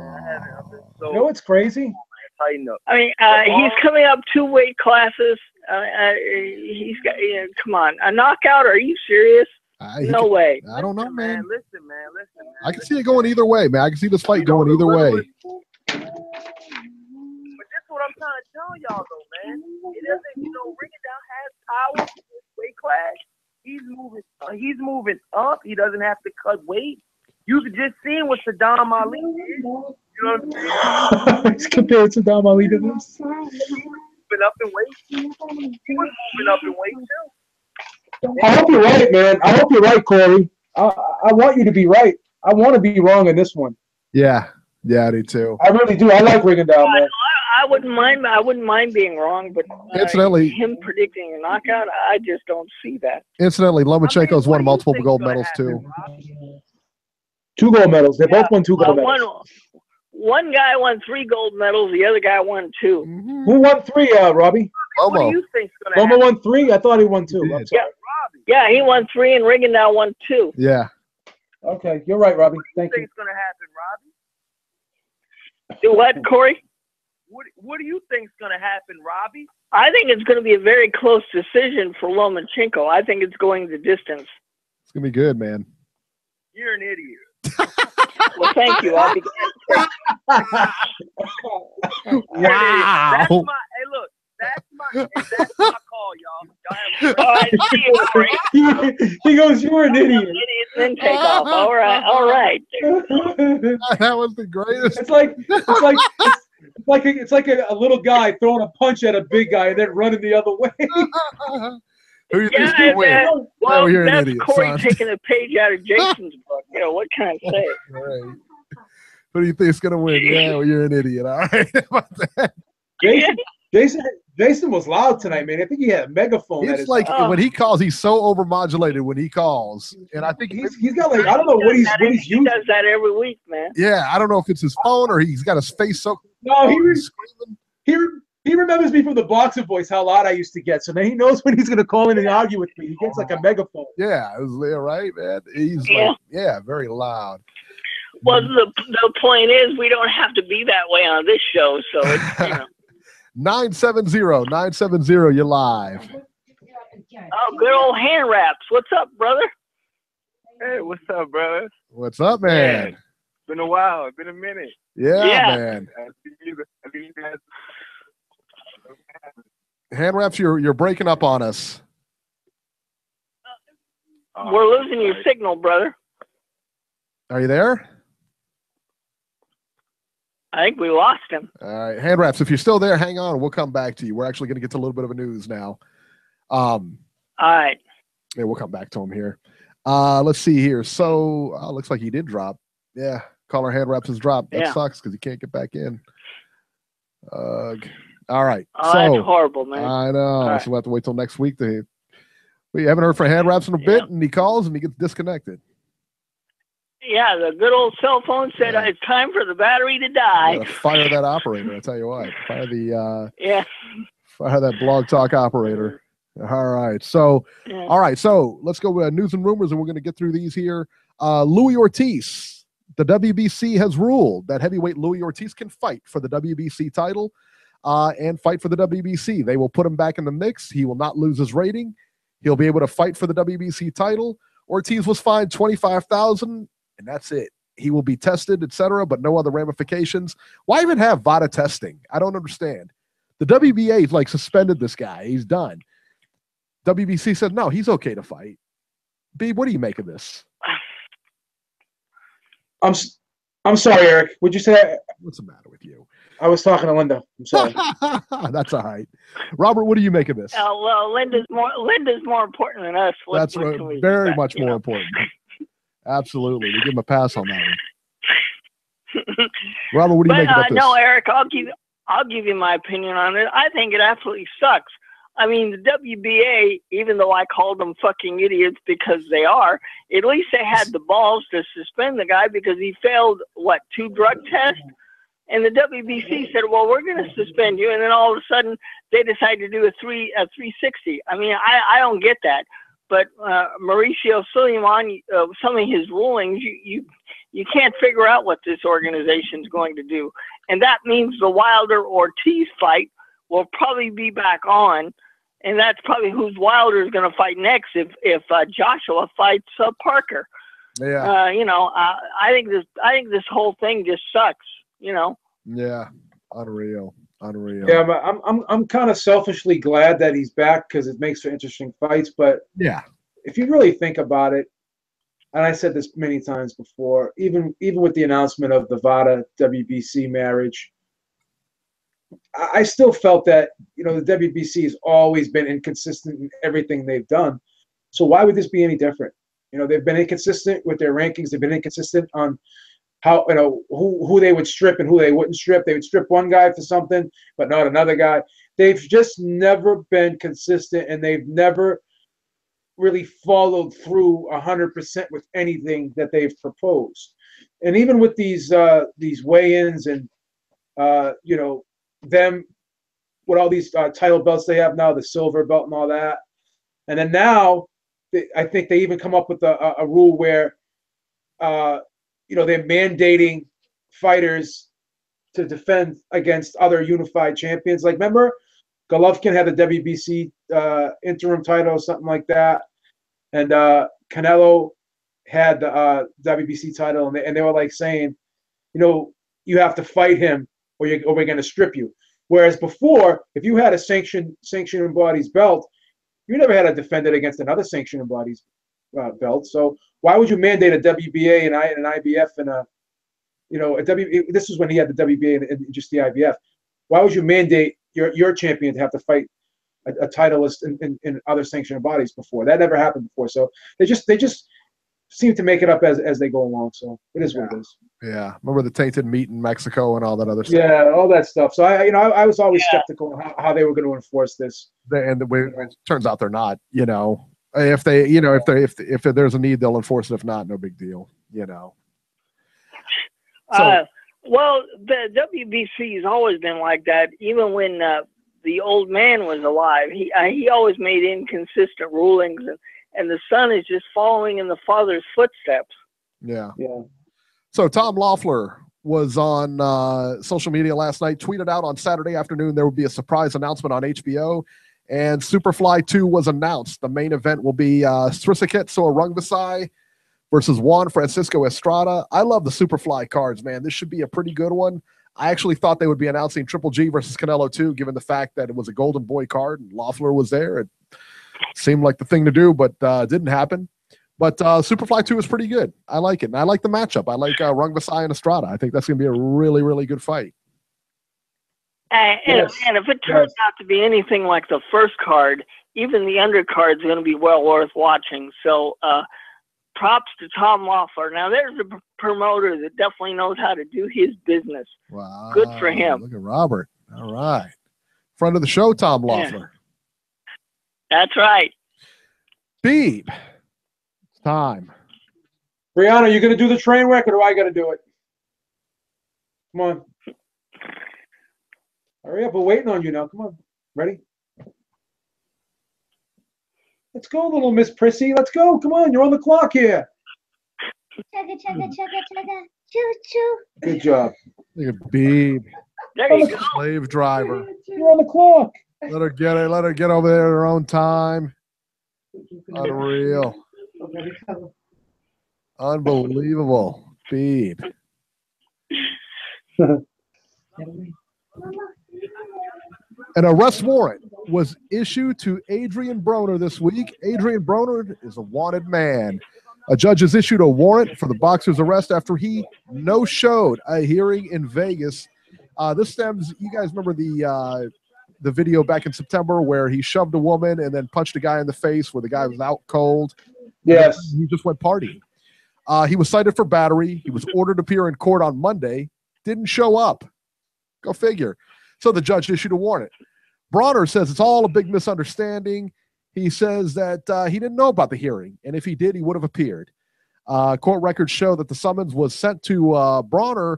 You know what's crazy? I mean, he's coming up 2 weight classes. He's got. Come on, a knockout? Are you serious? No way. I don't know, man. Listen, man. I can see it going either way, man. I can see this fight going either way. But that's what I'm trying to tell y'all, though, man. It doesn't, Rigondeaux has power in his weight class. He's moving up. He doesn't have to cut weight. You could just see what Sadam Ali did. You know what I'm saying? He's compared Sadam Ali to this. Moving up in weight. He was moving up in weight too. I hope you're right, man. I hope you're right, Corey. I want you to be right. I want to be wrong in this one. Yeah, I do too. I really do. I like Rigondeaux, man. I wouldn't mind being wrong, but incidentally, him predicting a knockout, I just don't see that. Incidentally, Lomachenko's won multiple gold medals too. 2 gold medals. They both won 2 gold medals. One guy won 3 gold medals. The other guy won 2. Mm-hmm. Who won 3, Robbie? What do you think's going to happen? Loma won 3? I thought he won 2. I'm sorry. Yeah, he won 3 and Rigondeaux won 2. Yeah. Okay, you're right, Robbie. Thank you. What do you think's going to happen, Robbie? Do what, Corey? What do you think's going to happen, Robbie? I think it's going to be a very close decision for Lomachenko. I think it's going the distance. It's going to be good, man. You're an idiot. Well, thank you. I'll be glad. Wow. That's my call, y'all. All right, see you, Corey. He goes, "You're an idiot." Idiot, then take off. All right. That was the greatest. It's like a little guy throwing a punch at a big guy and then running the other way. Who you think's gonna win? Well, you're an that's idiot, Corey son. taking a page out of Jason's book. What can I say? Right. Who do you think's gonna win? Yeah, well, you're an idiot. All right. Jason was loud tonight, man. I think he had a megaphone. It's like when he calls, he's so overmodulated when he calls, and I think he's got like I don't know what he's using. He does that every week, man. Yeah, I don't know if it's his phone or he's got his face so. No, he remembers me from the boxer voice, how loud I used to get. So now he knows when he's going to call in and argue with me. He gets like a megaphone. Yeah, it was right, man. He's very loud. Well, the point is we don't have to be that way on this show. So it's 970, you're live. Oh, good old hand wraps. What's up, brother? Hey, what's up, brother? What's up, man? Been a while. It's been a minute. Yeah. Man. Hand wraps, you're breaking up on us. We're losing your signal, brother. Are you there? I think we lost him. All right, hand wraps. If you're still there, hang on. We'll come back to you. We're actually going to get to a little bit of a news now. All right. Yeah, we'll come back to him here. Let's see here. So looks like he did drop. Yeah, caller hand wraps has dropped. That sucks because he can't get back in. All right. Oh, that's horrible, man. I know. So we'll have to wait till next week. We haven't heard from hand wraps in a bit, and he calls and he gets disconnected. Yeah, the good old cell phone said it's time for the battery to die. Fire that operator, I tell you what. Fire the fire that blog talk operator. All right. So, all right. So let's go with news and rumors, and we're going to get through these here. Louis Ortiz, the WBC has ruled that heavyweight Louis Ortiz can fight for the WBC title and fight for the WBC. They will put him back in the mix. He will not lose his rating. He'll be able to fight for the WBC title. Ortiz was fined $25,000, and that's it. He will be tested, etc., but no other ramifications. Why even have VADA testing? I don't understand. The WBA like suspended this guy. He's done. WBC said, no, he's okay to fight. Beeb, what do you make of this? I'm sorry, Eric. Would you say that? What's the matter with you? I was talking to Linda. I'm sorry. That's all right. Robert, what do you make of this? Well, Linda's more important than us. That's very much more important. Absolutely. We give him a pass on that one. Robert, what do you make about this? No, Eric, I'll give you my opinion on it. I think it absolutely sucks. I mean, the WBA, even though I called them fucking idiots because they are, at least they had the balls to suspend the guy because he failed, 2 drug tests? And the WBC said, well, we're going to suspend you. And then all of a sudden, they decided to do a 360. I mean, I don't get that. But Mauricio Suleiman, some of his rulings, you can't figure out what this organization is going to do. And that means the Wilder-Ortiz fight will probably be back on. And that's probably who Wilder is going to fight next if Joshua fights Parker. Yeah. I think this whole thing just sucks. Yeah. Unreal. Yeah, I'm kind of selfishly glad that he's back because it makes for interesting fights. But yeah, if you really think about it, and I said this many times before, even with the announcement of the VADA WBC marriage, I still felt that the WBC has always been inconsistent in everything they've done. So why would this be any different? They've been inconsistent with their rankings. They've been inconsistent on how who they would strip and who they wouldn't strip. They would strip one guy for something, but not another guy. They've just never been consistent, and they've never really followed through 100% with anything that they've proposed. And even with these weigh-ins and them with all these title belts they have now, the silver belt and all that, and then now I think they even come up with a rule where they're mandating fighters to defend against other unified champions. Like, remember, Golovkin had the WBC interim title or something like that, and Canelo had the WBC title, and they were like saying, you have to fight him or we're going to strip you. Whereas before, if you had a sanctioned bodies belt, you never had to defend it against another sanctioned bodies belt. So why would you mandate a WBA and an IBF and this is when he had the WBA and just the IBF. Why would you mandate your champion to have to fight a titleist in other sanctioned bodies before? That never happened before. So they just seem to make it up as they go along. So it is what it is. Yeah. Remember the tainted meat in Mexico and all that other stuff? Yeah, all that stuff. So I was always skeptical on how they were going to enforce this. And it turns out they're not, if they, if there's a need, they'll enforce it. If not, no big deal, So, well, the WBC has always been like that. Even when the old man was alive, he always made inconsistent rulings, and the son is just following in the father's footsteps. Yeah. So Tom Loeffler was on social media last night, tweeted out on Saturday afternoon there would be a surprise announcement on HBO, and Superfly 2 was announced. The main event will be Srisaket Rungvisai versus Juan Francisco Estrada. I love the Superfly cards, man. This should be a pretty good one. I actually thought they would be announcing Triple G versus Canelo 2, given the fact that it was a Golden Boy card and Loeffler was there. It seemed like the thing to do, but didn't happen. But Superfly 2 is pretty good. I like it. And I like the matchup. I like Rungvisai and Estrada. I think that's going to be a really, really good fight. And if it turns out to be anything like the first card, even the undercard is going to be well worth watching. So props to Tom Loeffler. Now, there's a promoter that definitely knows how to do his business. Wow. Good for him. Look at Robert. All right. Friend of the show, Tom Loeffler. Yeah. That's right. Beeb. It's time. Brianna, you going to do the train wreck or do I got to do it? Come on. Hurry up. We're waiting on you now. Come on. Ready? Let's go, little Miss Prissy. Let's go. Come on, you're on the clock here. Chugga, chugga, chugga, chugga. Choo, choo. Good job. Look at Beeb. There you go. Slave driver. You're on the clock. Let her get it. Let her get over there at her own time. Unreal. Unbelievable. Beeb. An arrest warrant was issued to Adrian Broner this week. Adrian Broner is a wanted man. A judge has issued a warrant for the boxer's arrest after he no-showed a hearing in Vegas. This stems, you guys remember the video back in September where he shoved a woman and then punched a guy in the face where the guy was out cold? Yes. He just went partying. He was cited for battery. He was ordered to appear in court on Monday. Didn't show up. Go figure. So the judge issued a warrant. Broner says it's all a big misunderstanding. He says that he didn't know about the hearing, and if he did, he would have appeared. Court records show that the summons was sent to Broner,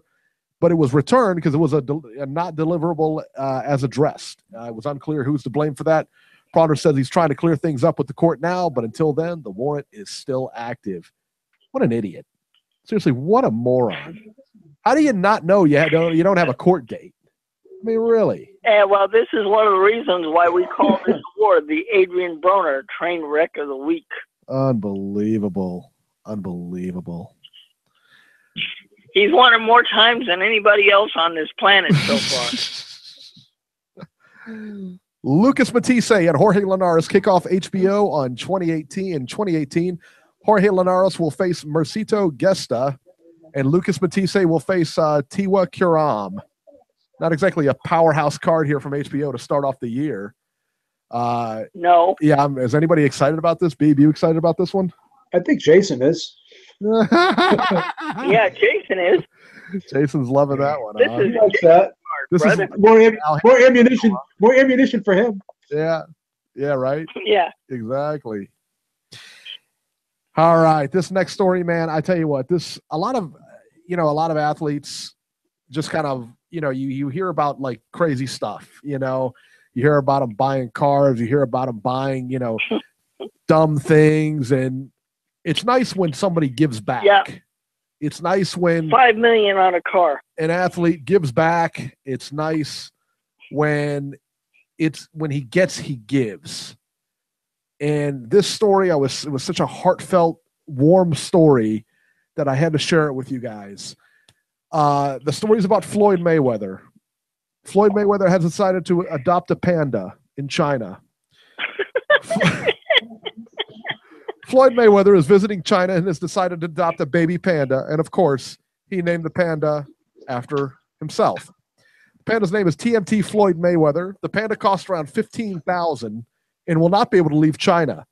but it was returned because it was a not deliverable as addressed. It was unclear who's to blame for that. Broner says he's trying to clear things up with the court now, but until then, the warrant is still active. What an idiot. Seriously, what a moron. How do you not know you don't have a court date? I mean, really? Yeah, well, this is one of the reasons why we call this award the Adrian Broner Train Wreck of the Week. Unbelievable. Unbelievable. He's won it more times than anybody else on this planet so far. Lucas Matisse and Jorge Linares kick off HBO on 2018. In 2018, Jorge Linares will face Mercito Gesta, and Lucas Matisse will face Tiwa Kuram. Not exactly a powerhouse card here from HBO to start off the year. No. Yeah, is anybody excited about this? Beeb, you excited about this one? I think Jason is. Yeah, Jason is. Jason's loving that one. This is Likes that. This is more ammunition. More ammunition for him. Yeah. Yeah, right? Yeah. Exactly. All right. This next story, man, I tell you what, a lot of athletes just kind of, you hear about like crazy stuff, you hear about them buying cars, you hear about them buying, dumb things. And it's nice when somebody gives back. Yeah. It's nice when $5 million on a car. An athlete gives back. It's nice when he gets, he gives. And this story, it was such a heartfelt, warm story that I had to share it with you guys. The story is about Floyd Mayweather. Floyd Mayweather has decided to adopt a panda in China. Floyd Mayweather is visiting China and has decided to adopt a baby panda. And of course, he named the panda after himself. The panda's name is TMT Floyd Mayweather. The panda costs around $15,000 and will not be able to leave China.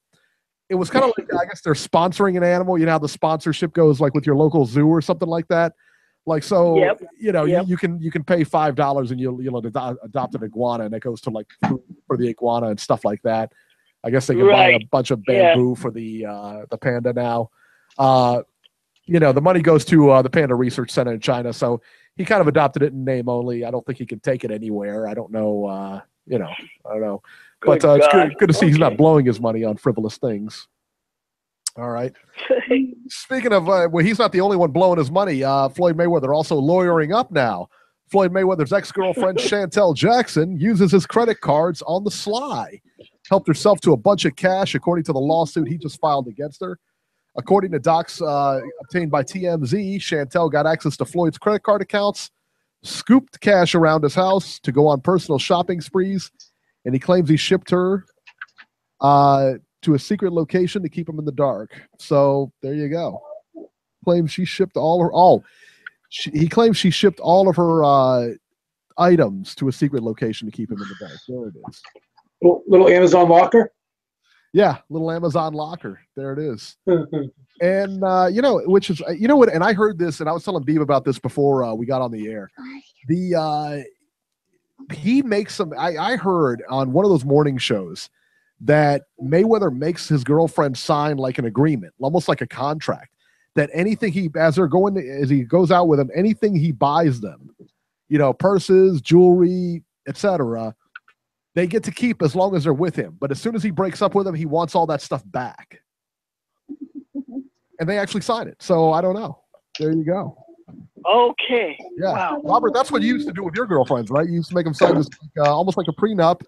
It was kind of like, I guess they're sponsoring an animal. You know how the sponsorship goes like with your local zoo or something like that? Like, so, yep. you can pay $5 and you'll adopt an iguana, and it goes to like food for the iguana and stuff like that. I guess they can buy a bunch of bamboo for the panda now. The money goes to the Panda Research Center in China. So he kind of adopted it in name only. I don't think he can take it anywhere. I don't know. I don't know. But it's good to see he's not blowing his money on frivolous things. All right. Speaking of, he's not the only one blowing his money. Floyd Mayweather also lawyering up now. Floyd Mayweather's ex-girlfriend, Chantel Jackson, uses his credit cards on the sly. Helped herself to a bunch of cash, according to the lawsuit he just filed against her. According to docs obtained by TMZ, Chantel got access to Floyd's credit card accounts, scooped cash around his house to go on personal shopping sprees, and he claims he shipped her to a secret location to keep him in the dark. So there you go. Claims she shipped he claims she shipped all of her items to a secret location to keep him in the dark. There it is. Little Amazon locker? Yeah, little Amazon locker. There it is. And, which is, what, and I heard this, and I was telling Beeb about this before we got on the air. He makes some, I heard on one of those morning shows that Mayweather makes his girlfriend sign like an agreement, almost like a contract, that anything as he goes out with them, anything he buys them, purses, jewelry, etc., they get to keep as long as they're with him. But as soon as he breaks up with them, he wants all that stuff back. And they actually sign it. So I don't know. There you go. Okay. Yeah. Wow. Robert, that's what you used to do with your girlfriends, right? You used to make them sign this almost like a prenup,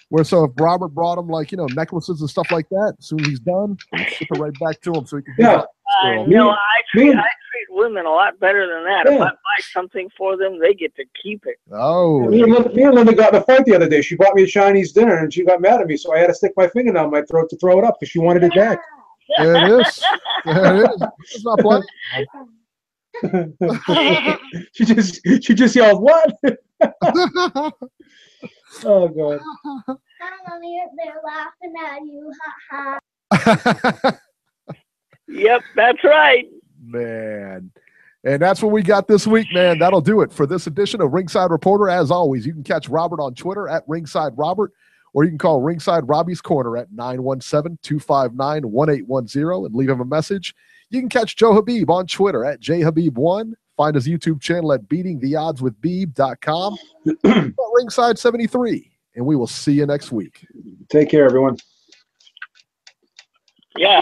where so if Robert brought them like, necklaces and stuff like that, as soon as he's done, ship it right back to him so he can No, I treat women a lot better than that. Yeah. If I buy something for them, they get to keep it. Oh. Me and Linda got in a fight the other day. She bought me a Chinese dinner, and she got mad at me, so I had to stick my finger down my throat to throw it up because she wanted it back. There it is. There it is. It's not playing. she just yelled, "What?" Oh God. Mommy, they're laughing at you. Ha ha. Yep, that's right. Man. And that's what we got this week, man. That'll do it for this edition of Ringside Reporter. As always, you can catch Robert on Twitter at Ringside Robert, or you can call Ringside Robbie's Corner at 917-259-1810 and leave him a message. You can catch Joe Habib on Twitter at jhabib1. Find his YouTube channel at beatingtheoddswithbeeb.com. Ringside 73. And we will see you next week. Take care, everyone. Yeah.